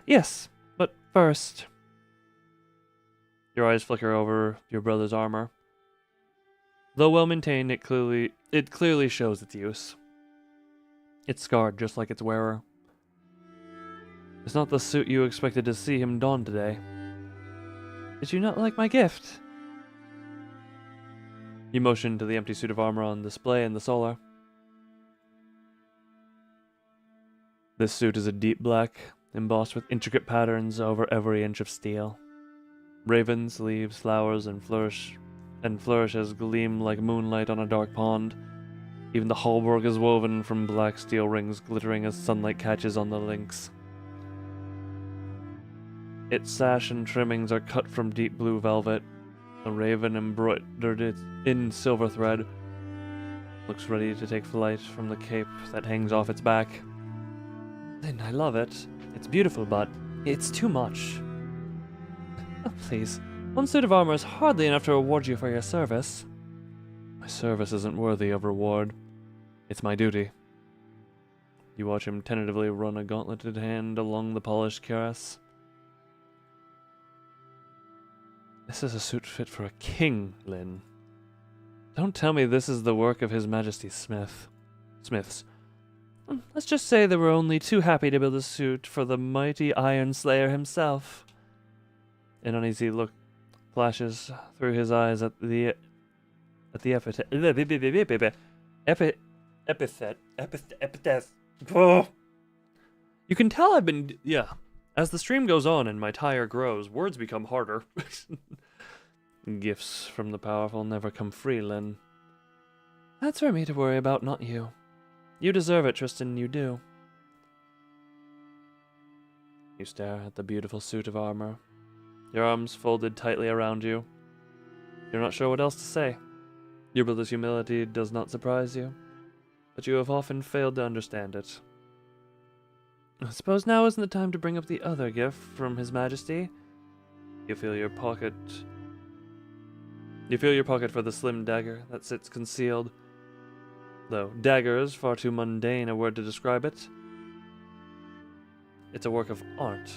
Yes, but first... Your eyes flicker over your brother's armor. Though well maintained, it clearly shows its use. It's scarred just like its wearer. It's not the suit you expected to see him don today. Did you not like my gift? You motioned to the empty suit of armor on display in the solar. This suit is a deep black, embossed with intricate patterns over every inch of steel. Ravens, leaves, flowers, and flourishes gleam like moonlight on a dark pond. Even the hauberk is woven from black steel rings glittering as sunlight catches on the links. Its sash and trimmings are cut from deep blue velvet. A raven embroidered it in silver thread looks ready to take flight from the cape that hangs off its back. Lynn, I love it. It's beautiful, but it's too much. Oh, please. One suit of armor is hardly enough to reward you for your service. My service isn't worthy of reward. It's my duty. You watch him tentatively run a gauntleted hand along the polished cuirass. This is a suit fit for a king, Lynn. Don't tell me this is the work of His Majesty's smiths. Let's just say they were only too happy to build a suit for the mighty Iron Slayer himself. An uneasy look flashes through his eyes at the epithet. Oh. You can tell I've been... Yeah. As the stream goes on and my tire grows, words become harder. Gifts from the powerful never come free, Lynn. That's for me to worry about, not you. You deserve it, Tristan, you do. You stare at the beautiful suit of armor, your arms folded tightly around you. You're not sure what else to say. Your brother's humility does not surprise you, but you have often failed to understand it. I suppose now isn't the time to bring up the other gift from His Majesty. You feel your pocket for the slim dagger that sits concealed. Though dagger is far too mundane a word to describe it. It's a work of art.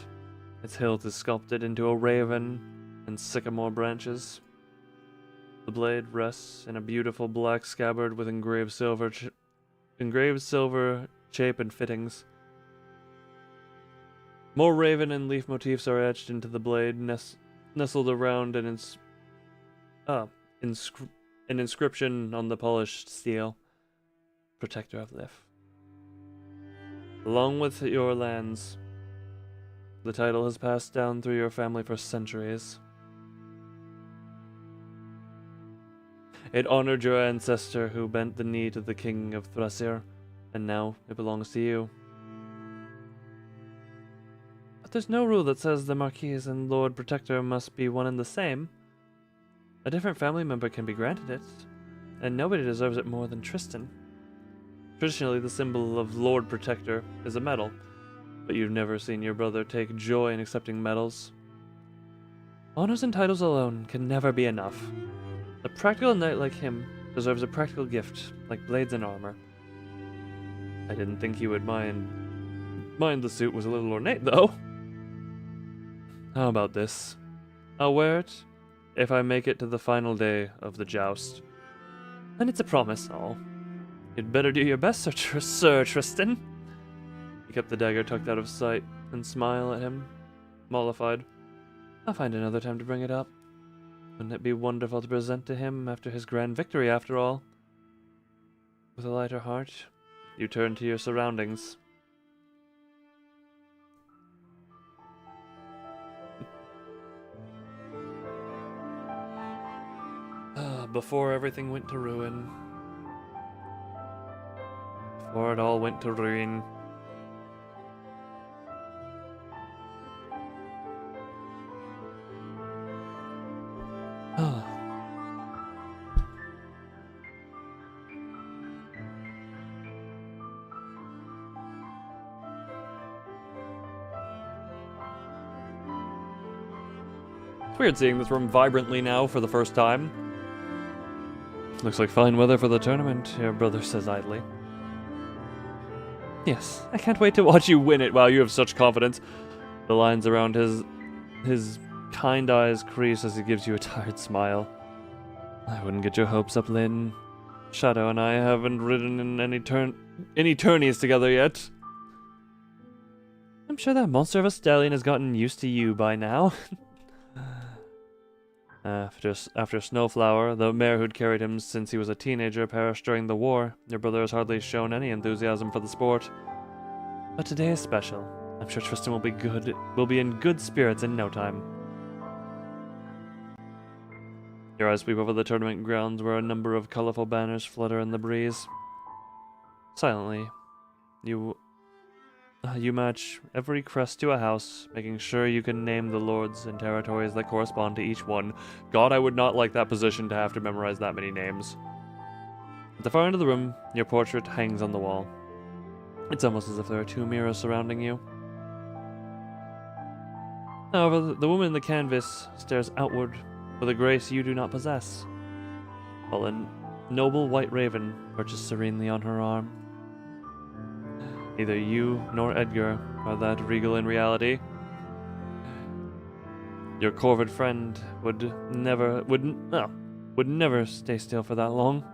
Its hilt is sculpted into a raven and sycamore branches. The blade rests in a beautiful black scabbard with engraved silver shape and fittings. More raven and leaf motifs are etched into the blade, nestled around an inscription on the polished steel. Protector of Lif. Along with your lands, the title has passed down through your family for centuries. It honored your ancestor who bent the knee to the king of Thrasir, and now it belongs to you. But there's no rule that says the Marquise and Lord Protector must be one and the same. A different family member can be granted it, and nobody deserves it more than Tristan. Traditionally, the symbol of Lord Protector is a medal, but you've never seen your brother take joy in accepting medals. Honors and titles alone can never be enough. A practical knight like him deserves a practical gift, like blades and armor. I didn't think you would mind the suit was a little ornate, though. How about this? I'll wear it if I make it to the final day of the joust. And it's a promise, all. You'd better do your best, Sir Tristan. You kept the dagger tucked out of sight and smile at him, mollified. I'll find another time to bring it up. Wouldn't it be wonderful to present to him after his grand victory, after all? With a lighter heart, you turn to your surroundings. Before everything went to ruin. Before it all went to ruin. It's weird seeing this room vibrantly now for the first time. Looks like fine weather for the tournament, your brother says idly. Yes, I can't wait to watch you win it. Wow, you have such confidence. The lines around his kind eyes crease as he gives you a tired smile. I wouldn't get your hopes up, Lynn. Shadow and I haven't ridden in any any tourneys together yet. I'm sure that monster of a stallion has gotten used to you by now. After Snowflower, the mare who'd carried him since he was a teenager, perished during the war, your brother has hardly shown any enthusiasm for the sport. But today is special. I'm sure Tristan will be in good spirits in no time. Your eyes sweep over the tournament grounds where a number of colorful banners flutter in the breeze. Silently, you match every crest to a house, making sure you can name the lords and territories that correspond to each one. God, I would not like that position to have to memorize that many names. At the far end of the room, your portrait hangs on the wall. It's almost as if there are two mirrors surrounding you. However, the woman in the canvas stares outward with a grace you do not possess, while a noble white raven perches serenely on her arm. Neither you nor Edgar are that regal in reality. Your corvid friend would never stay still for that long.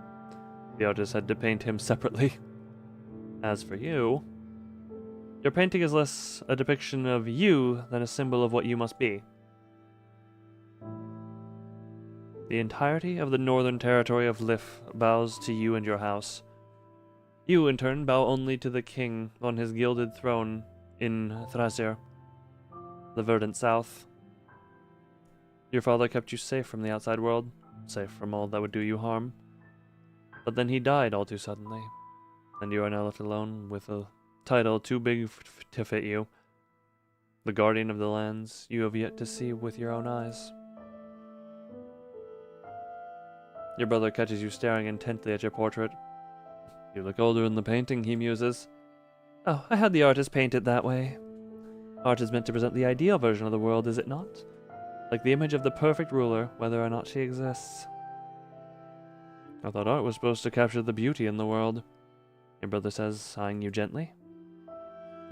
The artist had to paint him separately. As for you, your painting is less a depiction of you than a symbol of what you must be. The entirety of the northern territory of Lif bows to you and your house. You, in turn, bow only to the king on his gilded throne in Thrasir, the verdant south. Your father kept you safe from the outside world, safe from all that would do you harm. But then he died all too suddenly, and you are now left alone with a title too big to fit you, the guardian of the lands you have yet to see with your own eyes. Your brother catches you staring intently at your portrait. You look older in the painting, he muses. Oh, I had the artist paint it that way. Art is meant to present the ideal version of the world, is it not? Like the image of the perfect ruler, whether or not she exists. I thought art was supposed to capture the beauty in the world, your brother says, eyeing you gently.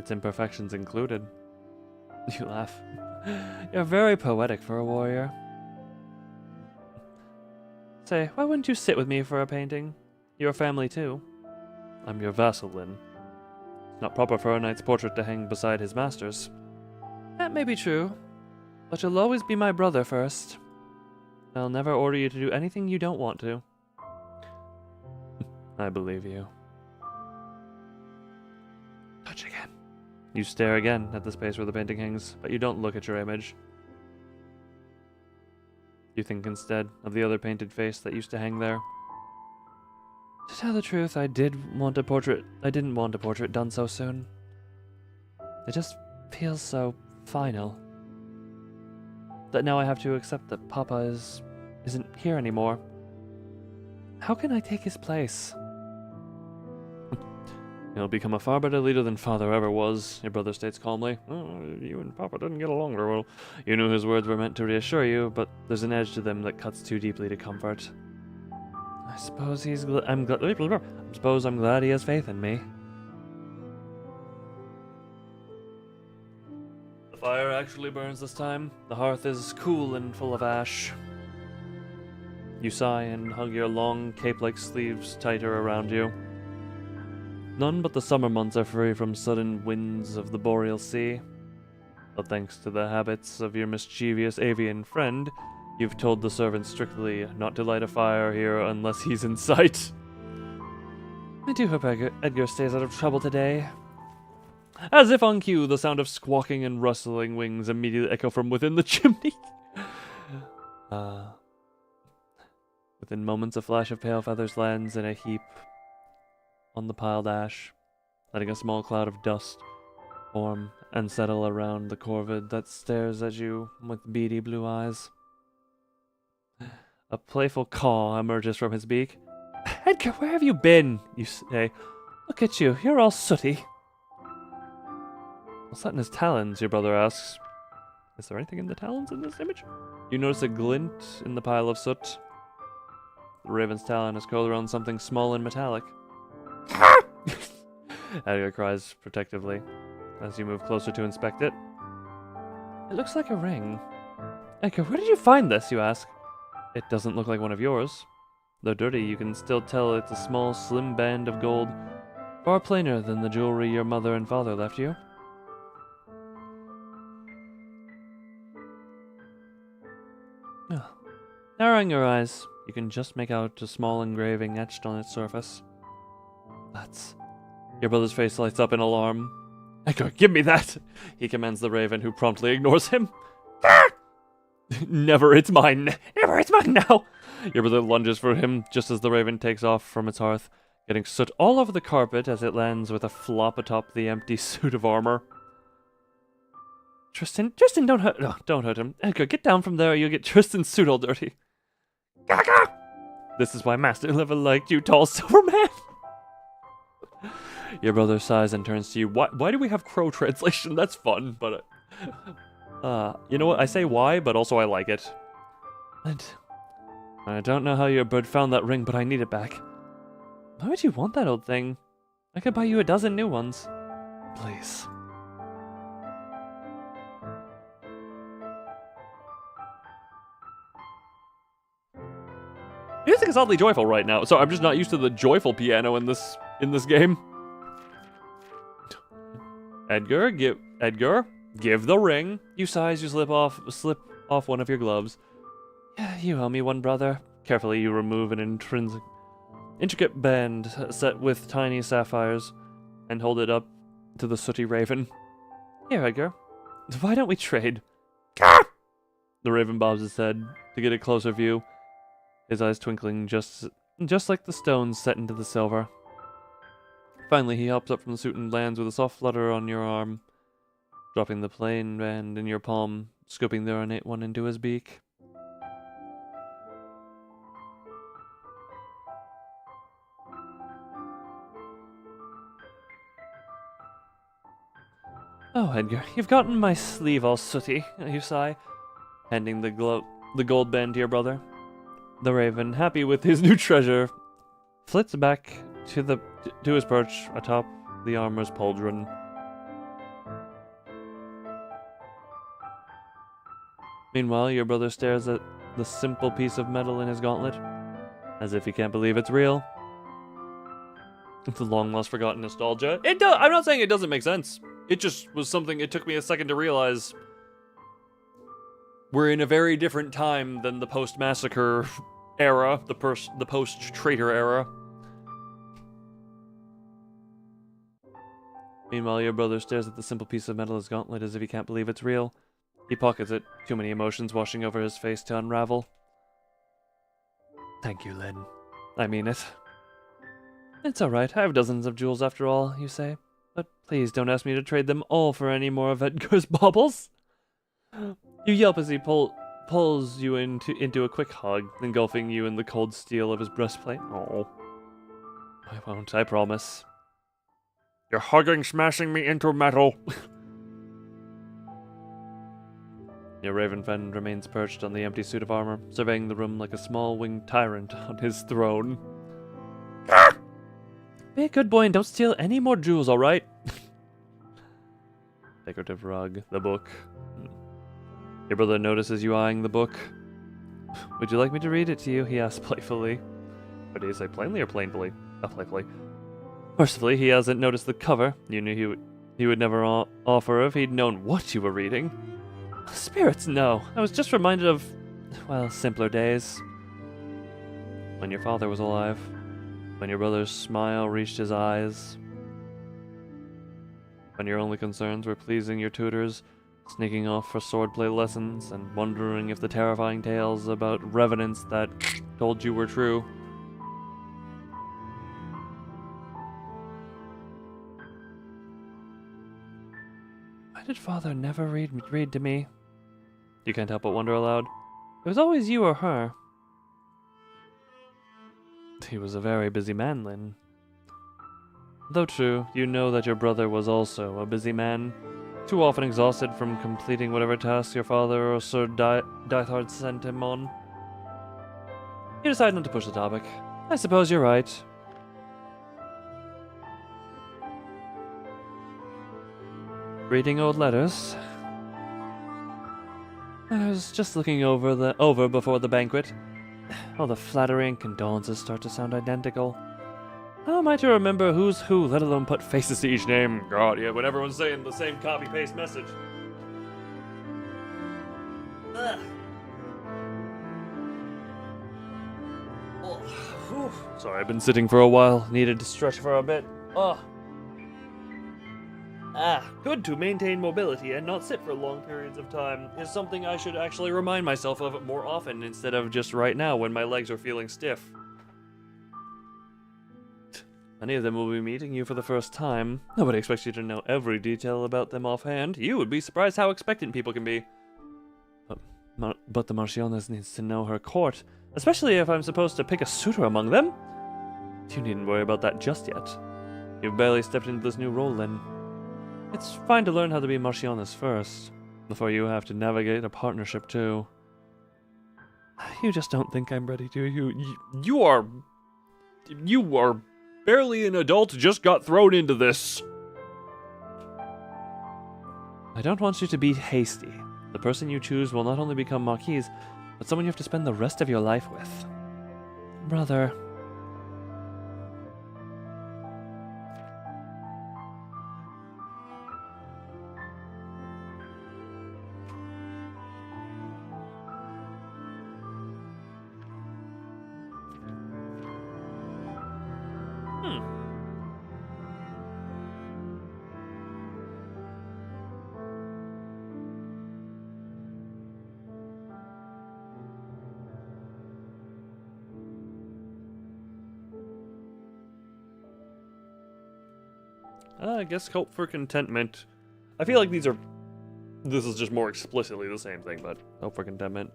Its imperfections included. You laugh. You're very poetic for a warrior. Say, why wouldn't you sit with me for a painting? Your family too. I'm your vassal, Lynn. It's not proper for a knight's portrait to hang beside his master's. That may be true, but you'll always be my brother first. I'll never order you to do anything you don't want to. I believe you. Touch again. You stare again at the space where the painting hangs, but you don't look at your image. You think instead of the other painted face that used to hang there. To tell the truth, I didn't want a portrait done so soon. It just feels so final. That now I have to accept that Papa isn't here anymore. How can I take his place? You'll become a far better leader than Father ever was, your brother states calmly. Oh, you and Papa didn't get along very well. You knew his words were meant to reassure you, but there's an edge to them that cuts too deeply to comfort. I suppose I'm glad he has faith in me. The fire actually burns this time. The hearth is cool and full of ash. You sigh and hug your long cape-like sleeves tighter around you. None but the summer months are free from sudden winds of the boreal sea. But thanks to the habits of your mischievous avian friend, you've told the servants strictly not to light a fire here unless he's in sight. I do hope Edgar stays out of trouble today. As if on cue, the sound of squawking and rustling wings immediately echo from within the chimney. Within moments, a flash of pale feathers lands in a heap on the piled ash, letting a small cloud of dust form and settle around the corvid that stares at you with beady blue eyes. A playful caw emerges from his beak. Edgar, where have you been? You say. Look at you, you're all sooty. What's that in his talons? Your brother asks. Is there anything in the talons in this image? You notice a glint in the pile of soot. The raven's talon is curled around something small and metallic. Edgar cries protectively as you move closer to inspect it. It looks like a ring. Edgar, where did you find this, you ask? It doesn't look like one of yours. Though dirty, you can still tell it's a small, slim band of gold Far plainer than the jewelry your mother and father left you. Narrowing your eyes, you can just make out a small engraving etched on its surface. That's... Your brother's face lights up in alarm. Edgar, give me that! He commands the raven, who promptly ignores him. Never, it's mine! Never, it's mine now! Your brother lunges for him just as the raven takes off from its hearth, getting soot all over the carpet as it lands with a flop atop the empty suit of armor. Tristan, don't hurt, no, don't hurt him. Edgar, get down from there or you'll get Tristan's suit all dirty. Gaga! This is why Master never liked you, tall silver man. Your brother sighs and turns to you. Why do we have crow translation? That's fun, but... you know what? I say why, but also I like it. And I don't know how your bird found that ring, but I need it back. Why would you want that old thing? I could buy you a dozen new ones. Please. Music is oddly joyful right now, so I'm just not used to the joyful piano in this game. Edgar, give the ring. You sigh as you slip off one of your gloves. Yeah, you owe me one, brother. Carefully, you remove an intricate band set with tiny sapphires and hold it up to the sooty raven. Here, Edgar. Why don't we trade? The raven bobs his head to get a closer view, his eyes twinkling just like the stones set into the silver. Finally, he hops up from the suit and lands with a soft flutter on your arm, dropping the plain band in your palm, scooping the ornate one into his beak. Oh, Edgar, you've gotten my sleeve all sooty, you sigh, handing the gold band to your brother. The raven, happy with his new treasure, flits back to his perch atop the armor's pauldron. Meanwhile, your brother stares at the simple piece of metal in his gauntlet, as if he can't believe it's real. It's a long-lost forgotten nostalgia. I'm not saying it doesn't make sense. It just was something it took me a second to realize. We're in a very different time than the post-massacre era, the post-traitor era. Meanwhile, your brother stares at the simple piece of metal in his gauntlet as if he can't believe it's real. He pockets it, too many emotions washing over his face to unravel. Thank you, Lynn. I mean it. It's alright, I have dozens of jewels after all, you say. But please don't ask me to trade them all for any more of Edgar's baubles. You yelp as he pulls you into a quick hug, engulfing you in the cold steel of his breastplate. Oh. I won't, I promise. You're hugging, smashing me into metal. Your raven friend remains perched on the empty suit of armor, surveying the room like a small winged tyrant on his throne. Be a good boy and don't steal any more jewels, alright? Decorative rug, the book. Your brother notices you eyeing the book. Would you like me to read it to you? He asks playfully. Or do you say plainly or plainly? Playfully. Mercifully, he hasn't noticed the cover. You knew he would never offer if he'd known what you were reading. Spirits, no. I was just reminded of, well, simpler days. When your father was alive. When your brother's smile reached his eyes. When your only concerns were pleasing your tutors, sneaking off for swordplay lessons, and wondering if the terrifying tales about revenants that told you were true. Why did father never read to me? You can't help but wonder aloud. It was always you or her. He was a very busy man, Lynn. Though true, you know that your brother was also a busy man, too often exhausted from completing whatever task your father or Sir Dithard sent him on. You decide not to push the topic. I suppose you're right. Reading old letters. I was just looking over before the banquet. All the flattery and condolences start to sound identical. How am I to remember who's who, let alone put faces to each name? God, yeah, when everyone's saying the same copy-paste message. Ugh. Oh, sorry, I've been sitting for a while. Needed to stretch for a bit. Ugh. Good to maintain mobility and not sit for long periods of time is something I should actually remind myself of more often instead of just right now when my legs are feeling stiff. Many of them will be meeting you for the first time. Nobody expects you to know every detail about them offhand. You would be surprised how expectant people can be. But the Marchioness needs to know her court, especially if I'm supposed to pick a suitor among them. You needn't worry about that just yet. You've barely stepped into this new role, then. It's fine to learn how to be Marchioness first, before you have to navigate a partnership too. You just don't think I'm ready, do you? You are barely an adult, just got thrown into this. I don't want you to be hasty. The person you choose will not only become Marquise, but someone you have to spend the rest of your life with. Brother. I guess hope for contentment. I feel like this is just more explicitly the same thing, but hope for contentment.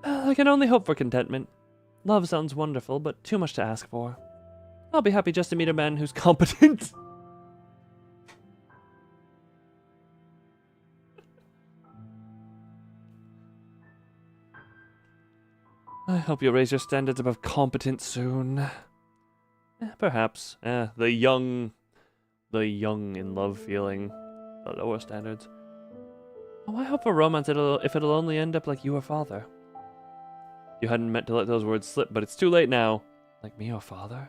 I can only hope for contentment. Love sounds wonderful, but too much to ask for. I'll be happy just to meet a man who's competent. I hope you raise your standards above competent soon. Perhaps. The young in love feeling. The lower standards. Oh, I hope for romance if it'll only end up like you or father. You hadn't meant to let those words slip, but it's too late now. Like me or father?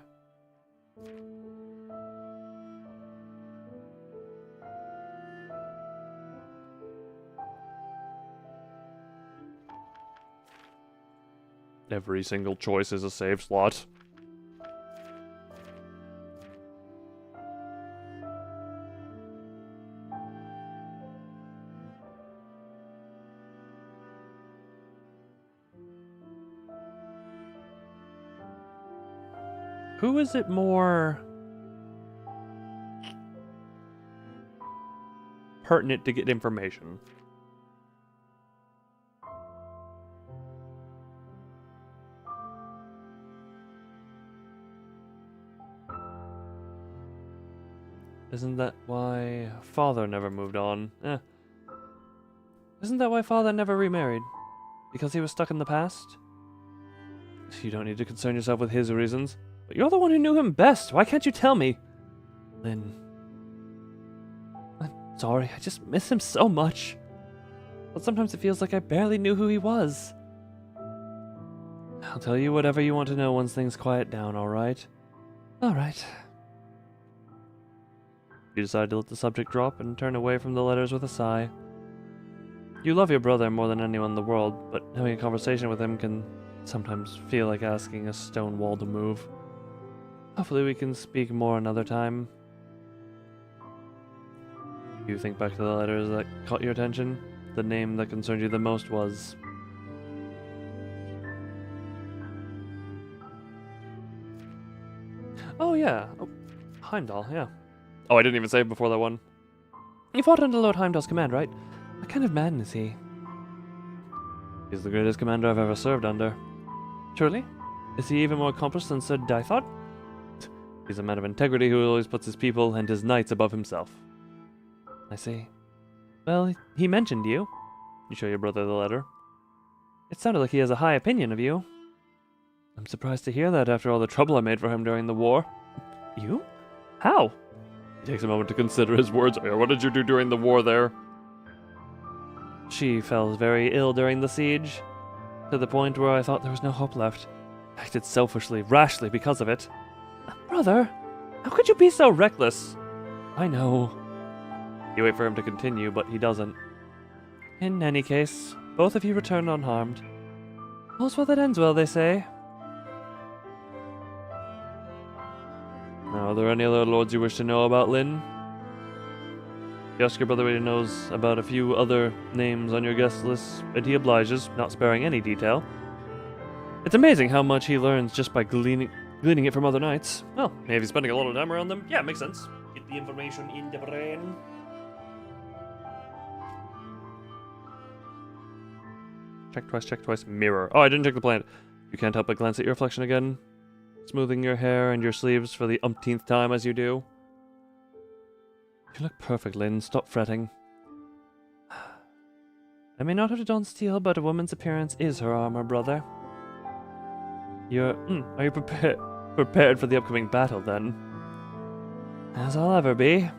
Every single choice is a save slot. Who is it more pertinent to get information? Isn't that why father never moved on? Isn't that why father never remarried? Because he was stuck in the past? You don't need to concern yourself with his reasons. But you're the one who knew him best. Why can't you tell me? Lynn. I'm sorry. I just miss him so much. But sometimes it feels like I barely knew who he was. I'll tell you whatever you want to know once things quiet down, alright? Alright. You decide to let the subject drop and turn away from the letters with a sigh. You love your brother more than anyone in the world, but having a conversation with him can sometimes feel like asking a stone wall to move. Hopefully we can speak more another time. You think back to the letters that caught your attention? The name that concerned you the most was... Oh yeah, Heimdall, yeah. Oh, I didn't even say it before that one. You fought under Lord Heimdall's command, right? What kind of man is he? He's the greatest commander I've ever served under. Truly? Is he even more accomplished than Sir Dythod? He's a man of integrity who always puts his people and his knights above himself. I see. Well, he mentioned you. You show your brother the letter. It sounded like he has a high opinion of you. I'm surprised to hear that after all the trouble I made for him during the war. You? How? He takes a moment to consider his words. What did you do during the war there? She fell very ill during the siege, to the point where I thought there was no hope left. I acted selfishly, rashly because of it. Brother, How could you be so reckless? I know. You wait for him to continue, but he doesn't. In any case, both of you return unharmed. All's well that ends well, they say. Now, are there any other lords you wish to know about, Lynn? You ask your brother what he knows about a few other names on your guest list, and he obliges, not sparing any detail. It's amazing how much he learns just by gleaning it from other knights. Well, maybe he's spending a lot of time around them. Yeah, makes sense. Get the information in the brain. Check twice. Mirror. Oh, I didn't check the planet. You can't help but glance at your reflection again, smoothing your hair and your sleeves for the umpteenth time as you do. You look perfect, Lynn. Stop fretting. I may not have done steel, but a woman's appearance is her armor, brother. Are you prepared for the upcoming battle, then? As I'll ever be.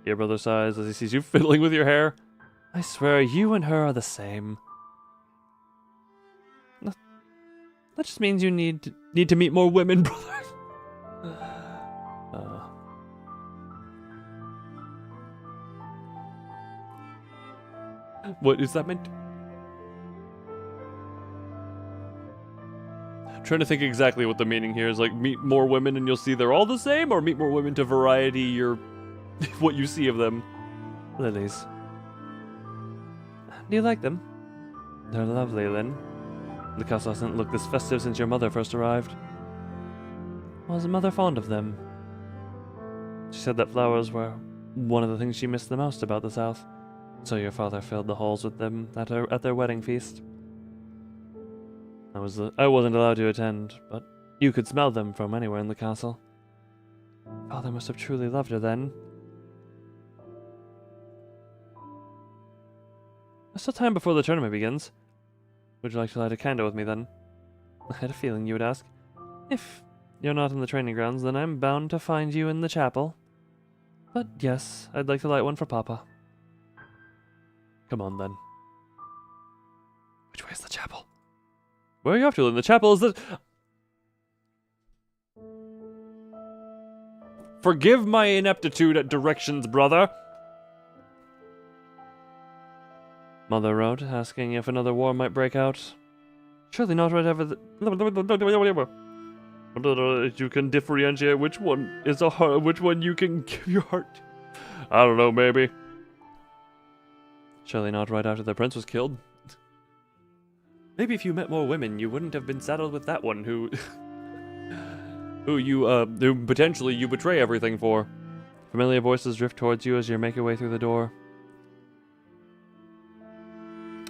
Your brother sighs as he sees you fiddling with your hair. I swear, you and her are the same. That just means you need to meet more women, brother. What is that meant? I'm trying to think exactly what the meaning here is. Like, meet more women and you'll see they're all the same, or meet more women to variety your what you see of them. Lilies. Do you like them? They're lovely, Lynn. The castle hasn't looked this festive since your mother first arrived. Was mother fond of them? She said that flowers were one of the things she missed the most about the South. So your father filled the halls with them at their wedding feast. I wasn't allowed to attend, but you could smell them from anywhere in the castle. Father must have truly loved her then. There's still time before the tournament begins. Would you like to light a candle with me then? I had a feeling you would ask. If you're not in the training grounds, then I'm bound to find you in the chapel. But yes, I'd like to light one for Papa. Come on, then. Which way is the chapel? Where are you off to, Lynn? The chapel is the... Forgive my ineptitude at directions, brother. Mother wrote, asking if another war might break out. Surely not whatever the... You can differentiate which one is a heart, which one you can give your heart. I don't know, maybe. Surely not right after the prince was killed. Maybe if you met more women, you wouldn't have been saddled with that one who... who potentially you betray everything for. Familiar voices drift towards you as you make your way through the door.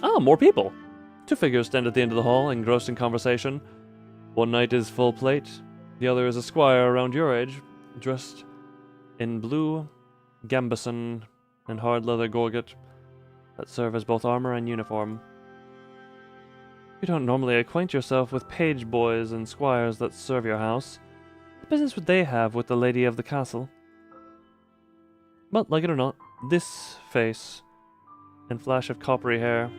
Oh, more people. Two figures stand at the end of the hall, engrossed in conversation. One knight is full plate, the other is a squire around your age, dressed in blue gambeson and hard leather gorget that serve as both armor and uniform. You don't normally acquaint yourself with page boys and squires that serve your house. What business would they have with the lady of the castle? But, like it or not, this face and flash of coppery hair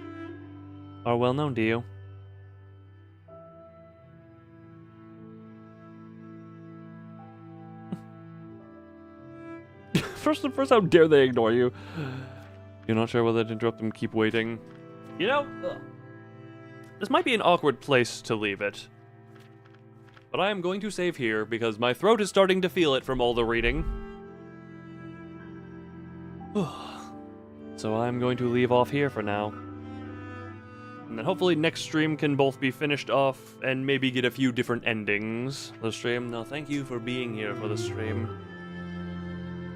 are well known to you. First, how dare they ignore you? You're not sure whether to interrupt them, keep waiting. You know, this might be an awkward place to leave it. But I am going to save here because my throat is starting to feel it from all the reading. So I'm going to leave off here for now. And then hopefully next stream can both be finished off and maybe get a few different endings. The stream, no, thank you for being here for the stream.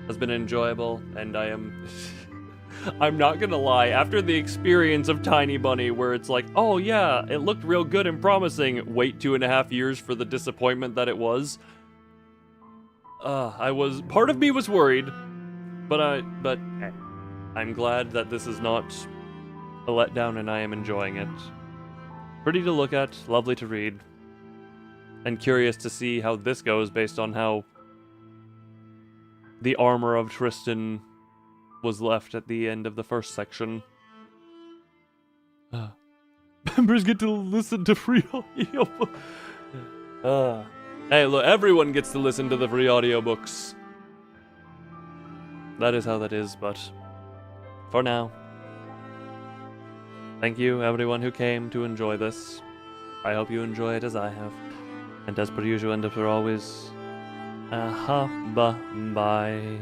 Has been enjoyable, and I am... I'm not gonna lie, after the experience of Tiny Bunny, where it's like, oh yeah, it looked real good and promising, wait 2.5 years for the disappointment that it was. Part of me was worried, but I'm glad that this is not a letdown and I am enjoying it. Pretty to look at, lovely to read, and curious to see how this goes based on how the armor of Tristan was left at the end of the first section. Members get to listen to free audio. Hey, look, everyone gets to listen to the free audiobooks. That is how that is, but for now, thank you everyone who came to enjoy this. I hope you enjoy it as I have. And as per usual, and as per always, bye.